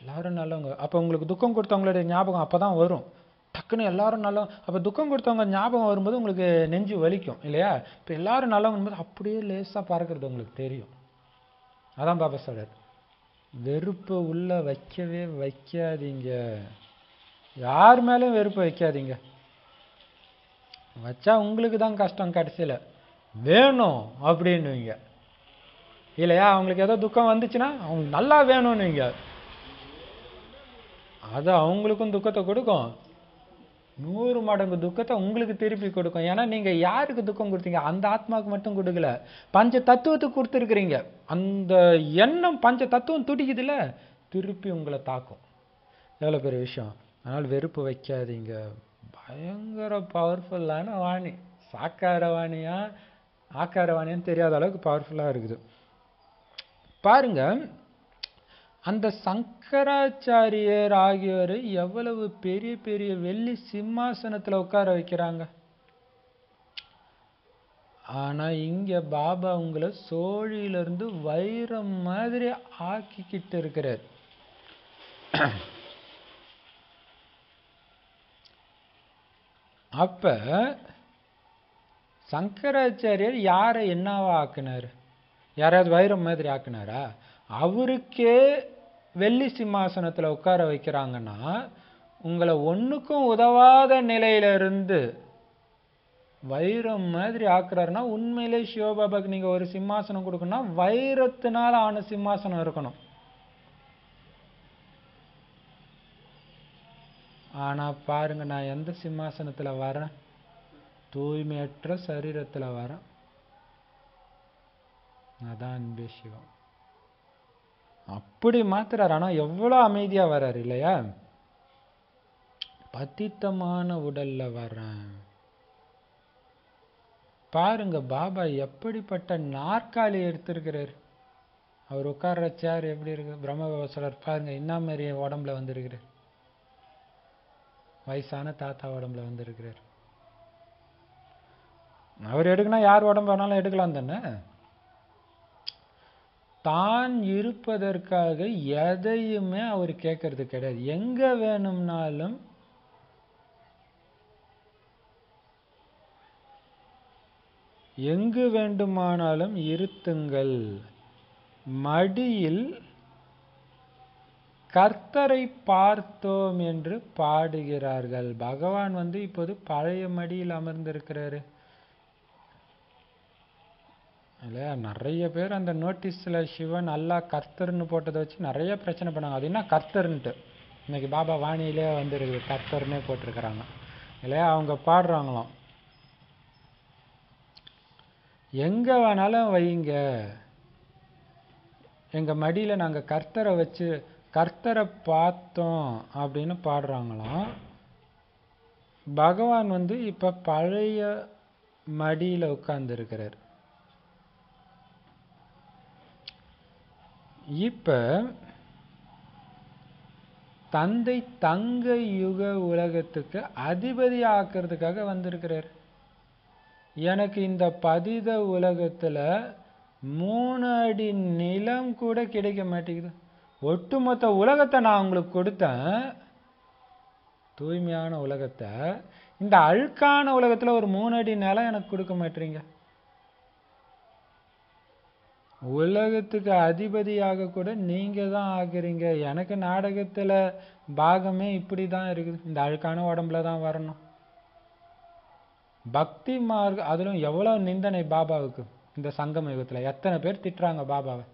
எல்லாரும் நல்லவங்க. அப்போ உங்களுக்கு துக்கம் கொடுத்தவங்களுடைய ஞாபகம் அப்போ தான் வரும். டக்குன்னு எல்லாரும் நல்லவங்க. அப்போ துக்கம் கொடுத்தவங்க ஞாபகம் வரும்போது உங்களுக்கு நெஞ்சு வலிக்கும் இல்லையா? இப்போ எல்லாரும் நல்லவங்க போது அப்படியே லேசாக பறக்கிறது உங்களுக்கு தெரியும். அதான் பாபா சொல்றார், வெறுப்பு உள்ள வைக்கவே வைக்காதீங்க. யார் மேலேயும் வெறுப்பு வைக்காதீங்க. வச்சா உங்களுக்கு தான் கஷ்டம். கடைசியில் வேணும் அப்படின்னுவீங்க இல்லையா? அவங்களுக்கு ஏதோ துக்கம் வந்துச்சுன்னா அவங்க நல்லா வேணும்னுவீங்க. அது அவங்களுக்கும் துக்கத்தை கொடுக்கும், 100 மடங்கு துக்கத்தை உங்களுக்கு திருப்பி கொடுக்கும். ஏன்னா நீங்க யாருக்கு துக்கம் கொடுத்தீங்க? அந்த ஆத்மாவுக்கு மட்டும் கொடுக்கல, பஞ்ச தத்துவத்துக்கு கொடுத்துருக்கிறீங்க. அந்த எண்ணம் பஞ்ச தத்துவம் துடிக்குதுல்ல, திருப்பி உங்களை தாக்கும். எவ்வளோ பெரிய விஷயம். அதனால் வெறுப்பு வைக்காதீங்க. பயங்கர பவர்ஃபுல்லான வாணி. சாக்கார வாணியா ஆக்கார வாணியான்னு தெரியாத அளவுக்கு பவர்ஃபுல்லாக இருக்குது. பாருங்க, அந்த சங்கராச்சாரியர் ஆகியோரை எவ்வளவு பெரிய பெரிய வெள்ளி சிம்மாசனத்தில் உட்கார வைக்கிறாங்க. ஆனா இங்க பாபா உங்களை சோழியிலிருந்து வைரம் மாதிரி ஆக்கிக்கிட்டு இருக்கிறார். அப்ப சங்கராச்சாரியர் யாரை என்னவா ஆக்குனாரு? யாராவது வைரம் மாதிரி ஆக்குனாரா? அவருக்கே வெள்ளி சிம்மாசனத்துல உட்கார வைக்கிறாங்கன்னா, உங்களை ஒண்ணுக்கும் உதவாத நிலையில இருந்து வைரம் மாதிரி ஆக்குறாருன்னா, உண்மையிலே சிவபாபாக்கு நீங்க ஒரு சிம்மாசனம் கொடுக்கணும்னா வைரத்தினால ஆன சிம்மாசனம் இருக்கணும். ஆனா பாருங்க, நான் எந்த சிம்மாசனத்துல வரேன்? தூய்மையற்ற சரீரத்துல வரேன். அதான் அன்பே சிவம். அப்படி மாத்துறாரு. ஆனா எவ்வளவு அமைதியா வர்றாரு இல்லையா? பதித்தமான உடல்ல வர்றேன். பாருங்க பாபா எப்படிப்பட்ட நாற்காலி எடுத்திருக்கிறார். அவர் உட்கார்ற சேர் எப்படி இருக்கு? பிரம்ம சொல்றார் பாருங்க, என்ன மாதிரி உடம்புல வந்திருக்கிறார். வயசான தாத்தா உடம்புல வந்திருக்கிறார். அவர் எடுக்கணும், யார் உடம்பு வேணாலும் எடுக்கலாம் தானே. தான் இருப்பதற்காக எதையுமே அவர் கேட்கறது கிடையாது. எங்க வேணும்னாலும் எங்கு வேண்டுமானாலும் இருத்துங்கள். மடியில் கர்த்தரை பார்த்தோம் என்று பாடுகிறார்கள். பகவான் இப்போது பழைய மடியில் அமர்ந்திருக்கிறாரு இல்லையா? நிறைய பேர் அந்த நோட்டீஸ்ல சிவன் அல்லாஹ் கர்த்தர்னு போட்டதை வச்சு நிறைய பிரச்சனை பண்ணாங்க. அது என்ன கர்த்தர்ன்ட்டு இன்னைக்கு பாபா வாணியிலே வந்துருக்குது, கர்த்தர்னே போட்டிருக்கிறாங்க இல்லையா? அவங்க பாடுறாங்களாம், எங்க வேணாலும் வைங்க, எங்க மடியில நாங்க கர்த்தரை வச்சு கர்த்தரை பார்த்தோம் அப்படின்னு பாடுறாங்களாம். பகவான் இப்ப பழைய மடியில உட்கார்ந்து இருக்கிறார். இப்ப தந்தை தங்க யுக உலகத்துக்கு அதிபதி ஆக்கிறதுக்காக வந்திருக்கிறார். எனக்கு இந்த பதித உலகத்துல 3 அடி நிலம் கூட கிடைக்க மாட்டேங்குது. ஒட்டுமொத்த உலகத்தை நான் உங்களுக்கு கொடுத்தேன், தூய்மையான உலகத்தை. இந்த அழுக்கான உலகத்துல ஒரு 3 அடி நிலம் எனக்கு கொடுக்க மாட்டீங்க. உலகத்துக்கு அதிபதியாக கூட நீங்க தான் ஆகுறீங்க. எனக்கு நாடகத்துல பாகமே இப்படிதான் இருக்குது. இந்த அழுக்கான உடம்புல தான் வரணும். பக்தி மார்க் அதிலும் எவ்வளவு நிந்தனை பாபாவுக்கு. இந்த சங்கம யுகத்துல எத்தனை பேர் திட்டுறாங்க பாபாவை.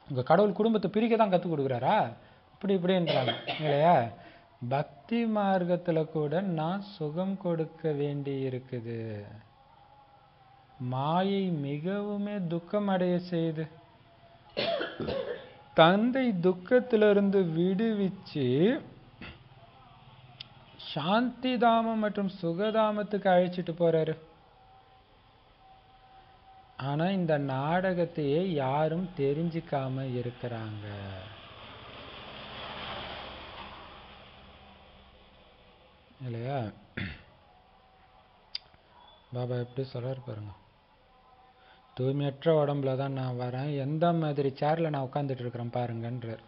உங்க கடவுள் குடும்பத்தை பிரிக்க தான் கற்றுக் கொடுக்குறாரா? இப்படின்றாங்க இல்லையா? பக்தி மார்க்கத்துல கூட நான் சுகம் கொடுக்க வேண்டி இருக்குது. மாயை மிகவுமே துக்கம் அடைய செய்து தந்தை துக்கத்திலிருந்து விடுவிச்சு சாந்தி தாமம் மற்றும் சுகதாமத்துக்கு அழைச்சிட்டு போறாரு. ஆனா இந்த நாடகத்தையே யாரும் தெரிஞ்சுக்காம இருக்கிறாங்க. இல்லையா? பாபா எப்படி சொல்றாரு பாருங்க. தூய்மையற்ற உடம்புல தான் நான் வரேன், எந்த மாதிரி சேர்ல நான் உட்காந்துட்டு இருக்கிறேன் பாருங்கன்றார்.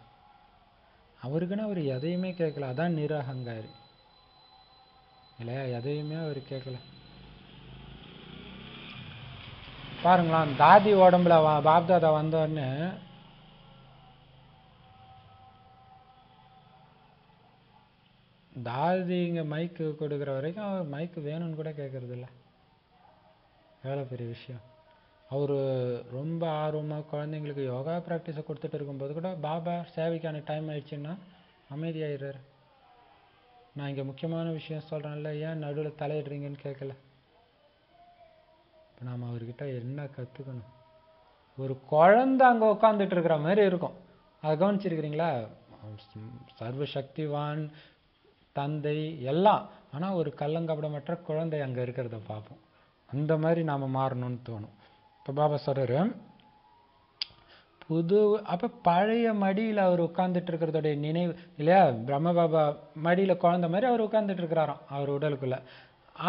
அவருக்குன்னு அவர் எதையுமே கேட்கல, அதான் நிரகங்காரி. இல்லையா? எதையுமே அவர் கேட்கல. பாருங்களேன், தாதி உடம்புல பாப்தாதா வந்தோடனே தாதி இங்க மைக்கு கொடுக்குற வரைக்கும் அவர் மைக்கு வேணும்னு கூட கேட்கறது இல்லை. எவ்வளோ பெரிய விஷயம். அவர் ரொம்ப ஆர்வமாக குழந்தைங்களுக்கு யோகா ப்ராக்டிஸை கொடுத்துட்டு இருக்கும்போது கூட பாபா சேவைக்கான டைம் ஆயிடுச்சுன்னா அமைதியாயிடுறாரு. நான் இங்கே முக்கியமான விஷயம் சொல்கிறேன்ல, ஏன் நடுவில் தலையிடுறீங்கன்னு கேட்கல. இப்போ நாம் அவர்கிட்ட என்ன கற்றுக்கணும்? ஒரு குழந்தை அங்கே உட்காந்துட்டு இருக்கிற மாதிரி இருக்கும். அதை கவனிச்சிருக்கிறீங்களா? சர்வசக்திவான் தந்தை எல்லாம், ஆனால் ஒரு கள்ளங்கபடமற்ற குழந்தை அங்கே இருக்கிறத பார்ப்போம். அந்த மாதிரி நாம் மாறணும்னு தோணும். இப்போ பாபா சொல்கிறாரு, அப்போ பழைய மடியில் அவர் உட்காந்துட்டு இருக்கிறதோடைய நினைவு இல்லையா? பிரம்ம பாபா மடியில் குழந்தை மாதிரி அவர் உட்காந்துட்டு இருக்கிறாராம் அவர் உடலுக்குள்ள.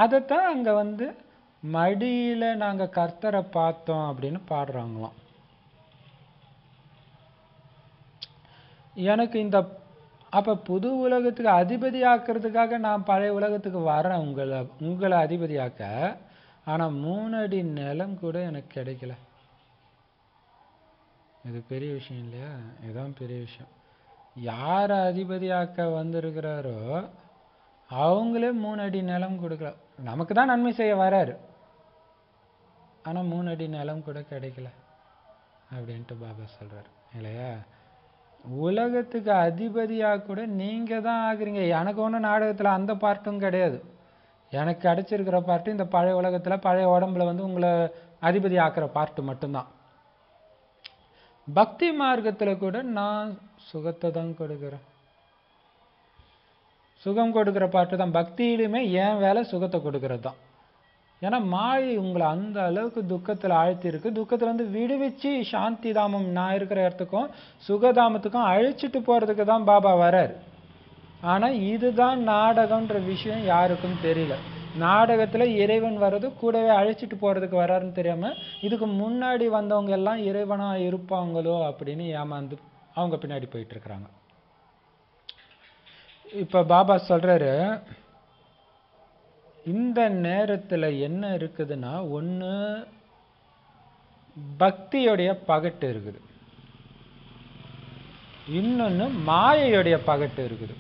அதைத்தான் அங்கே வந்து மடியில் நாங்கள் கர்த்தரை பார்த்தோம் அப்படின்னு பாடுறாங்களாம். எனக்கு இந்த அப்போ புது உலகத்துக்கு அதிபதி ஆக்கிறதுக்காக நான் பழைய உலகத்துக்கு வரேன் உங்களை அதிபதியாக்க. ஆனால் 3 அடி நிலம் கூட எனக்கு கிடைக்கல. இது பெரிய விஷயம் இல்லையா? இதுதான் பெரிய விஷயம். யார் அதிபதியாக்க வந்திருக்கிறாரோ அவங்களே 3 அடி நிலம் கொடுக்கல. நமக்கு தான் நன்மை செய்ய வராரு, ஆனால் 3 அடி நிலம் கூட கிடைக்கல அப்படின்ட்டு பாபா சொல்றாரு இல்லையா? உலகத்துக்கு அதிபதியாக கூட நீங்க தான் ஆகுறீங்க. எனக்கு ஒன்றும் நாடகத்தில் அந்த பார்ட்டும் கிடையாது. எனக்கு கிடைச்சிருக்கிற பார்ட்டு இந்த பழைய உலகத்தில் பழைய உடம்புல வந்து உங்களை அதிபதி ஆக்குற பார்ட்டு மட்டும்தான். பக்தி மார்க்கத்தில் கூட நான் சுகத்தை தான் கொடுக்குறேன். சுகம் கொடுக்குற பார்ட்டு தான். பக்தியிலுமே என் வேலை சுகத்தை கொடுக்கறது தான். ஏன்னா மாயை உங்களை அந்த அளவுக்கு துக்கத்தில் ஆழ்த்திருக்கு. துக்கத்துலேருந்து விடுவிச்சு சாந்தி தாமம் நான் இருக்கிற இடத்துக்கும் சுகதாமத்துக்கும் அழிச்சிட்டு போகிறதுக்கு தான் பாபா வரார். ஆனால் இதுதான் நாடகம்ன்ற விஷயம் யாருக்கும் தெரியல. நாடகத்தில் இறைவன் வர்றது கூடவே அழைச்சிட்டு போகிறதுக்கு வராருன்னு தெரியாமல் இதுக்கு முன்னாடி வந்தவங்க எல்லாம் இறைவனாக இருப்பாங்களோ அப்படின்னு ஏமாந்து அவங்க பின்னாடி போயிட்டுருக்குறாங்க. இப்போ பாபா சொல்கிறாரு, இந்த நேரத்தில் என்ன இருக்குதுன்னா, ஒன்று பக்தியோடைய பகட்டு இருக்குது, இன்னொன்று மாயையுடைய பகட்டு இருக்குது.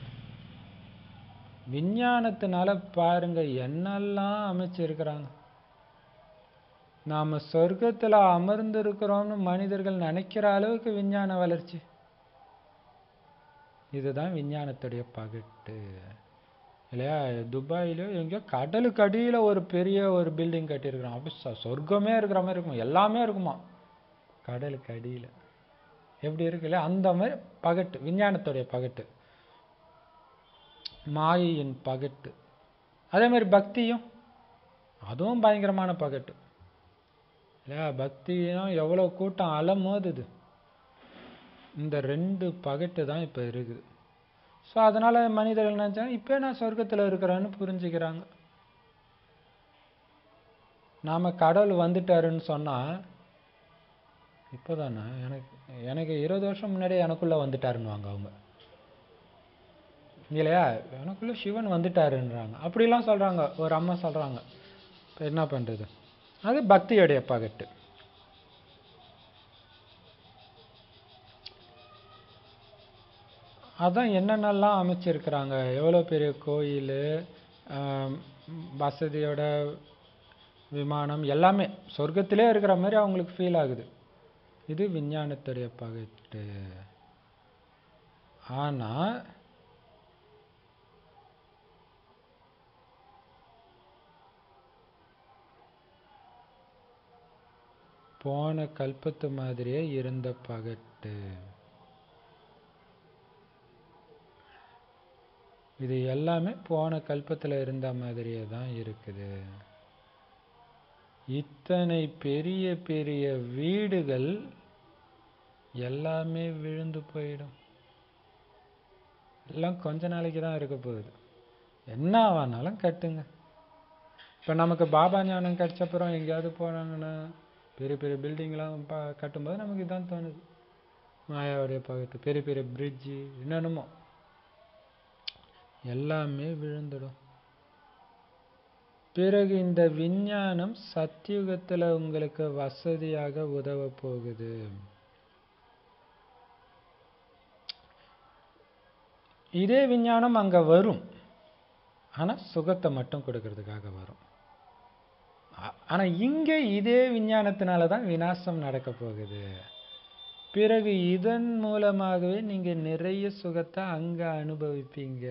விஞ்ஞானத்தினால பாருங்க என்னெல்லாம் அமைச்சிருக்கிறாங்க. நாம் சொர்க்கத்தில் அமர்ந்திருக்கிறோம்னு மனிதர்கள் நினைக்கிற அளவுக்கு விஞ்ஞான வளர்ச்சி. இதுதான் விஞ்ஞானத்துடைய பகட்டு இல்லையா? துபாயிலோ எங்கேயோ கடலுக்கு அடியில் ஒரு பெரிய ஒரு பில்டிங் கட்டியிருக்கிறோம். அப்போ சொர்க்கமே இருக்கிற மாதிரி இருக்கும், எல்லாமே இருக்குமா கடலுக்கு அடியில். எப்படி இருக்கு இல்லையா? அந்த மாதிரி பகட்டு விஞ்ஞானத்துடைய பகட்டு, மாயையின் பகட்டு. அதே மாதிரி பக்தியும் அதுவும் பயங்கரமான பகட்டு இல்லையா? பக்தியும் எவ்வளோ கூட்டம் அலமோதுது. இந்த 2 பகட்டு தான் இப்போ இருக்குது. ஸோ அதனால் மனிதர்கள் நினச்சாங்க இப்போ நான் சொர்க்கத்தில் இருக்கிறேன்னு புரிஞ்சுக்கிறாங்க. நாம் கடவுள் வந்துட்டாருன்னு சொன்னால் இப்போ தானே எனக்கு 20 வருஷம் முன்னாடியே எனக்குள்ளே வந்துட்டாருன்னு வாங்க அவங்க இல்லையா? எனக்குள்ளே சிவன் வந்துட்டாருன்றாங்க, அப்படிலாம் சொல்கிறாங்க. ஒரு அம்மா சொல்கிறாங்க. இப்போ என்ன பண்ணுறது? அது பக்தியுடைய பகட்டு. அதான் என்னென்னலாம் அமைச்சிருக்கிறாங்க, எவ்வளோ பெரிய கோயில், வசதியோட விமானம், எல்லாமே சொர்க்கத்திலே இருக்கிற மாதிரி அவங்களுக்கு ஃபீல் ஆகுது. இது விஞ்ஞானத்துடைய பகட்டு. ஆனால் போன கல்பத்து மாதிரியே இருந்த பகட்டு. இது எல்லாமே போன கல்பத்தில் இருந்த மாதிரியே தான் இருக்குது. இத்தனை பெரிய பெரிய வீடுகள் எல்லாமே விழுந்து போயிடும். எல்லாம் கொஞ்ச நாளைக்கு தான் இருக்க போகுது. என்ன ஆனாலும் கட்டுங்க. இப்போ நமக்கு பாபா ஞானம் கிடைச்சப்புறம் எங்கேயாவது போனாங்கன்னா பெரிய பெரிய பில்டிங்லாம் கட்டும்போது நமக்கு இதான் தோணுது. மாயாவுடைய பக்கத்து பெரிய பெரிய பிரிட்ஜு என்னென்னமோ எல்லாமே விழுந்துடும். பிறகு இந்த விஞ்ஞானம் சத்தியுகத்தில் உங்களுக்கு வசதியாக உதவ போகுது. இதே விஞ்ஞானம் அங்க வரும், ஆனா சுகத்தை மட்டும் கொடுக்கறதுக்காக வரும். ஆனா இங்க இதே விஞ்ஞானத்தினால தான் விநாசம் நடக்க போகுது. பிறகு இதன் மூலமாகவே நீங்க நிறைய சுகத்தை அங்க அனுபவிப்பீங்க.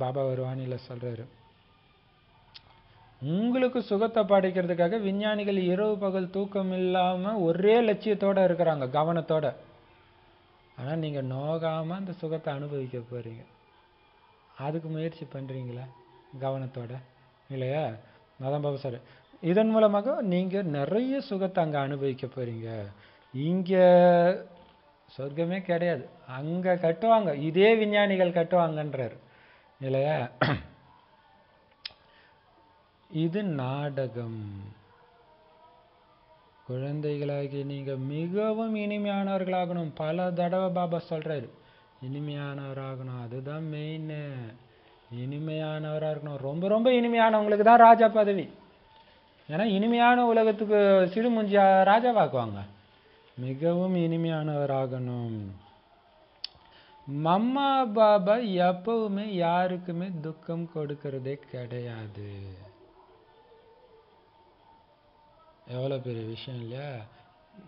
பாபா ஒரு வாணியில சொல்றாரு, உங்களுக்கு சுகத்தை படைக்கிறதுக்காக விஞ்ஞானிகள் இரவு பகல் தூக்கம் இல்லாம ஒரே லட்சியத்தோட இருக்கிறாங்க, கவனத்தோட. ஆனா நீங்க நோகாம அந்த சுகத்தை அனுபவிக்க போறீங்க. அதுக்கு முயற்சி பண்றீங்களா கவனத்தோட? இல்லையா? அதான் பாபா சார், இதன் மூலமாக நீங்க நிறைய சுகத்தை அங்க அனுபவிக்க போறீங்க. இங்க சொர்க்கமே கிடையாது, அங்க கட்டுவாங்க, இதே விஞ்ஞானிகள் கட்டுவாங்கன்றார். இல்லையா? இது நாடகம். குழந்தைகளாகி நீங்க மிகவும் இனிமையானவர்களாகணும். பல தடவை பாபா சொல்றாரு, இனிமையானவராகணும். அதுதான் மெயின். இனிமையானவராக இருக்கணும். ரொம்ப ரொம்ப இனிமையானவங்களுக்கு தான் ராஜா பதவி. ஏன்னா இனிமையான உலகத்துக்கு சிடுமுஞ்சியா ராஜாவாக்குவாங்க. மிகவும் இனிமையானவராகணும். மம்மா பாபா எப்பவுமே யாருக்குமே துக்கம் கொடுக்கறதே கிடையாது. எவ்வளவு பெரிய விஷயம் இல்லையா?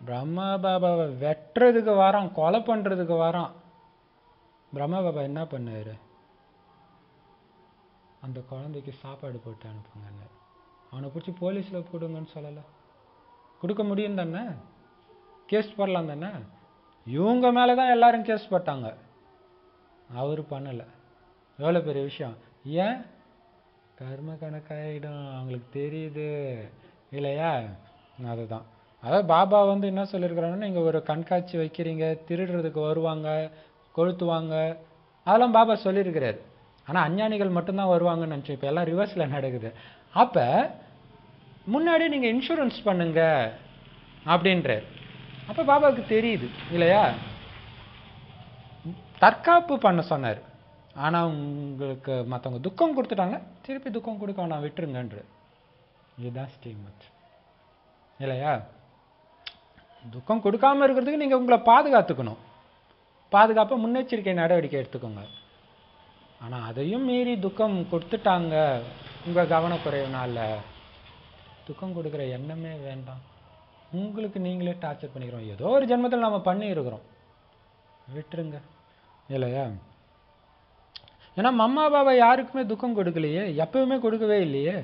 பிரம்மா பாபாவை வெட்டுறதுக்கு வரான், கொலை பண்றதுக்கு வரான். பிரம்மா பாபா என்ன பண்ணாரு? அந்த குழந்தைக்கு சாப்பாடு போட்டு அனுப்புங்க. அவனை பிடிச்சி போலீஸில் போடுங்கன்னு சொல்லலை. கொடுக்க முடியும் தானே, கேஸ் போடலாம் தானே. இவங்க மேலே தான் எல்லாரும் கேஸ் போட்டாங்க, அவர் பண்ணலை. எவ்வளோ பெரிய விஷயம். ஏன்? கர்ம கணக்காயிடும், அவங்களுக்கு தெரியுது இல்லையா? அதுதான். அதாவது பாபா என்ன சொல்லியிருக்கிறாங்கன்னா, நீங்கள் ஒரு கண்காட்சி வைக்கிறீங்க, திருடுறதுக்கு வருவாங்க, கொளுத்துவாங்க, அதெல்லாம் பாபா சொல்லியிருக்கிறாரு. ஆனால் அஞ்ஞானிகள் மட்டும்தான் வருவாங்கன்னு நினச்சோம். இப்போ எல்லாம் ரிவர்ஸில் நடக்குது. அப்போ முன்னாடி நீங்கள் இன்சூரன்ஸ் பண்ணுங்க அப்படின்றார். அப்போ பாபாவுக்கு தெரியுது இல்லையா? தற்காப்பு பண்ண சொன்னார். ஆனால் உங்களுக்கு மற்றவங்க துக்கம் கொடுத்துட்டாங்க, திருப்பி துக்கம் கொடுக்க வேணாம், விட்டுருங்கன்ற. இதுதான் ஸ்ரீமத் இல்லையா? துக்கம் கொடுக்காம இருக்கிறதுக்கு நீங்கள் உங்களை பாதுகாத்துக்கணும். பாதுகாப்பாக முன்னெச்சரிக்கை நடவடிக்கை எடுத்துக்கோங்க. ஆனால் அதையும் மீறி துக்கம் கொடுத்துட்டாங்க உங்கள் கவனக்குறைவுனால, துக்கம் கொடுக்குற எண்ணமே வேண்டாம். உங்களுக்கு நீங்களே டார்ச்சர் பண்ணிக்கிறோம். ஏதோ ஒரு ஜென்மத்தில் நம்ம பண்ணியிருக்கிறோம், விட்டுருங்க இல்லையா? ஏன்னா மம்மா பாபா யாருக்குமே துக்கம் கொடுக்கலையே, எப்பவுமே கொடுக்கவே இல்லையே.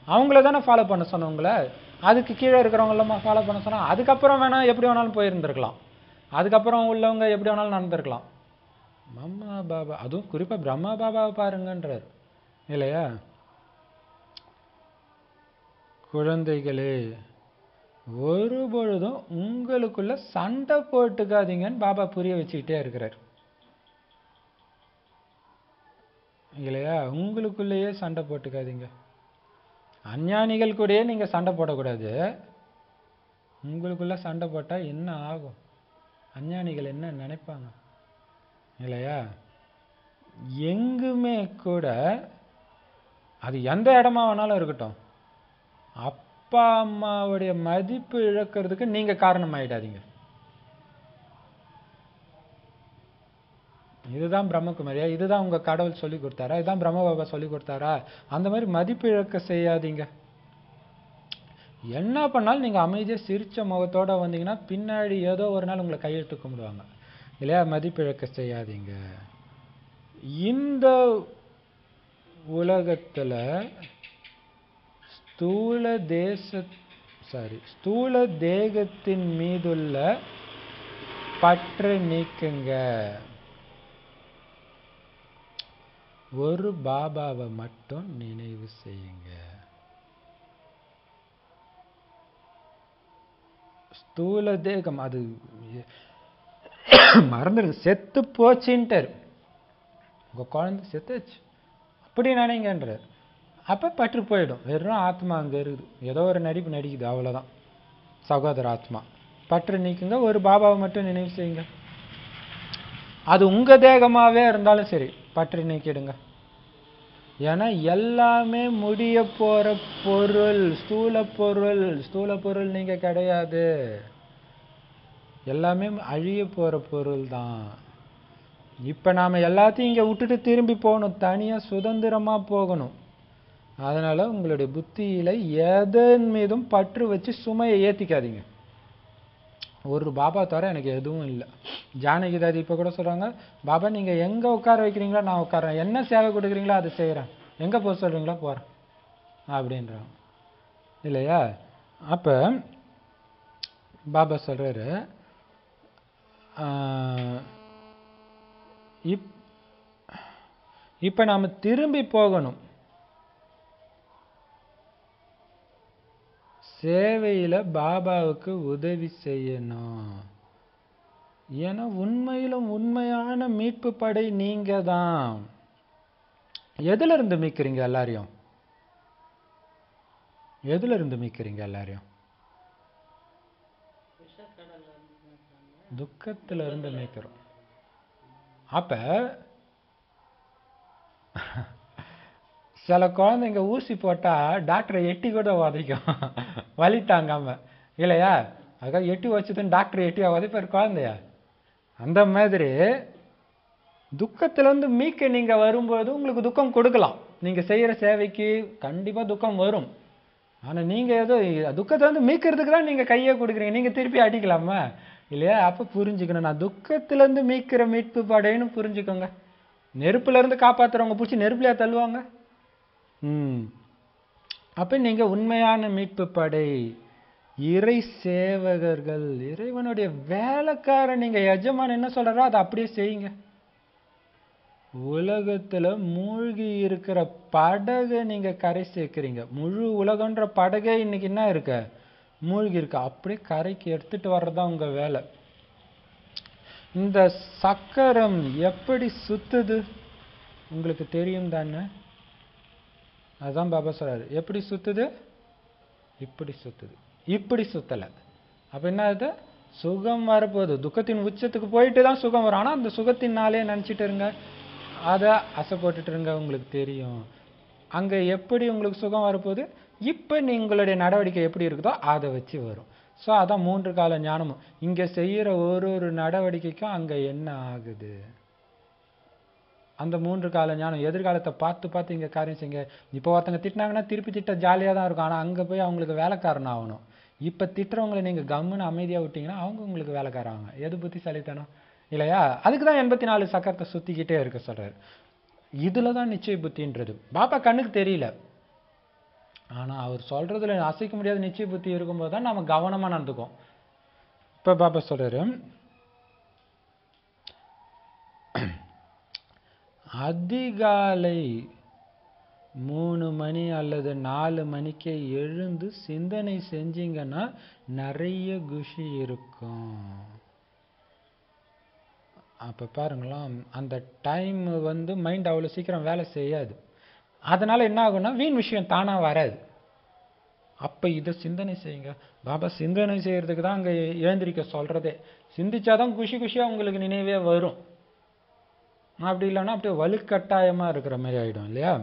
அவங்கள தானே ஃபாலோ பண்ண சொன்னவங்கள, அதுக்கு கீழே இருக்கிறவங்கள ஃபாலோ பண்ண சொன்னால் அதுக்கப்புறம் வேணால் எப்படி வேணாலும் போயிருந்துருக்கலாம், அதுக்கப்புறம் உள்ளவங்க எப்படி வேணாலும் நடந்திருக்கலாம். மம்மா பாபா, அதுவும் குறிப்பாக பிரம்மா பாபாவை பாருங்கன்றார் இல்லையா? குழந்தைகளே, ஒரு பொழுதும் உங்களுக்குள்ள சண்டை போட்டுக்காதீங்கன்னு பாபா புரிய வச்சுக்கிட்டே இருக்கிறார் இல்லையா? உங்களுக்குள்ளேயே சண்டை போட்டுக்காதீங்க. அஞ்ஞானிகள் கூடயே நீங்கள் சண்டை போடக்கூடாது. உங்களுக்குள்ள சண்டை போட்டால் என்ன ஆகும்? அஞ்ஞானிகள் என்ன நினைப்பாங்க இல்லையா? எங்குமே கூட அது எந்த இடமா வேணாலும் இருக்கட்டும், அப்பா அம்மாவுடைய மதிப்பு இழக்கிறதுக்கு நீங்க காரணம் ஆயிடாதீங்க. இதுதான் பிரம்மகுமாரியா? இதுதான் உங்க கடவுள் சொல்லி கொடுத்தாரா? இதுதான் பிரம்ம பாபா சொல்லி கொடுத்தாரா? அந்த மாதிரி மதிப்பு இழக்க செய்யாதீங்க. என்ன பண்ணாலும் நீங்க அமைதியா சிரிச்ச முகத்தோட வந்தீங்கன்னா பின்னாடி ஏதோ ஒரு நாள் உங்களை கையெழுத்து கும்பிடுவாங்க இல்லையா? மதிப்பு இழக்க செய்யாதீங்க. இந்த உலகத்துல ஸ்தூல தேகத்தின் மீதுள்ள பற்று நீக்குங்க. ஒரு பாபாவை மட்டும் நினைவு செய்யுங்க. ஸ்தூல தேகம் அது மறந்துடுங்க, செத்து போச்சுன்ட்டார். உங்க குழந்தை செத்துச்சு அப்படி நினைங்கன்றார். அப்ப பற்று போயிடும். வெறும் ஆத்மா அங்க இருக்குது, ஏதோ ஒரு நடிப்பு நடிக்குது, அவ்வளவுதான். சகோதர ஆத்மா பற்று நீக்குங்க, ஒரு பாபாவை மட்டும் நினைவு செய்யுங்க. அது உங்க தேகமாவே இருந்தாலும் சரி, பற்று நீக்கிடுங்க. ஏன்னா எல்லாமே முடிய போற பொருள், ஸ்தூல பொருள் நீங்க கிடையாது. எல்லாமே அழிய போற பொருள் தான். இப்ப நாம எல்லாத்தையும் இங்க விட்டுட்டு திரும்பி போகணும், தனியா சுதந்திரமா போகணும். அதனால உங்களுடைய புத்தியில எதன் மீதும் பற்று வச்சு சுமையை ஏத்திக்காதீங்க. ஒரு பாபா தவிர எனக்கு எதுவும் இல்லை. ஜானகி தாதி இப்ப கூட சொல்றாங்க, பாபா நீங்க எங்க உட்கார வைக்கிறீங்களோ நான் உட்காரேன், என்ன சேவை கொடுக்குறீங்களோ அதை செய்யறேன், எங்க போக சொல்றீங்களோ போறேன் அப்படின்றாங்க இல்லையா? அப்ப பாபா சொல்றாரு, இப்ப நாம திரும்பி போகணும், சேவையில பாபாவுக்கு உதவி செய்யணும். ஏன்னா உண்மையிலும் உண்மையான மீட்பு படை நீங்க தான். எதுல இருந்து மீட்கிறீங்க எல்லாரையும்? எதுல இருந்து மீட்கிறீங்க எல்லாரையும்? துக்கத்துல இருந்து மீட்கிறோம். அப்ப சில குழந்தைங்க ஊசி போட்டா டாக்டரை எட்டி கூட உதைக்கும், வலி தாங்காம இல்லையா? அதுக்காக எட்டி வச்சதுன்னு டாக்டர் எட்டியா உதைப்பார் குழந்தைய? அந்த மாதிரி துக்கத்துல இருந்து மீட்க நீங்க வரும்போது உங்களுக்கு துக்கம் கொடுக்கலாம். நீங்க செய்யற சேவைக்கு கண்டிப்பா துக்கம் வரும். ஆனா நீங்க ஏதோ துக்கத்தை வந்து மீட்கிறதுக்கு தான் நீங்க கையை கொடுக்குறீங்க, நீங்க திருப்பி அடிக்கலாமா இல்லையா? அப்ப புரிஞ்சுக்கணும், நான் துக்கத்துல இருந்து மீட்கிற மீட்பு படைன்னு புரிஞ்சுக்கோங்க. நெருப்புல இருந்து காப்பாத்துறவங்க பிடிச்சி நெருப்புலையா தள்ளுவாங்க? அப்ப நீங்க உண்மையான மீட்பு படை, இறை சேவகர்கள், இறைவனுடைய வேலைக்காரன். நீங்க எஜமான் என்ன சொல்றாரோ அதை அப்படியே செய்யுங்க. உலகத்துல மூழ்கி இருக்கிற படகை நீங்க கரை சேர்க்கிறீங்க. முழு உலகன்ற படகே இன்னைக்கு என்ன இருக்க, மூழ்கி இருக்க, அப்படியே கரைக்கு எடுத்துட்டு வர்றதுதான் உங்க வேலை. இந்த சக்கரம் எப்படி சுத்துது உங்களுக்கு தெரியும் தானே? அதுதான் பாபா சொல்றாரு, எப்படி சுத்துது? இப்படி சுத்துது, இப்படி சுத்தல. அப்ப என்ன ஆகுது? சுகம் வரப்போகுது. துக்கத்தின் உச்சத்துக்கு போயிட்டு தான் சுகம் வரும். ஆனா அந்த சுகத்தினாலே நினைச்சிட்டு இருங்க, அதை அசை போட்டுட்டு இருங்க, உங்களுக்கு தெரியும் அங்க எப்படி உங்களுக்கு சுகம் வரப்போகுது. இப்ப உங்களுடைய நடவடிக்கை எப்படி இருக்குதோ அதை வச்சு வரும். ஸோ அதான் 3 கால ஞானமும். இங்க செய்யற ஒரு நடவடிக்கைக்கும் அங்க என்ன ஆகுது, அந்த 3 கால ஞானம். எதிர்காலத்தை பார்த்து இங்க காரியம் செய்யுங்க. இப்போ ஒருத்தங்க திட்டினாங்கன்னா திருப்பி திட்ட ஜாலியா தான் இருக்கும், ஆனா அங்க போய் அவங்களுக்கு வேலைக்காரன் ஆகணும். இப்ப திட்டுறவங்களை நீங்க கம்முன்னு அமைதியா விட்டீங்கன்னா அவங்க உங்களுக்கு வேலைக்காரன் ஆவாங்க. எது புத்திசாலித்தனம் இல்லையா? அதுக்குதான் 84 சக்கரத்தை சுத்திக்கிட்டே இருக்க சொல்றாரு. இதுலதான் நிச்சய புத்தின்றது. பாப்பா கண்ணுக்கு தெரியல, ஆனா அவர் சொல்றதுல அசைக்க முடியாத நிச்சய புத்தி இருக்கும்போது தான் நாம கவனமா நடந்துக்கும். இப்ப பாப்பா சொல்றாரு, அதிகாலை 3 மணி அல்லது 4 மணிக்கே எழுந்து சிந்தனை செஞ்சீங்கன்னா நிறைய குஷி இருக்கும். அப்ப பாருங்களேன், அந்த டைம் வந்து மைண்ட் அவ்வளவு சீக்கிரம் வேலை செய்யாது. அதனால என்ன ஆகும்னா வீண் விஷயம் தானா வராது. அப்ப இதை சிந்தனை செய்யுங்க. பாபா சிந்தனை செய்யறதுக்கு தான் அங்க எழுந்திரிக்க சொல்றதே. சிந்திச்சாதான் குஷியா உங்களுக்கு நினைவே வரும். அப்படி இல்லைன்னா அப்படியே வலுக்கட்டாயமா இருக்கிற மாதிரி ஆயிடும் இல்லையா?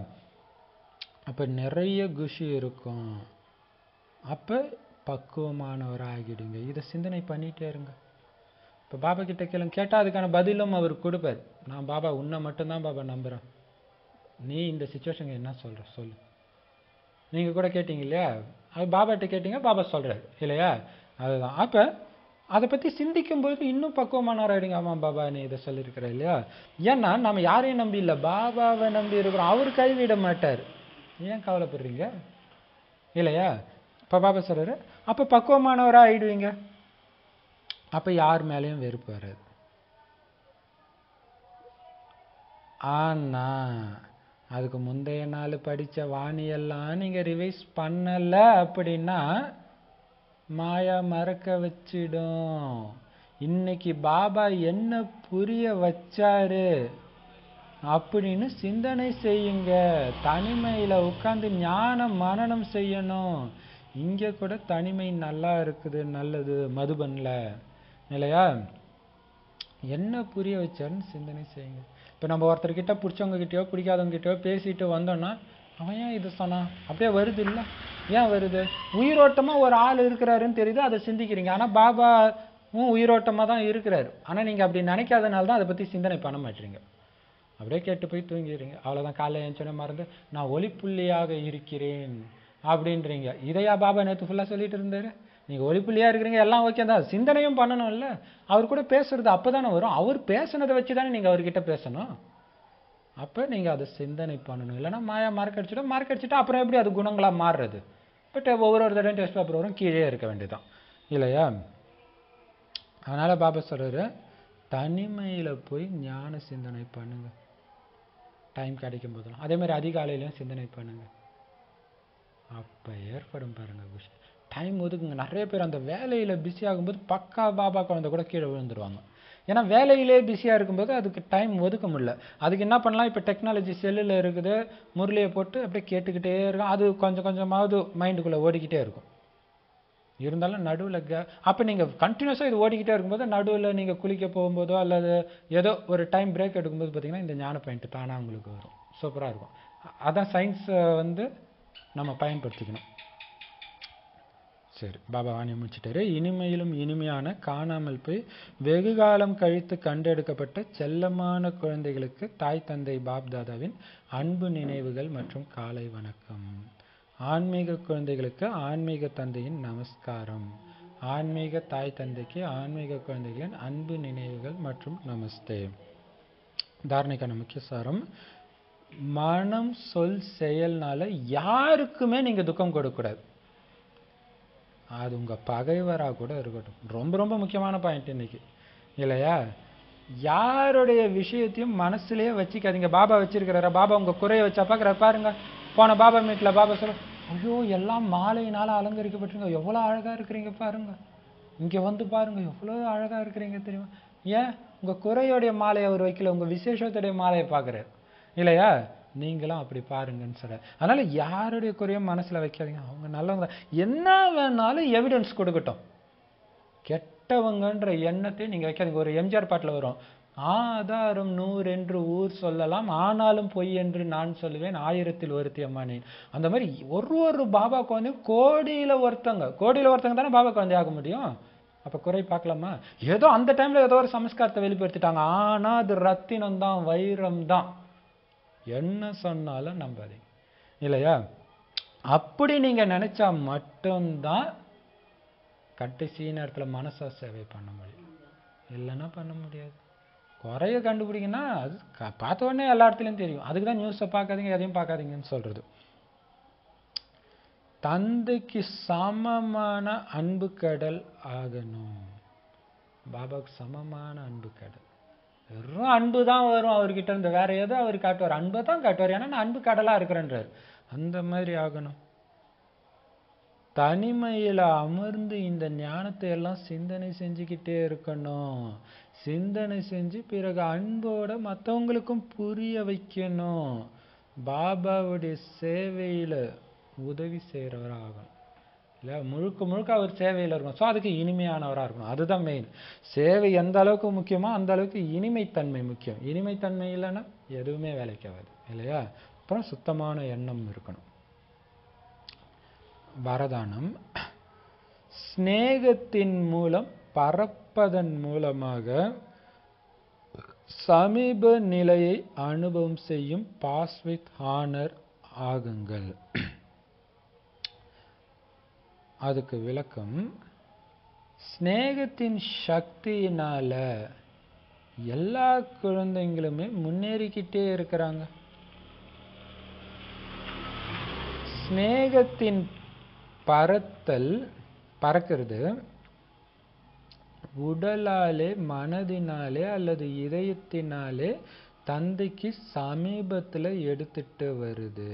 அப்ப நிறைய குஷி இருக்கும். அப்ப பக்குவமானவராகிடுங்க. இதை சிந்தனை பண்ணிட்டே இருங்க. இப்ப பாபா கிட்ட கேட்டா அதுக்கான பதிலும் அவர் கொடுப்பார். நான் பாபா உன்னை மட்டும்தான் பாபா நம்புறேன், நீ இந்த சிச்சுவேஷன் என்ன சொல்ற சொல்லு. நீங்க கூட கேட்டீங்க இல்லையா, அது பாபாட்ட கேட்டீங்க, பாபா சொல்றாரு இல்லையா? அதுதான். அப்ப அதை பத்தி சிந்திக்கும் போது இன்னும் பக்குவமானவர் ஆயிடுங்க. ஆமா பாபா நீ இதை சொல்லியிருக்கிற இல்லையா? ஏன்னா நம்ம யாரையும் நம்பி இல்லை, பாபாவை நம்பி இருக்கிறோம். அவர் கைவிட மாட்டார். ஏன் கவலைப்படுறீங்க இல்லையா? இப்ப பாபா சொல்றாரு, அப்ப பக்குவமானவரா ஆயிடுவீங்க. அப்ப யார் மேலேயும் வெறுப்பு வராது. ஆனா அதுக்கு முந்தைய நாள் படிச்ச வாணியெல்லாம் நீங்க ரிவைஸ் பண்ணல அப்படின்னா மாயா மறக்க வச்சிடும். இன்னைக்கு பாபா என்ன புரிய வச்சாரு அப்படின்னு சிந்தனை செய்யுங்க. தனிமையில உட்கார்ந்து ஞான மனனம் செய்யணும். இங்க கூட தனிமை நல்லா இருக்குது, நல்லது மதுபன்ல இல்லையா? என்ன புரிய வச்சாருன்னு சிந்தனை செய்யுங்க. இப்போ நம்ம ஒருத்தர்கிட்ட பிடிச்சவங்க கிட்டயோ பிடிக்காதவங்க கிட்டயோ பேசிட்டு வந்தோம்னா அவன் ஏன் இது சொன்னான் அப்படியே வருது இல்லை? ஏன் வருது? உயிரோட்டமா ஒரு ஆள் இருக்கிறாருன்னு தெரியுது, அதை சிந்திக்கிறீங்க. ஆனா பாபாவும் உயிரோட்டமா தான் இருக்கிறாரு. ஆனா நீங்க அப்படி நினைக்காதனால தான் அதை பத்தி சிந்தனை பண்ண மாட்டீங்க. அப்படியே கேட்டு போய் தூங்கிடுறீங்க. அவ்வளவுதான். காலைல எழுந்தோடனே மறந்து நான் ஒளிப்புள்ளியாக இருக்கிறேன் அப்படின்றீங்க. இதையா பாபா நேற்று ஃபுல்லா சொல்லிட்டு இருந்தாரு? நீங்க ஒளிப்புள்ளியா இருக்கிறீங்க, எல்லாம் ஓகே தான், சிந்தனையும் பண்ணணும்ல. அவர் கூட பேசுறது அப்பதானே வரும். அவர் பேசுனதை வச்சுதானே நீங்க அவர்கிட்ட பேசணும். அப்ப நீங்க அதை சிந்தனை பண்ணணும். இல்லைன்னா மாயா மார்க் அடிச்சுட்டா அப்புறம் எப்படி அது குணங்களா மாறுறது? பட் ஒவ்வொரு தடவையும் டெஸ்ட் பேப்பர் வரும், கீழே இருக்க வேண்டியதுதான் இல்லையா? அதனால பாபா சொல்றாரு, தனிமையில போய் ஞான சிந்தனை பண்ணுங்க. டைம் கிடைக்கும் போதெல்லாம் அதே மாதிரி அதிகாலையிலையும் சிந்தனை பண்ணுங்க. அப்ப ஏற்படும் பாருங்க விஷயம். டைம் ஒதுக்குங்க. நிறைய பேர் அந்த வேலையில பிஸி ஆகும்போது பக்கா பாபா குழந்தை கூட கீழே விழுந்துருவாங்க. ஏன்னா வேலையிலே பிஸியா இருக்கும்போது அதுக்கு டைம் ஒதுக்க முடியல. அதுக்கு என்ன பண்ணலாம்? இப்ப டெக்னாலஜி செல்லுல இருக்குது, முரளியை போட்டு அப்படியே கேட்டுக்கிட்டே இருக்கும். அது கொஞ்சம் கொஞ்சமாவது மைண்டுக்குள்ள ஓடிக்கிட்டே இருக்கும். இருந்தாலும் நடுவில் அப்போ நீங்கள் கண்டினியூஸாக இது ஓடிக்கிட்டே இருக்கும்போது நடுவில் நீங்கள் குளிக்க போகும்போதோ அல்லது ஏதோ ஒரு டைம் பிரேக் எடுக்கும்போது பார்த்தீங்கன்னா இந்த ஞான பாயிண்ட் தானாக உங்களுக்கு வரும். சூப்பராக இருக்கும். அதான் சயின்ஸை நம்ம பயன்படுத்திக்கணும். சரி, பாபா வாணி முடிச்சுட்டாரு. இனிமையிலும் இனிமையான காணாமல் போய் வெகு காலம் கழித்து கண்டெடுக்கப்பட்ட செல்லமான குழந்தைகளுக்கு தாய் தந்தை பாப் தாதாவின் அன்பு நினைவுகள் மற்றும் காலை வணக்கம். ஆன்மீக குழந்தைகளுக்கு ஆன்மீக தந்தையின் நமஸ்காரம். ஆன்மீக தாய் தந்தைக்கு ஆன்மீக குழந்தைகளின் அன்பு நினைவுகள் மற்றும் நமஸ்தே. தாரணைக்கான முக்கிய சாரம்: மனம் சொல் செயல்னால யாருக்குமே நீங்க துக்கம் கொடுக்கக்கூடாது. அது உங்க பகைவரா கூட இருக்கட்டும். ரொம்ப ரொம்ப முக்கியமான பாயிண்ட் இன்னைக்கு இல்லையா? யாருடைய விஷயத்தையும் மனசுலயே வச்சுக்காதீங்க. பாபா வச்சிருக்கிறாரா? பாபா உங்க குறைய வச்சா பாக்குறாரு பாருங்க. போன பாபா மீட்ல பாபா சொல்ல, ஐயோ எல்லாம் மாலையினால அலங்கரிக்கப்பட்டிருங்க, எவ்வளவு அழகா இருக்கிறீங்க பாருங்க, இங்க வந்து பாருங்க எவ்வளவு அழகா இருக்கிறீங்க தெரியுமா? ஏன் உங்க குறையோடைய மாலையை அவர் வைக்கல, உங்க விசேஷத்துடைய மாலையை பாக்குறாரு இல்லையா? நீங்களும் அப்படி பாருங்கன்னு சொல்ற. அதனால யாருடைய குறையும் மனசுல வைக்காதீங்க. அவங்க நல்லவங்க, என்ன வேணாலும் எவிடன்ஸ் கொடுக்கட்டும், கெட்டவங்கன்ற எண்ணத்தை நீங்க வைக்காதீங்க. ஒரு எம்ஜிஆர் பாட்டுல வரும், ஆதாரம் 100 என்று ஊர் சொல்லலாம், ஆனாலும் பொய் என்று நான் சொல்லுவேன், 1000ல் ஒருத்தி அம்மானேன். அந்த மாதிரி ஒரு பாபா குழந்தையும் கோடியில ஒருத்தங்க தானே பாபா குழந்தை ஆக முடியும். அப்ப குறை பார்க்கலாமா? ஏதோ அந்த டைம்ல ஏதோ ஒரு சமஸ்காரத்தை வெளிப்படுத்திட்டாங்க, ஆனா அது ரத்தினம் தான், வைரம் தான், என்ன சொன்னாலும் நம்பாதீங்க இல்லையா? அப்படி நீங்க நினைச்சா மட்டும்தான் கடைசி நேரத்துல மனசா சேவை பண்ண முடியும், இல்லைன்னா பண்ண முடியாது. குறைய கண்டுபிடிங்கன்னா அது பார்த்த உடனே எல்லா இடத்துலையும் தெரியும். அதுக்குதான் நியூஸை பார்க்காதீங்க, எதையும் பார்க்காதீங்கன்னு சொல்றது. தந்தைக்கு சமமான அன்பு கடல் ஆகணும். பாபாவுக்கு சமமான அன்பு கடல். வெறும் அன்பு தான் வரும் அவர்கிட்ட இருந்து, வேற ஏதோ அவர் காட்டுவார், அன்பை தான் காட்டுவார். ஏன்னா நான் அன்பு கடலா இருக்கிறேன்றார். அந்த மாதிரி ஆகணும். தனிமையில அமர்ந்து இந்த ஞானத்தை எல்லாம் சிந்தனை செஞ்சுக்கிட்டே இருக்கணும். சிந்தனை செஞ்சு பிறகு அன்போட மற்றவங்களுக்கும் புரிய வைக்கணும். பாபாவுடைய சேவையில உதவி செய்யறவரா ஆகணும் இல்ல, முழுக்க முழுக்க அவர் சேவையில இருக்கணும். ஸோ அதுக்கு இனிமையானவராக இருக்கணும். அதுதான் மெயின். சேவை எந்த அளவுக்கு முக்கியமோ அந்த அளவுக்கு இனிமைத்தன்மை முக்கியம். இனிமைத்தன்மை இல்லைன்னா எதுவுமே வேலைக்கு ஆகாது இல்லையா? அப்புறம் சுத்தமான எண்ணம் இருக்கணும். வரதானம்: ஸ்நேகத்தின் மூலம் பரப்பதன் மூலமாக சமீப நிலையை அனுபவம் செய்யும் பாஸ் வித் ஹானர் ஆகுங்கள். அதுக்கு விளக்கம்: ஸ்நேகத்தின் சக்தியினால எல்லா குழந்தைங்களுமே முன்னேறிக்கிட்டே இருக்கிறாங்க. ஸ்நேகத்தின் பறக்கிறது உடலாலே, மனதினாலே அல்லது இதயத்தினாலே தந்தைக்கு சமீபத்துல எடுத்துட்டு வருது.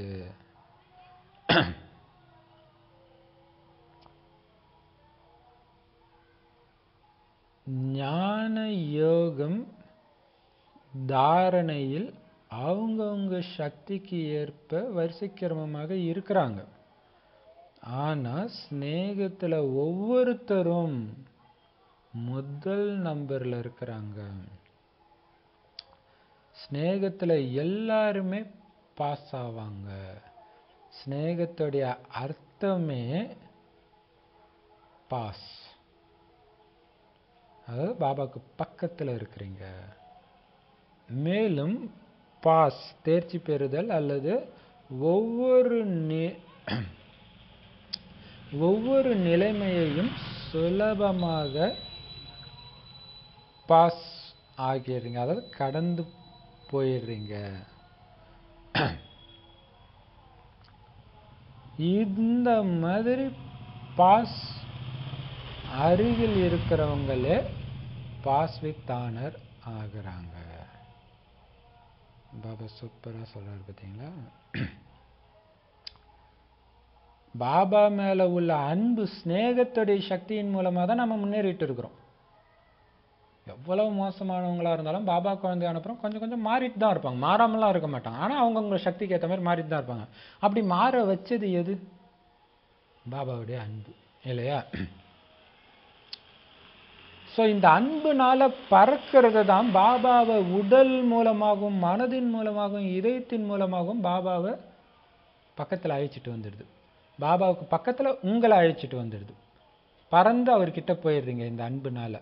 ஞான யோகம் தாரணையில் அவங்கவுங்க சக்திக்கு ஏற்ப வரிசைக்கிரமமாக இருக்கிறாங்க. ஆனா ஸ்நேகத்துல ஒவ்வொருத்தரும் முதல் நம்பர்ல இருக்கிறாங்க. ஸ்நேகத்துல எல்லாருமே பாஸ் ஆவாங்க. ஸ்நேகத்துடைய அர்த்தமே பாஸ். அதாவது பாபாக்கு பக்கத்துல இருக்கிறீங்க. மேலும் பாஸ் தேர்ச்சி பெறுதல் அல்லது ஒவ்வொரு நிலைமையையும் சுலபமாக பாஸ் ஆகிடுறீங்க, அதாவது கடந்து போயிடுறீங்க. இந்த மாதிரி பாஸ் அருகில் இருக்கிறவங்களே பாஸ் வித் ஆனர் ஆகுறாங்க. பாபா சூப்பரா சொல்றாரு பார்த்தீங்களா? பாபா மேல உள்ள அன்பு ஸ்நேகத்துடைய சக்தியின் மூலமா தான் நம்ம முன்னேறிட்டு இருக்கிறோம். எவ்வளவு மோசமானவங்களா இருந்தாலும் பாபா குழந்தை அனுப்புறோம், கொஞ்சம் கொஞ்சம் மாறிட்டு தான் இருப்பாங்க, மாறாமலாம் இருக்க மாட்டாங்க. ஆனா அவங்கவுங்க சக்திக்கு ஏற்ற மாதிரி மாறிட்டு தான் இருப்பாங்க. அப்படி மாற வச்சது எது? பாபாவுடைய அன்பு இல்லையா? ஸோ இந்த அன்புனால பறக்கிறது தான் பாபாவை உடல் மூலமாகவும் மனதின் மூலமாகவும் இதயத்தின் மூலமாகவும் பாபாவை பக்கத்தில் அழைச்சிட்டு வந்துடுது. பாபாவுக்கு பக்கத்தில் உங்களை அழைச்சிட்டு வந்துடுது. பறந்து அவர்கிட்ட போயிடுறீங்க இந்த அன்புனால.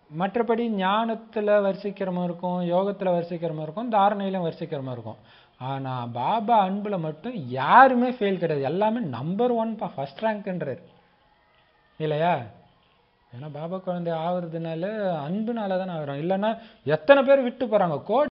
மற்றபடி ஞானத்தில் வரிசைக்கிரமம் இருக்கும், யோகத்தில் வரிசைக்கிரமம் இருக்கும், தாரணையிலும் வரிசைக்கிரமம் இருக்கும். ஆனால் பாபா அன்பில் மட்டும் யாருமே ஃபெயில் கிடையாது. எல்லாமே நம்பர் 1 ஃபர்ஸ்ட் ரேங்க்ன்றார் இல்லையா? ஏன்னா பாபா குழந்தை ஆகுறதுனால அன்புனால தானே ஆகிறோம். இல்லைன்னா எத்தனை பேர் விட்டு போகிறாங்க, கோடி